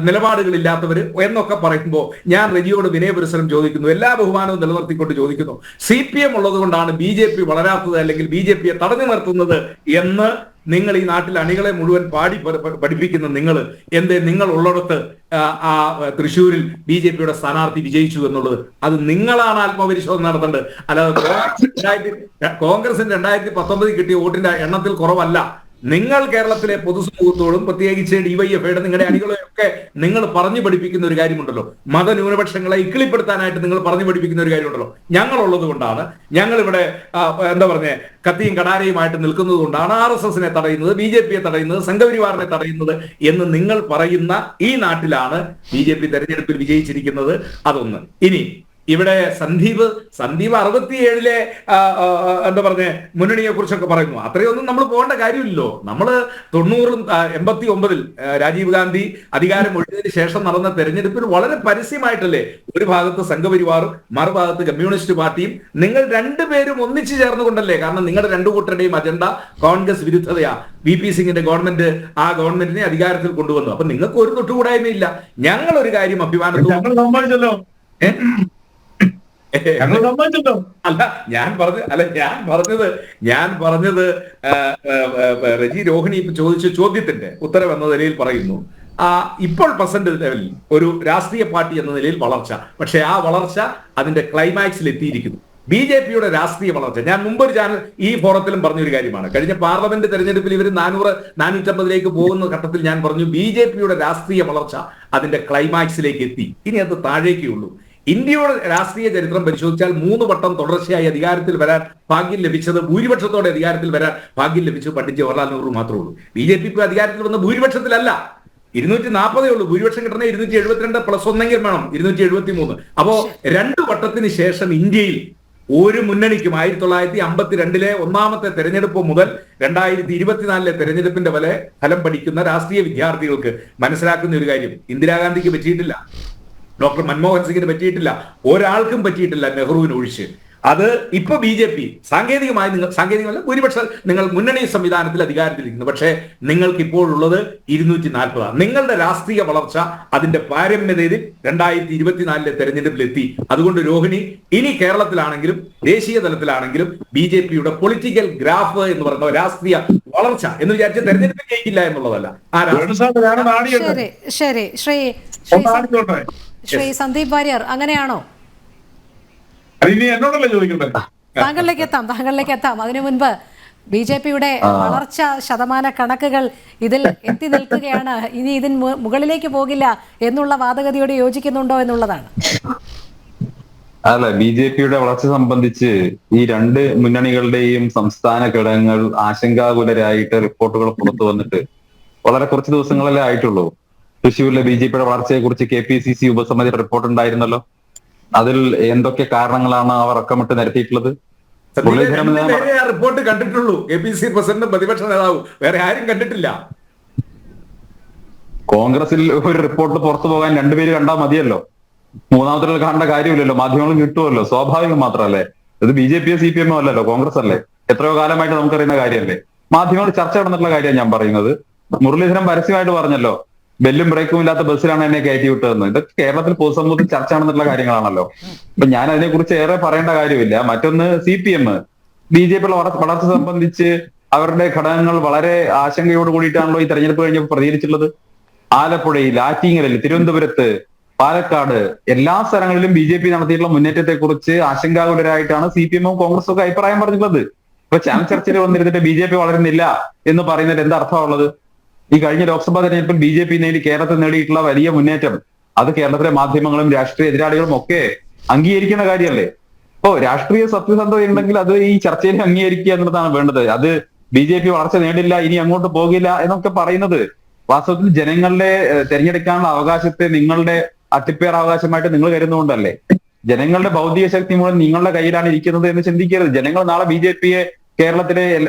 Speaker 3: നിലപാടുകളില്ലാത്തവര് എന്നൊക്കെ പറയുമ്പോൾ ഞാൻ റെജിയോട് വിനയപുരസരം ചോദിക്കുന്നു, എല്ലാ ബഹുമാനവും നിലനിർത്തിക്കൊണ്ട് ചോദിക്കുന്നു, CPM ഉള്ളത് കൊണ്ടാണ് BJP വളരാത്തത് അല്ലെങ്കിൽ BJPയെ തടഞ്ഞു നിർത്തുന്നത് എന്ന് നിങ്ങൾ ഈ നാട്ടിൽ അണികളെ മുഴുവൻ പഠിപ്പിക്കുന്ന നിങ്ങൾ ഉള്ളിടത്ത് ആ തൃശ്ശൂരിൽ BJPയുടെ സ്ഥാനാർത്ഥി വിജയിച്ചു എന്നുള്ളത് അത് നിങ്ങളാണ് ആത്മപരിശോധന നടത്തേണ്ടത്. അല്ലാതെ കോൺഗ്രസിന് 2019 കിട്ടിയ വോട്ടിന്റെ എണ്ണത്തിൽ കുറവല്ല. നിങ്ങൾ കേരളത്തിലെ പൊതുസമൂഹത്തോടും പ്രത്യേകിച്ച് DYFIയുടെ നിങ്ങളുടെ അണികളെയൊക്കെ നിങ്ങൾ പറഞ്ഞു പഠിപ്പിക്കുന്ന ഒരു കാര്യമുണ്ടല്ലോ, മതന്യൂനപക്ഷങ്ങളെ ഇക്കിളിപ്പെടുത്താനായിട്ട് നിങ്ങൾ പറഞ്ഞു പഠിപ്പിക്കുന്ന ഒരു കാര്യമുണ്ടല്ലോ. ഞങ്ങളുള്ളത് കൊണ്ടാണ്, ഞങ്ങൾ ഇവിടെ എന്താ പറഞ്ഞ കത്തിയും കടാരയുമായിട്ട് നിൽക്കുന്നത് കൊണ്ടാണ് RSSനെ തടയുന്നത്, BJPയെ തടയുന്നത്, സംഘപരിവാറിനെ തടയുന്നത് എന്ന് നിങ്ങൾ പറയുന്ന ഈ നാട്ടിലാണ് BJP തെരഞ്ഞെടുപ്പിൽ വിജയിച്ചിരിക്കുന്നത്. അതൊന്ന്. ഇനി ഇവിടെ സന്ദീപ് 67 എന്താ പറഞ്ഞ മുന്നണിയെ കുറിച്ചൊക്കെ പറയുന്നു. അത്രയൊന്നും നമ്മൾ പോകേണ്ട കാര്യമില്ലല്ലോ. നമ്മൾ 90-ലും 89-ൽ രാജീവ് ഗാന്ധി അധികാരം ഒഴിഞ്ഞതിന് ശേഷം നടന്ന തെരഞ്ഞെടുപ്പിൽ വളരെ പരസ്യമായിട്ടല്ലേ ഒരു ഭാഗത്ത് സംഘപരിവാറും മറുഭാഗത്ത് കമ്മ്യൂണിസ്റ്റ് പാർട്ടിയും നിങ്ങൾ രണ്ടുപേരും ഒന്നിച്ചു ചേർന്നുകൊണ്ടല്ലേ, കാരണം നിങ്ങളുടെ രണ്ടു കൂട്ടരുടെയും അജണ്ട കോൺഗ്രസ് വിരുദ്ധതയാ. VP സിംഗിന്റെ ഗവൺമെന്റ് ആ ഗവൺമെന്റിനെ അധികാരത്തിൽ കൊണ്ടുവന്നു. അപ്പൊ നിങ്ങൾക്ക് ഒരു തൊട്ടുകൂടായ്മയില്ല. ഞങ്ങൾ ഒരു കാര്യം അഭിമാനത്തോടെ അല്ല ഞാൻ പറഞ്ഞത് റെജി രോഹിണി ചോദിച്ച ചോദ്യത്തിന്റെ ഉത്തരം എന്ന നിലയിൽ പറയുന്നു, ഇപ്പോൾ പ്രസന്റ് ലെവലിൽ ഒരു രാഷ്ട്രീയ പാർട്ടി എന്ന നിലയിൽ വളർച്ച, പക്ഷെ ആ വളർച്ച അതിന്റെ ക്ലൈമാക്സിൽ എത്തിയിരിക്കുന്നു. BJPയുടെ രാഷ്ട്രീയ വളർച്ച ഞാൻ മുമ്പൊരു ചാനൽ ഈ ഫോറത്തിലും പറഞ്ഞൊരു കാര്യമാണ്. കഴിഞ്ഞ പാർലമെന്റ് തെരഞ്ഞെടുപ്പിൽ ഇവർ 400-450 പോകുന്ന ഘട്ടത്തിൽ ഞാൻ പറഞ്ഞു BJPയുടെ രാഷ്ട്രീയ വളർച്ച അതിന്റെ ക്ലൈമാക്സിലേക്ക് എത്തി. ഇനി അത് താഴേക്കേ ഉള്ളൂ. ഇന്ത്യയുടെ രാഷ്ട്രീയ ചരിത്രം പരിശോധിച്ചാൽ 3 വട്ടം തുടർച്ചയായി അധികാരത്തിൽ വരാൻ ഭാഗ്യം ലഭിച്ചത്, ഭൂരിപക്ഷത്തോടെ അധികാരത്തിൽ വരാൻ ഭാഗ്യം ലഭിച്ചത് പണ്ഡിറ്റ് ജവഹർലാൽ നെഹ്റു മാത്രമേ ഉള്ളൂ. BJP ഇപ്പോൾ അധികാരത്തിൽ വന്ന ഭൂരിപക്ഷത്തിലല്ല, 240 ഉള്ളൂ. ഭൂരിപക്ഷം കിട്ടുന്ന 272 + 1 വേണം, 273. അപ്പോ 2 വട്ടത്തിന് ശേഷം ഇന്ത്യയിൽ ഒരു മുന്നണിക്കും 1952-ലെ ഒന്നാമത്തെ തെരഞ്ഞെടുപ്പ് മുതൽ 2024-ലെ തെരഞ്ഞെടുപ്പിന്റെ ഫലം പഠിക്കുന്ന രാഷ്ട്രീയ വിദ്യാർത്ഥികൾക്ക് മനസ്സിലാക്കുന്ന ഒരു കാര്യം, ഇന്ദിരാഗാന്ധിക്ക് പറ്റിയിട്ടില്ല, ഡോക്ടർ മൻമോഹൻ സിംഗിന് പറ്റിയിട്ടില്ല, ഒരാൾക്കും പറ്റിയിട്ടില്ല നെഹ്റുവിന് ഒഴിച്ച്. അത് ഇപ്പൊ BJP സാങ്കേതികമല്ല, ഭൂരിപക്ഷം നിങ്ങൾ മുന്നണി സംവിധാനത്തിൽ അധികാരത്തിലിരിക്കുന്നു. പക്ഷേ നിങ്ങൾക്ക് ഇപ്പോഴുള്ളത് 240. നിങ്ങളുടെ രാഷ്ട്രീയ വളർച്ച അതിന്റെ പാരമ്യതയിൽ 2024-ലെ തെരഞ്ഞെടുപ്പിലെത്തി. അതുകൊണ്ട് രോഹിണി, ഇനി കേരളത്തിലാണെങ്കിലും ദേശീയ തലത്തിലാണെങ്കിലും BJPയുടെ പൊളിറ്റിക്കൽ ഗ്രാഫ് എന്ന് പറയുന്ന രാഷ്ട്രീയ വളർച്ച എന്ന് വിചാരിച്ച തെരഞ്ഞെടുപ്പിൽ ജയിക്കില്ല എന്നുള്ളതല്ല.
Speaker 1: ശരി ശ്രീ സന്ദീപ് വാര്യർ, അങ്ങനെയാണോ?
Speaker 4: എന്നോടല്ലേ ചോദിക്കണ്ടേ?
Speaker 1: താങ്കളിലേക്ക് എത്താം. അതിനു മുൻപ് BJP-യുടെ വളർച്ച ശതമാന കണക്കുകൾ ഇതിൽ എത്തി നിൽക്കുകയാണ്. ഇനി ഇതിന് മുകളിലേക്ക് പോകില്ല എന്നുള്ള വാദഗതിയോട് യോജിക്കുന്നുണ്ടോ എന്നുള്ളതാണ്.
Speaker 2: അല്ല, BJP-യുടെ വളർച്ച സംബന്ധിച്ച് ഈ രണ്ട് മുന്നണികളുടെയും സംസ്ഥാന ഘടകങ്ങൾ ആശങ്കാകുലരായിട്ട് റിപ്പോർട്ടുകൾ പുറത്തു വന്നിട്ട് വളരെ കുറച്ച് ദിവസങ്ങളല്ലേ ആയിട്ടുള്ളൂ. തൃശ്ശൂരിലെ BJP-യുടെ വളർച്ചയെ കുറിച്ച് KPCC ഉപസമിതി റിപ്പോർട്ട് ഉണ്ടായിരുന്നല്ലോ. അതിൽ എന്തൊക്കെ കാരണങ്ങളാണ് അവർ അക്കമിട്ട് നിരത്തിയിട്ടുള്ളത്?
Speaker 3: റിപ്പോർട്ട് കണ്ടിട്ടുള്ളൂ. KPCC പ്രസിഡന്റ്, പ്രതിപക്ഷ നേതാവ്, വേറെ ആരും കണ്ടിട്ടില്ല.
Speaker 2: കോൺഗ്രസിൽ ഒരു റിപ്പോർട്ട് പുറത്തു പോകാൻ രണ്ടുപേര് കണ്ടാൽ മതിയല്ലോ, മൂന്നാമത്തെ കാണേണ്ട കാര്യമില്ലല്ലോ, മാധ്യമങ്ങളും കിട്ടുമല്ലോ, സ്വാഭാവികം മാത്രമല്ലേ. ഇത് BJP CPM അല്ലല്ലോ, കോൺഗ്രസ് അല്ലേ. എത്രയോ കാലമായിട്ട് നമുക്കറിയുന്ന കാര്യമല്ലേ. മാധ്യമങ്ങൾ ചർച്ച നടന്നിട്ടുള്ള കാര്യമാണ് ഞാൻ പറയുന്നത്. മുരളീധരൻ പരസ്യമായിട്ട് പറഞ്ഞല്ലോ, ബെല്ലും ബ്രേക്കും ഇല്ലാത്ത ബസ്സിലാണ് എന്നെ കയറ്റി വിട്ടതെന്ന്. ഇതൊക്കെ കേരളത്തിൽ പൊതുസമൂഹത്തിൽ ചർച്ച നടന്നിട്ടുള്ള കാര്യങ്ങളാണല്ലോ. അപ്പൊ ഞാൻ അതിനെക്കുറിച്ച് ഏറെ പറയേണ്ട കാര്യമില്ല. മറ്റൊന്ന്, CPM BJP-യുടെ വളർച്ച സംബന്ധിച്ച് അവരുടെ ഘടകങ്ങൾ വളരെ ആശങ്കയോട് കൂടിയിട്ടാണല്ലോ ഈ തെരഞ്ഞെടുപ്പ് കഴിഞ്ഞപ്പോൾ പ്രതികരിച്ചിട്ടുള്ളത്. ആലപ്പുഴയിൽ, ആറ്റിങ്ങലിൽ, തിരുവനന്തപുരത്ത്, പാലക്കാട് എല്ലാ സ്ഥലങ്ങളിലും BJP നടത്തിയിട്ടുള്ള മുന്നേറ്റത്തെ കുറിച്ച് ആശങ്കാകുലരായിട്ടാണ് CPM-ഉം കോൺഗ്രസും ഒക്കെ അഭിപ്രായം പറഞ്ഞിട്ടുള്ളത്. ഇപ്പൊ ചാനൽ ചർച്ചയിൽ വന്നിരുന്നിട്ട് BJP വളരുന്നില്ല എന്ന് പറയുന്നതിൽ എന്താ അർത്ഥമുള്ളത്? ഈ കഴിഞ്ഞ ലോക്സഭാ തെരഞ്ഞെടുപ്പിൽ BJP കേരളത്തിൽ നേടിയിട്ടുള്ള വലിയ മുന്നേറ്റം അത് കേരളത്തിലെ മാധ്യമങ്ങളും രാഷ്ട്രീയ എതിരാളികളും ഒക്കെ അംഗീകരിക്കുന്ന കാര്യമല്ലേ. ഇപ്പോ രാഷ്ട്രീയ സത്യസന്ധത ഉണ്ടെങ്കിൽ അത് ഈ ചർച്ചയിൽ അംഗീകരിക്കുക എന്നുള്ളതാണ് വേണ്ടത്. അത് BJP വളർച്ച നേടില്ല, ഇനി അങ്ങോട്ട് പോകില്ല എന്നൊക്കെ പറയുന്നത് വാസ്തവത്തിൽ ജനങ്ങളുടെ തെരഞ്ഞെടുക്കാനുള്ള അവകാശത്തെ നിങ്ങളുടെ അട്ടിപ്പേർ അവകാശമായിട്ട് നിങ്ങൾ കരുതുന്നുകൊണ്ടല്ലേ. ജനങ്ങളുടെ ഭൗതിക ശക്തി മുഴുവൻ നിങ്ങളുടെ കയ്യിലാണ് ഇരിക്കുന്നത് എന്ന് ചിന്തിക്കരുത്. ജനങ്ങൾ നാളെ BJP-യെ കേരളത്തിലെ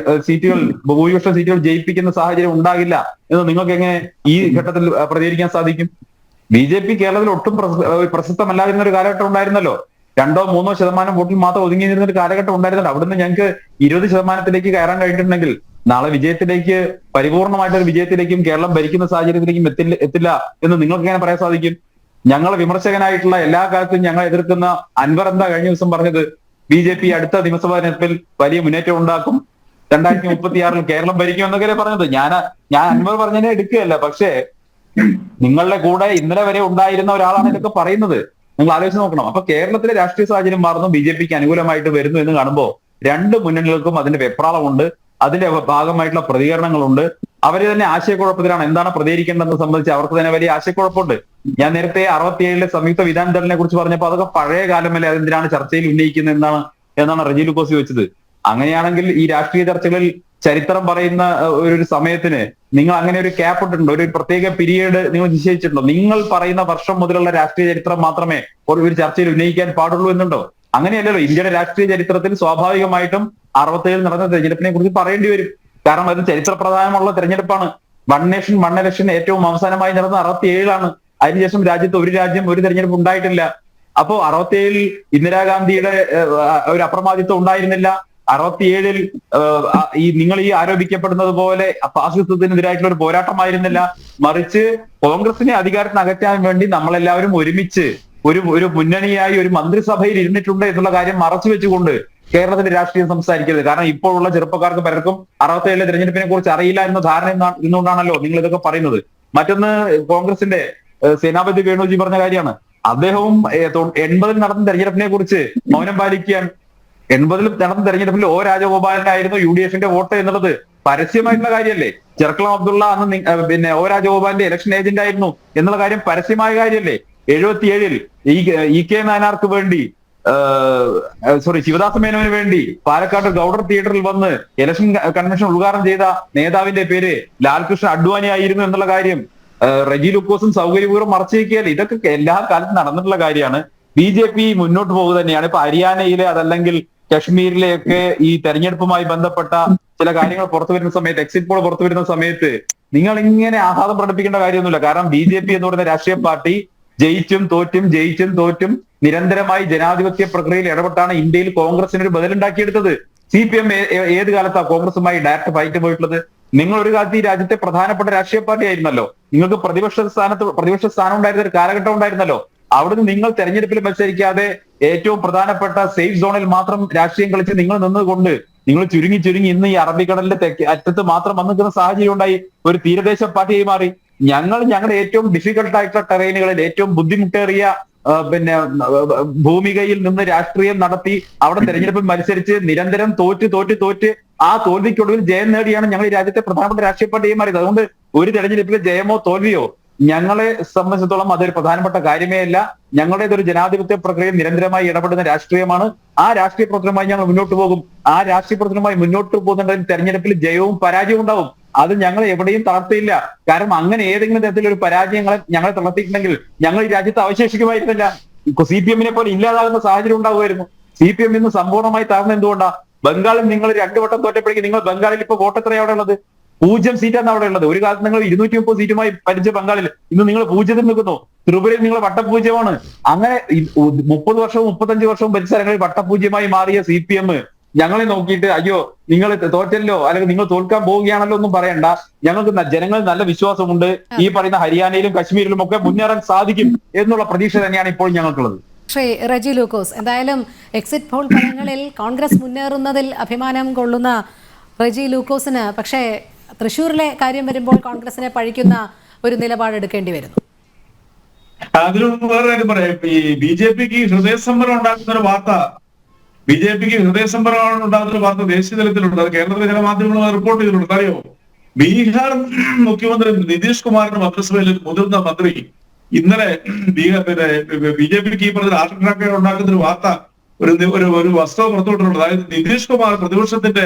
Speaker 2: സീറ്റുകൾ, ഭൂരിപക്ഷം സീറ്റുകൾ ജയിപ്പിക്കുന്ന സാഹചര്യം ഉണ്ടാകില്ല എന്ന് നിങ്ങൾക്ക് എങ്ങനെ ഈ ഘട്ടത്തിൽ പ്രതികരിക്കാൻ സാധിക്കും? BJP കേരളത്തിൽ ഒട്ടും പ്രശസ്തമല്ലാതിരുന്ന ഒരു കാലഘട്ടം ഉണ്ടായിരുന്നല്ലോ. 2-3% വോട്ടിൽ മാത്രം ഒതുങ്ങി നിന്ന ഒരു കാലഘട്ടം ഉണ്ടായിരുന്നല്ലോ. അവിടുന്ന് ഞങ്ങൾക്ക് 20% കയറാൻ കഴിഞ്ഞിട്ടുണ്ടെങ്കിൽ നാളെ വിജയത്തിലേക്ക്, പരിപൂർണമായിട്ടൊരു വിജയത്തിലേക്കും കേരളം ഭരിക്കുന്ന സാഹചര്യത്തിലേക്കും എത്തില്ല എന്ന് നിങ്ങൾക്ക് എങ്ങനെ പറയാൻ സാധിക്കും? ഞങ്ങളെ വിമർശകനായിട്ടുള്ള എല്ലാ കാലത്തും ഞങ്ങൾ എതിർക്കുന്ന അൻവർ എന്താ കഴിഞ്ഞ ദിവസം പറഞ്ഞത്? BJP അടുത്ത നിയമസഭാ തെരഞ്ഞെടുപ്പിൽ വലിയ മുന്നേറ്റം ഉണ്ടാക്കും, 2036 കേരളം ഭരിക്കും എന്നൊക്കെ പറഞ്ഞത്. ഞാൻ അൻവർ പറഞ്ഞതിനെ എടുക്കുകയല്ല, പക്ഷേ നിങ്ങളുടെ കൂടെ ഇന്നലെ വരെ ഉണ്ടായിരുന്ന ഒരാളാണ് ഇതൊക്കെ പറയുന്നത്. നിങ്ങൾ ആലോചിച്ച് നോക്കണം. അപ്പൊ കേരളത്തിലെ രാഷ്ട്രീയ സാഹചര്യം മാറുന്നു, BJP-ക്ക് അനുകൂലമായിട്ട് വരുന്നു എന്ന് കാണുമ്പോൾ രണ്ട് മുന്നണികൾക്കും അതിന്റെ വെപ്രാളമുണ്ട്, അതിന്റെ ഭാഗമായിട്ടുള്ള പ്രതികരണങ്ങളുണ്ട്. അവര് തന്നെ ആശയക്കുഴപ്പത്തിലാണ്. എന്താണ് പ്രതികരിക്കേണ്ടതെന്ന് സംബന്ധിച്ച് അവർക്ക് തന്നെ വലിയ ആശയക്കുഴപ്പമുണ്ട്. ഞാൻ നേരത്തെ 67-ലെ സംയുക്ത വിധാനദളിനെ കുറിച്ച് പറഞ്ഞപ്പോൾ അതൊക്കെ പഴയ കാലമല്ലേ, അതെന്തിനാണ് ചർച്ചയിൽ ഉന്നയിക്കുന്നത് എന്നാണ് റജി ലൂക്കോസ് ചോദിച്ചത്. അങ്ങനെയാണെങ്കിൽ ഈ രാഷ്ട്രീയ ചർച്ചകളിൽ ചരിത്രം പറയുന്ന ഒരു സമയത്തിന് നിങ്ങൾ അങ്ങനെ ഒരു ക്യാപ്പ് ഇട്ടിട്ടുണ്ടോ? ഒരു പ്രത്യേക പീരീഡ് നിങ്ങൾ നിശ്ചയിച്ചിട്ടുണ്ടോ? നിങ്ങൾ പറയുന്ന വർഷം മുതലുള്ള രാഷ്ട്രീയ ചരിത്രം മാത്രമേ ഒരു ചർച്ചയിൽ ഉന്നയിക്കാൻ പാടുള്ളൂ എന്നുണ്ടോ? അങ്ങനെയല്ലല്ലോ. ഇന്ത്യയുടെ രാഷ്ട്രീയ ചരിത്രത്തിൽ സ്വാഭാവികമായിട്ടും 67 നടന്ന തെരഞ്ഞെടുപ്പിനെ കുറിച്ച് പറയേണ്ടി വരും. കാരണം അത് ചരിത്ര പ്രധാനമുള്ള തെരഞ്ഞെടുപ്പാണ്. വൺ നേഷൻ വൺ ഇലക്ഷൻ ഏറ്റവും അവസാനമായി നടന്ന 67-ലാണ്. അതിനുശേഷം രാജ്യത്ത് ഒരു തെരഞ്ഞെടുപ്പ് ഉണ്ടായിട്ടില്ല. അപ്പോ 67-ൽ ഇന്ദിരാഗാന്ധിയുടെ ഒരു അപ്രമാദിത്വം ഉണ്ടായിരുന്നില്ല. 67-ൽ നിങ്ങൾ ഈ ആരോപിക്കപ്പെടുന്നത് പോലെ ഫാസിസത്തിനെതിരായിട്ടുള്ള ഒരു പോരാട്ടമായിരുന്നില്ല. മറിച്ച് കോൺഗ്രസിനെ അധികാരത്തിന് അകറ്റാൻ വേണ്ടി നമ്മളെല്ലാവരും ഒരുമിച്ച് ഒരു മുന്നണിയായി ഒരു മന്ത്രിസഭയിൽ ഇരുന്നിട്ടുണ്ട് എന്നുള്ള കാര്യം മറച്ചു വെച്ചുകൊണ്ട് കേരളത്തിന്റെ രാഷ്ട്രീയം സംസാരിക്കരുത്. കാരണം ഇപ്പോഴുള്ള ചെറുപ്പക്കാർക്ക് പലർക്കും 67-ലെ തെരഞ്ഞെടുപ്പിനെ കുറിച്ച് അറിയില്ല എന്ന ധാരണ ഇന്നുകൊണ്ടാണല്ലോ നിങ്ങൾ ഇതൊക്കെ പറയുന്നത്. മറ്റൊന്ന്, കോൺഗ്രസിന്റെ സേനാപതി വേണുജി പറഞ്ഞ കാര്യമാണ്. അദ്ദേഹവും 80-ൽ നടന്ന തെരഞ്ഞെടുപ്പിനെ കുറിച്ച് മൗനം പാലിക്കാൻ, 80-ൽ നടന്ന തെരഞ്ഞെടുപ്പിൽ O രാജഗോപാലിനായിരുന്നു UDF-ന്റെ വോട്ട് എന്നുള്ളത് പരസ്യമായിട്ടുള്ള കാര്യമല്ലേ. ചെർക്കളം അബ്ദുള്ള അന്ന് O രാജഗോപാലിന്റെ ഇലക്ഷൻ ഏജന്റ് ആയിരുന്നു എന്നുള്ള കാര്യം പരസ്യമായ കാര്യമല്ലേ. 77-ൽ EK നായനാർക്ക് വേണ്ടി, ശിവദാസ മേനോന് വേണ്ടി പാലക്കാട് ഗൗഡർ തിയേറ്ററിൽ വന്ന് ഇലക്ഷൻ കൺവെൻഷൻ ഉദ്ഘാടനം ചെയ്ത നേതാവിന്റെ പേര് ലാൽകൃഷ്ണ അഡ്വാനി ആയിരുന്നു എന്നുള്ള കാര്യം റജി ലൂക്കോസും സൗകര്യപൂർവ്വം മറച്ചിരിക്കുകയല്ലേ. ഇതൊക്കെ എല്ലാ കാലത്തും നടന്നിട്ടുള്ള കാര്യമാണ്. BJP മുന്നോട്ട് പോകുക തന്നെയാണ്. ഇപ്പൊ ഹരിയാനയിലെ അതല്ലെങ്കിൽ കശ്മീരിലെയൊക്കെ ഈ തെരഞ്ഞെടുപ്പുമായി ബന്ധപ്പെട്ട ചില കാര്യങ്ങൾ പുറത്തു വരുന്ന സമയത്ത്, എക്സിറ്റ് പോൾ പുറത്തു വരുന്ന സമയത്ത് നിങ്ങൾ ഇങ്ങനെ ആഹ്ലാദം പ്രകടിപ്പിക്കേണ്ട കാര്യമൊന്നുമില്ല. കാരണം BJP എന്ന് പറയുന്ന രാഷ്ട്രീയ പാർട്ടി ജയിച്ചും തോറ്റും നിരന്തരമായി ജനാധിപത്യ പ്രക്രിയയിൽ ഇടപെട്ടാണ് ഇന്ത്യയിൽ കോൺഗ്രസിന് ഒരു ബദലുണ്ടാക്കിയെടുത്തത്. CPM ഏത് കാലത്താണ് കോൺഗ്രസുമായി ഡയറക്റ്റ് ഫൈറ്റ് പോയിട്ടുള്ളത്? നിങ്ങൾ ഒരു കാലത്ത് ഈ രാജ്യത്തെ പ്രധാനപ്പെട്ട രാഷ്ട്രീയ പാർട്ടി ആയിരുന്നല്ലോ. നിങ്ങൾക്ക് പ്രതിപക്ഷ സ്ഥാനം ഉണ്ടായിരുന്ന ഒരു കാലഘട്ടം ഉണ്ടായിരുന്നല്ലോ. അവിടുന്ന് നിങ്ങൾ തെരഞ്ഞെടുപ്പിൽ മത്സരിക്കാതെ ഏറ്റവും പ്രധാനപ്പെട്ട സേഫ് സോണിൽ മാത്രം രാഷ്ട്രീയം കളിച്ച് നിങ്ങൾ നിന്നുകൊണ്ട് നിങ്ങൾ ചുരുങ്ങി ഇന്ന് ഈ അറബിക്കടലിന്റെ അറ്റത്ത് മാത്രം വന്നു നിൽക്കുന്ന സാഹചര്യം ഉണ്ടായി. ഒരു തീരദേശ പാർട്ടിയായി മാറി. ഞങ്ങളുടെ ഏറ്റവും ഡിഫിക്കൽട്ട് ആയിട്ടുള്ള ടെറൈനുകളിൽ ഏറ്റവും ബുദ്ധിമുട്ടേറിയ ഭൂമികയിൽ നിന്ന് രാഷ്ട്രീയം നടത്തി അവിടെ തെരഞ്ഞെടുപ്പിൽ മത്സരിച്ച് നിരന്തരം തോറ്റ് ആ തോൽവിക്കൊടുവിൽ ജയം നേടിയാണ് ഞങ്ങൾ ഈ രാജ്യത്തെ പ്രധാനപ്പെട്ട രാഷ്ട്രീയ പാർട്ടിയായി മാറിയത്. അതുകൊണ്ട് ഒരു തെരഞ്ഞെടുപ്പിലെ ജയമോ തോൽവിയോ ഞങ്ങളെ സംബന്ധിച്ചിടത്തോളം അതൊരു പ്രധാനപ്പെട്ട കാര്യമേ അല്ല. ഞങ്ങളുടേതൊരു ജനാധിപത്യ പ്രക്രിയ നിരന്തരമായി ഇടപെടുന്ന രാഷ്ട്രീയമാണ്. ആ രാഷ്ട്രീയ പ്രവർത്തനമായി ഞങ്ങൾ മുന്നോട്ട് പോകും. ആ രാഷ്ട്രീയ പ്രവർത്തനമായി മുന്നോട്ട് പോകുന്നുണ്ടെങ്കിൽ തെരഞ്ഞെടുപ്പിൽ ജയവും പരാജയവും ഉണ്ടാവും. അത് ഞങ്ങൾ എവിടെയും തളർത്തിയില്ല. കാരണം അങ്ങനെ ഏതെങ്കിലും തരത്തിലൊരു പരാജയങ്ങളെ ഞങ്ങളെ തളർത്തിയിട്ടുണ്ടെങ്കിൽ ഞങ്ങൾ ഈ രാജ്യത്ത് അവശേഷിക്കുമായിരുന്നില്ല. CPM-നെ പോലെ ഇല്ലാതാകുന്ന സാഹചര്യം ഉണ്ടാവുമായിരുന്നു. CPM ഇന്ന് സമ്പൂർണ്ണമായി തകർന്ന എന്തുകൊണ്ടാ? ബംഗാളിൽ നിങ്ങൾ 2 വട്ടം തോറ്റപ്പോഴേക്കും നിങ്ങൾ ബംഗാളിൽ ഇപ്പൊ വോട്ട് എത്രയാണ് അവിടെ ഉള്ളത്? 0 സീറ്റാണ് അവിടെ ഉള്ളത്. ഒരു കാലത്ത് നിങ്ങൾ 230 സീറ്റുമായി ഭരിച്ച ബംഗാളിൽ ഇന്ന് നിങ്ങൾ 0-ൽ നിൽക്കുന്നു. ത്രിപുരയിൽ നിങ്ങൾ വട്ടപൂജ്യമാണ്. അങ്ങനെ 30 വർഷവും 35 വർഷവും ഭരിച്ച സ്ഥലങ്ങളിൽ വട്ടപൂജ്യമായി മാറിയ CPM ഞങ്ങളെ നോക്കിയിട്ട് അയ്യോ നിങ്ങൾ തോറ്റല്ലോ അല്ലെങ്കിൽ നിങ്ങൾ തോൽക്കാൻ പോവുകയാണല്ലോ ഒന്നും പറയണ്ട. ഞങ്ങൾക്ക് ജനങ്ങളിൽ നല്ല വിശ്വാസമുണ്ട്. ഈ പറയുന്ന ഹരിയാനയിലും കശ്മീരിലും ഒക്കെ മുന്നേറാൻ സാധിക്കും എന്നുള്ള പ്രതീക്ഷ തന്നെയാണ് ഇപ്പോൾ ഞങ്ങൾക്കുള്ളത്.
Speaker 1: ശ്രീ റെജി ലൂക്കോസ്, എന്തായാലും എക്സിറ്റ് പോൾ ഫലങ്ങളിൽ കോൺഗ്രസ് മുന്നേറുന്നതിൽ അഭിമാനം കൊള്ളുന്ന റെജി ലൂക്കോസിന് പക്ഷേ തൃശ്ശൂരിലെ കാര്യം വരുമ്പോൾ കോൺഗ്രസിനെ പഴിക്കുന്ന ഒരു നിലപാടെടുക്കേണ്ടി വരുന്നു.
Speaker 4: അതിന് വേറെ കാര്യം പറയാം. ഈ BJPക്ക് ഹൃദയസമ്പരം ഉണ്ടാക്കുന്ന ഒരു വാർത്ത ദേശീയ തലത്തിലുണ്ട്. അത് കേരളത്തിലെ ചില മാധ്യമങ്ങൾ റിപ്പോർട്ട് ചെയ്തിട്ടുണ്ട്. അറിയോ, ബീഹാർ മുഖ്യമന്ത്രി നിതീഷ് കുമാറിന്റെ മന്ത്രിസഭയിൽ മുതിർന്ന മന്ത്രി ഇന്നലെ BJPക്ക് ഈ പറഞ്ഞ രാഷ്ട്രീയ ഉണ്ടാക്കുന്ന ഒരു വാർത്ത ഒരു വസ്തുത പുറത്തുവിട്ടിട്ടുണ്ട്. അതായത് നിതീഷ് കുമാർ പ്രതിപക്ഷത്തിന്റെ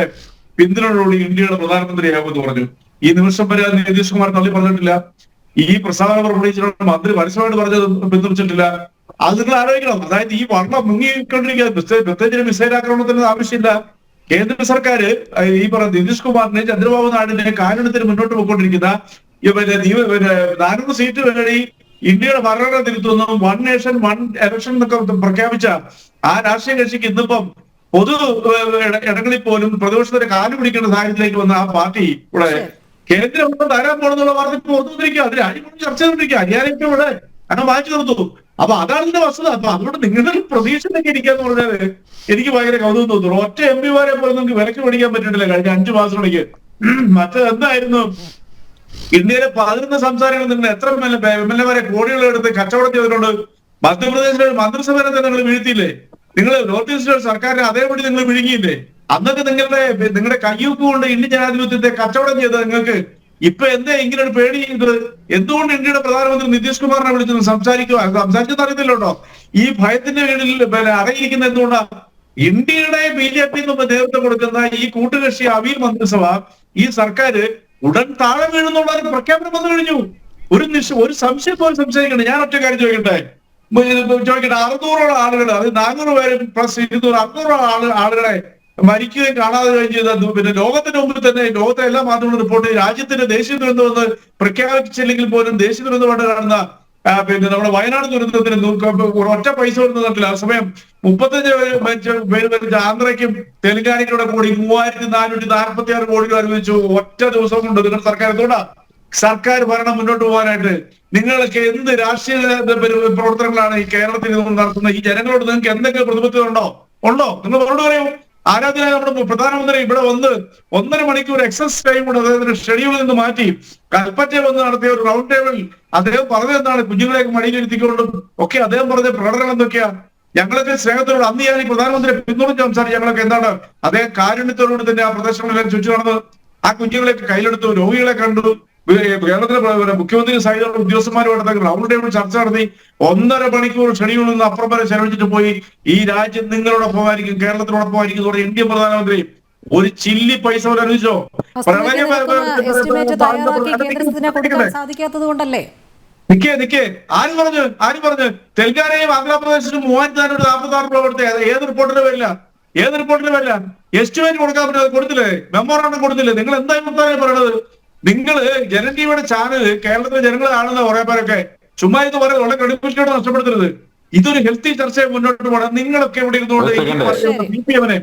Speaker 4: പിന്തുണയോടുകൂടി ഇന്ത്യയുടെ പ്രധാനമന്ത്രിയാകുമെന്ന് പറഞ്ഞു. ഈ നിമിഷം വരെ നിതീഷ് കുമാർ തള്ളി പറഞ്ഞിട്ടില്ല. ഈ പ്രസ്താവന പുറപ്പെടുവിച്ചിട്ടുണ്ട്. മന്ത്രി പരസ്യമായിട്ട് പറഞ്ഞത് പിന്തുണച്ചിട്ടില്ല. അത് നിങ്ങൾ ആലോചിക്കണം. അതായത് ഈ വള്ളം മുങ്ങിക്കൊണ്ടിരിക്കുക. പ്രത്യേകിച്ച് മിസൈൽ ആക്രമണത്തിന് ആവശ്യമില്ല. കേന്ദ്ര സർക്കാർ ഈ പറഞ്ഞ നിതീഷ് കുമാറിനെ ചന്ദ്രബാബു നായിഡുവിനെ കാരണത്തിന് മുന്നോട്ട് പോയിക്കൊണ്ടിരിക്കുന്ന 400 സീറ്റ് വേണ്ടി ഇന്ത്യയുടെ ഭരണഘടന തിരുത്തുന്ന 1 നേഷൻ 1 ഇലക്ഷൻ എന്നൊക്കെ പ്രഖ്യാപിച്ച ആ രാഷ്ട്രീയ കക്ഷിക്ക് ഇന്നിപ്പം പൊതു ഇടങ്ങളിൽ പോലും പ്രതിപക്ഷത്തിന്റെ കാല് പിടിക്കേണ്ട സാഹചര്യത്തിലേക്ക് വന്ന ആ പാർട്ടി ഇവിടെ കേന്ദ്രം തരാൻ പോണെന്നുള്ള വാർത്ത പുറത്തുവന്നിരിക്കുക. അതിൽ അടിപൊളി ചർച്ച ചെയ്തിരിക്കുക. ഹരിയാനയ്ക്ക് ഇവിടെ അങ്ങനെ മാറ്റി നിർത്തും. അപ്പൊ അതാണ് ഇതിന്റെ വസ്തുത. അപ്പൊ അതുകൊണ്ട് നിങ്ങളുടെ പ്രതീക്ഷയിലേക്ക് ഇരിക്കാന്ന് പറഞ്ഞാല് എനിക്ക് ഭയങ്കര കൗതുകം തോന്നുന്നു. ഒറ്റ MP-മാരെ പോലും നമുക്ക് വിലക്ക് മേടിക്കാൻ പറ്റിയിട്ടില്ല കഴിഞ്ഞ 5 മാസത്തിലേക്ക്. മറ്റെന്തായിരുന്നു ഇന്ത്യയിലെ 11 സംസ്ഥാനങ്ങളിൽ നിന്ന് എത്ര MLA-മാരെ കോടികൾ എടുത്ത് കച്ചവടം ചെയ്തിട്ടുണ്ട്. മധ്യപ്രദേശിലെ ഒരു മന്ത്രിസഭയെ നിങ്ങൾ വീഴ്ത്തിയില്ലേ? നിങ്ങൾ നോർത്ത് ഈസ്റ്റിലെ സർക്കാരിനെ അതേപടി നിങ്ങൾ വിഴുങ്ങിയില്ലേ? അന്നൊക്കെ നിങ്ങളുടെ കയ്യൊപ്പ് കൊണ്ട് ഇന്ത്യൻ ജനാധിപത്യത്തെ കച്ചവടം ചെയ്തത് നിങ്ങൾക്ക് ഇപ്പൊ എന്താ ഇങ്ങനെ ഒരു പേടി ചെയ്തത്? എന്തുകൊണ്ട് ഇന്ത്യയുടെ പ്രധാനമന്ത്രി നിതീഷ് കുമാറിനെ വിളിച്ചത് സംസാരിച്ചത് അറിയത്തില്ലോട്ടോ. ഈ ഭയത്തിന്റെ കീഴിൽ അടങ്ങിയിരിക്കുന്ന എന്തുകൊണ്ടാ? ഇന്ത്യയുടെ BJP നേതൃത്വം കൊടുക്കുന്ന ഈ കൂട്ടുകക്ഷി അമീർ മന്ത്രിസഭ ഈ സർക്കാർ ഉടൻ താഴെ വീഴുന്നുള്ള ഒരു പ്രഖ്യാപനം വന്നു കഴിഞ്ഞു. ഒരു സംശയം പോലും സംശയിക്കണ്ട. ഞാൻ ഒറ്റ കാര്യം ചോദിക്കട്ടെ 600 ആളുകൾ, അത് 400 പേര് പ്ലസ് 200 600 ആളുകളെ മരിക്കുകയും കാണാതെ കഴിഞ്ഞത് പിന്നെ ലോകത്തിന്റെ മുമ്പിൽ തന്നെ ലോകത്തെ എല്ലാ മാധ്യമങ്ങളും റിപ്പോർട്ട് ചെയ്ത് രാജ്യത്തിന്റെ ദേശീയ ദുരന്തമെന്ന് പ്രഖ്യാപിച്ചില്ലെങ്കിൽ പോലും ദേശീയ ദുരന്തമായിട്ട് കാണുന്ന പിന്നെ നമ്മുടെ വയനാട് ദുരന്തത്തിന് ഒറ്റ പൈസ വരുന്ന തരത്തില്ല. ആ സമയം 35 പേര് മരിച്ച ആന്ധ്രയ്ക്കും തെലങ്കാനയ്ക്കൂടെ കൂടി 3446 കോടി രൂപ അനുവദിച്ചു ഒറ്റ ദിവസം കൊണ്ട്. നിങ്ങൾ സർക്കാർ എന്തുകൊണ്ടാ സർക്കാർ ഭരണം മുന്നോട്ട് പോകാനായിട്ട് നിങ്ങൾക്ക് എന്ത് രാഷ്ട്രീയ പ്രവർത്തനങ്ങളാണ് ഈ കേരളത്തിൽ നടത്തുന്നത്? ഈ ജനങ്ങളോട് നിങ്ങൾക്ക് എന്തെങ്കിലും പ്രതിബദ്ധത ഉണ്ടോ? നിങ്ങൾ അവരോട് പറയൂ. ആരാധന നമ്മുടെ പ്രധാനമന്ത്രി ഇവിടെ വന്ന് 1.5 മണിക്കൂർ എക്സസ് ടൈം കൂടെ അദ്ദേഹത്തിന്റെ ഷെഡ്യൂളിൽ നിന്ന് മാറ്റി കൽപ്പറ്റയിൽ വന്ന് നടത്തിയ ഒരു റൗണ്ട് ടേബിൾ അദ്ദേഹം പറഞ്ഞതെന്താണ്? കുഞ്ഞുങ്ങളെയൊക്കെ മടിയിലിരുത്തിക്കൊണ്ടും ഒക്കെ അദ്ദേഹം പറഞ്ഞ പ്രകടനം എന്തൊക്കെയാ? ഞങ്ങളൊക്കെ സ്നേഹത്തോട് അന്ന് ഞാൻ ഈ പ്രധാനമന്ത്രിയെ പിന്തുണച്ച് സംസാരിച്ചു. ഞങ്ങളൊക്കെ എന്താണ് അദ്ദേഹം കാരുണ്യത്തോടുകൂടി തന്നെ ആ പ്രദേശങ്ങളിലേക്ക് ചുറ്റു നടന്ന് ആ കുഞ്ഞുങ്ങളെയൊക്കെ കയ്യിലെടുത്തു, രോഗികളെ കണ്ടു. കേരളത്തിലെ മുഖ്യമന്ത്രി സൈനിക ഉദ്യോഗസ്ഥന്മാരുമായിട്ട് റൗണ്ട് ടേബിൾ ചർച്ച നടത്തി 1.5 മണിക്കൂർ ഷെഡ്യൂളിൽ നിന്ന് അപ്പുറം വരെ ചെലവഴിച്ചിട്ട് പോയി. ഈ രാജ്യം നിങ്ങളോടൊപ്പമായിരിക്കും, കേരളത്തിനോടൊപ്പമായിരിക്കും എന്ന് പറഞ്ഞ ഇന്ത്യൻ പ്രധാനമന്ത്രി ഒരു ചില്ലി പൈസ പോലെ അനുവദിച്ചോ? നിക്കേ ആര് പറഞ്ഞു തെലങ്കാനയും ആന്ധ്രാപ്രദേശിലും 3446 രൂപ കൊടുത്തേ? ഏത് റിപ്പോർട്ടിന്റെ പേരില്ല എസ്റ്റിമേറ്റ് കൊടുക്കാൻ പറ്റും? കൊടുത്തില്ലേ? മെമ്മോറാണ്ടം കൊടുത്തില്ലേ? നിങ്ങൾ എന്താ പറയണത്? നിങ്ങള് ജനൻ ടിവിയുടെ ചാനല് കേരളത്തിലെ ജനങ്ങൾ കാണുന്ന കുറെ പേരൊക്കെ ചുമ്മാ ഇത് പറയുന്നത് വളരെ ക്രെഡിബിലിറ്റിയോടെ നഷ്ടപ്പെടുത്തരുത്. ഇതൊരു ഹെൽത്തി ചർച്ചയെ മുന്നോട്ട് പോകണം. നിങ്ങളൊക്കെ ഇവിടെ ഇരുന്നുകൊണ്ട് CPM-നെ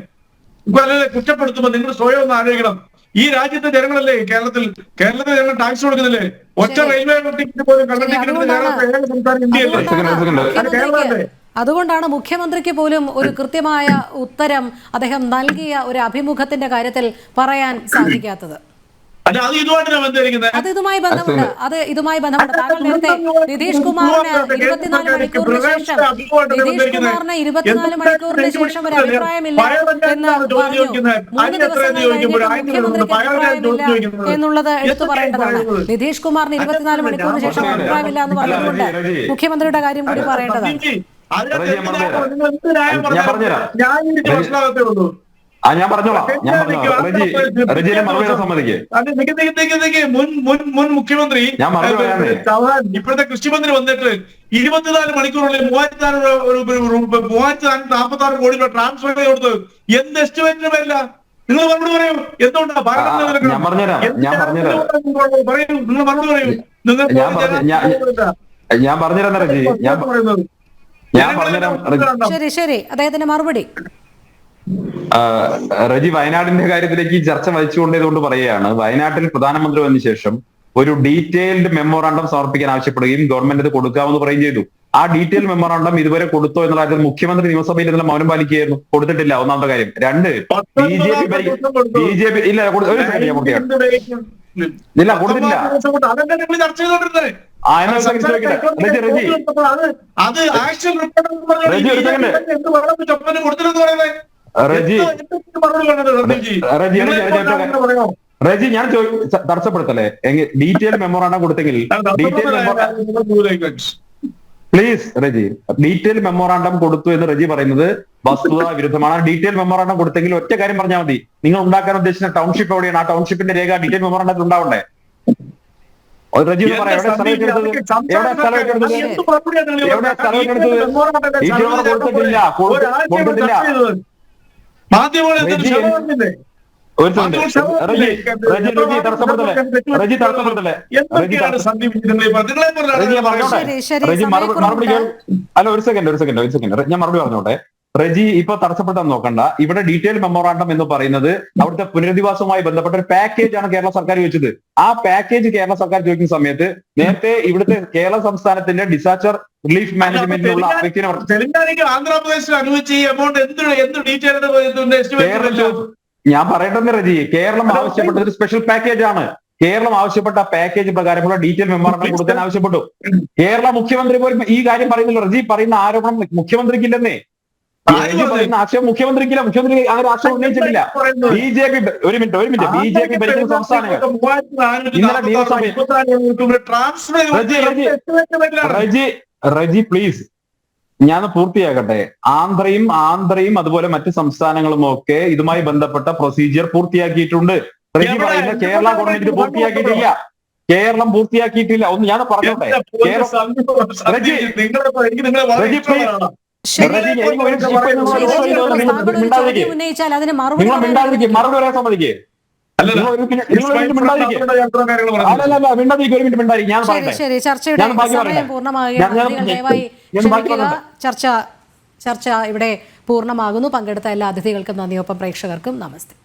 Speaker 4: കുറ്റപ്പെടുത്തുമ്പോൾ നിങ്ങൾ സ്വയം ഒന്ന് ആലോചിക്കണം. ഈ രാജ്യത്തെ ജനങ്ങളല്ലേ കേരളത്തിൽ ജനങ്ങൾ ടാക്സ് കൊടുക്കുന്നില്ലേ? ഒറ്റ റെയിൽവേ ടിക്കറ്റ് പോലും കള്ള ടിക്കറ്റ് ഇന്ത്യയല്ലേ?
Speaker 1: അതുകൊണ്ടാണ് മുഖ്യമന്ത്രിക്ക് പോലും ഒരു കൃത്യമായ ഉത്തരം അദ്ദേഹം നൽകിയ ഒരു അഭിമുഖത്തിന്റെ കാര്യത്തിൽ പറയാൻ സാധിക്കാത്തത്.
Speaker 4: അല്ല അത് ഇതുമായിട്ടാണ് ബന്ധമായിരിക്കുന്നത്.
Speaker 1: അത് ഇതുമായി ബന്ധമുണ്ട്. താങ്കൾ നേരത്തെ നിതീഷ് കുമാറിന് 24 മണിക്കൂറിന് ശേഷം ഒരു അഭിപ്രായമില്ല എന്ന് പറഞ്ഞു. 3 ദിവസങ്ങൾ കഴിഞ്ഞിട്ട് മുഖ്യമന്ത്രിക്ക് അഭിപ്രായമില്ല എന്നുള്ളത് എടുത്തു പറയേണ്ടതാണ്. നിതീഷ് കുമാറിന് 24 മണിക്കൂറിന് ശേഷം അഭിപ്രായമില്ല എന്ന് പറഞ്ഞുകൊണ്ട് മുഖ്യമന്ത്രിയുടെ കാര്യം കൂടി പറയേണ്ടതാണ്.
Speaker 2: ഞാൻ പറഞ്ഞോളാം.
Speaker 4: മുൻ മുഖ്യമന്ത്രി ചൗഹാൻ ഇപ്പോഴത്തെ കൃഷിമന്ത്രി വന്നിട്ട് 24 മണിക്കൂറുള്ളിൽ 3446 കോടി രൂപ ട്രാൻസ്ഫർ ചെയ്ത് കൊടുത്ത് എന്ത് എസ്റ്റിമേറ്റിന് പേരില്ല? നിങ്ങൾ മറുപടി പറയൂ. എന്തുകൊണ്ടാ പറയൂ? നിങ്ങൾ മറുപടി പറയൂ.
Speaker 2: ഞാൻ പറഞ്ഞുതരാം റജി. ഞാൻ പറഞ്ഞുതരാം.
Speaker 1: ശരി അദ്ദേഹത്തിന്റെ മറുപടി.
Speaker 2: റജി, വയനാടിന്റെ കാര്യത്തിലേക്ക് ഈ ചർച്ച വലിച്ചുകൊണ്ടതുകൊണ്ട് പറയുകയാണ്, വയനാട്ടിൽ പ്രധാനമന്ത്രി വന്ന ശേഷം ഒരു ഡീറ്റെയിൽഡ് മെമ്മോറാണ്ടം സമർപ്പിക്കാൻ ആവശ്യപ്പെടുകയും ഗവൺമെന്റ് അത് കൊടുക്കാമെന്ന് പറയുകയും ചെയ്തു. ആ ഡീറ്റെയിൽ മെമ്മോറാണ്ടം ഇതുവരെ കൊടുത്തോ എന്നുള്ള കാര്യത്തിൽ മുഖ്യമന്ത്രി നിയമസഭയിൽ ഇന്നലെ മൗനം പാലിക്കുകയായിരുന്നു. കൊടുത്തിട്ടില്ല, ഒന്നാമത്തെ കാര്യം. 2, BJP ഇല്ല, ഇല്ല കൊടുത്തില്ല. റജി, ഞാൻ തടസ്സപ്പെടുത്തല്ലേ? ഡീറ്റെയിൽ മെമ്മോറാണ്ടം കൊടുത്തെങ്കിൽ പ്ലീസ് റജി, ഡീറ്റെയിൽ മെമ്മോറാണ്ടം കൊടുത്തു എന്ന് റജി പറയുന്നത് വസ്തുതാ വിരുദ്ധമാണ്. ഡീറ്റെയിൽ മെമ്മോറാണ്ടം കൊടുത്തെങ്കിൽ ഒറ്റ കാര്യം പറഞ്ഞാൽ മതി. നിങ്ങൾ ഉണ്ടാക്കാൻ ഉദ്ദേശിച്ച ടൗൺഷിപ്പ് എവിടെയാണ്? ആ ടൗൺഷിപ്പിന്റെ രേഖ ഡീറ്റെയിൽ മെമ്മോറാണ്ടത്തിൽ ഉണ്ടാവണ്ടേ? റജി പറയാം, എവിടെ സ്ഥലം ഏറ്റെടുത്തത്? കൊടുത്തിട്ടില്ല. റജി തടസ്സപ്പെടുത്തല്ലേ? അല്ല, ഒരു സെക്കൻഡ് ഞാൻ മറുപടി പറഞ്ഞോട്ടെ. റജി ഇപ്പൊ തടസ്സപ്പെടുത്താൻ നോക്കണ്ട. ഇവിടെ ഡീറ്റെയിൽ മെമ്മോറാണ്ടം എന്ന് പറയുന്നത് അവിടുത്തെ പുനരധിവാസവുമായി ബന്ധപ്പെട്ട ഒരു പാക്കേജ് ആണ് കേരള സർക്കാർ ചോദിച്ചത്. ആ പാക്കേജ് കേരള സർക്കാർ ചോദിക്കുന്ന സമയത്ത് നേരത്തെ ഇവിടുത്തെ കേരള സംസ്ഥാനത്തിന്റെ ഡിസാസ്റ്റർ റിലീഫ് മാനേജ്മെന്റിനുള്ള
Speaker 4: തെലങ്കാനയ്ക്ക് ആന്ധ്രാപ്രദേശിൽ അനുവദിച്ച ഈ എമൗണ്ട് എന്ത് ഡീറ്റെയിൽ
Speaker 2: ഞാൻ പറയട്ടെ റജി, കേരളം ആവശ്യപ്പെട്ടത് ഒരു സ്പെഷ്യൽ പാക്കേജ് ആണ്. കേരളം ആവശ്യപ്പെട്ട പാക്കേജ് പ്രകാരമുള്ള ഡീറ്റെയിൽ മെമ്മോറാണ്ടം കൊടുക്കാൻ ആവശ്യപ്പെട്ടു. കേരള മുഖ്യമന്ത്രി പോലും ഈ കാര്യം പറയുന്നില്ല. റജി പറയുന്ന ആരോപണം മുഖ്യമന്ത്രിക്കില്ലെന്നേ. ആക്ഷേപം മുഖ്യമന്ത്രിക്കില്ല. മുഖ്യമന്ത്രി അങ്ങനെ ആക്ഷേപം ഉന്നയിച്ചിട്ടില്ല. BJP ഒരു മിനിറ്റ് BJP ഭരിക്കുന്ന സംസ്ഥാനങ്ങൾ ഇന്നലെ നിയമസഭയിൽ റജി പ്ലീസ് ഞാൻ പൂർത്തിയാക്കട്ടെ. ആന്ധ്രയും അതുപോലെ മറ്റ് സംസ്ഥാനങ്ങളും ഒക്കെ ഇതുമായി ബന്ധപ്പെട്ട പ്രൊസീജിയർ പൂർത്തിയാക്കിയിട്ടുണ്ട്. റജി പറയുന്ന കേരള ഗവൺമെന്റ് പൂർത്തിയാക്കിയിട്ടില്ല. കേരളം പൂർത്തിയാക്കിയിട്ടില്ല. ഒന്ന് ഞാൻ പറഞ്ഞോട്ടെ. മറുപടി പറയാൻ സമ്മതിക്കേ? ഞാൻ
Speaker 1: ചർച്ച ഇവിടെ പൂർണ്ണമാകുന്നു. പങ്കെടുത്ത എല്ലാ അതിഥികൾക്കും നന്ദി. ഒപ്പം പ്രേക്ഷകർക്കും നമസ്തേ.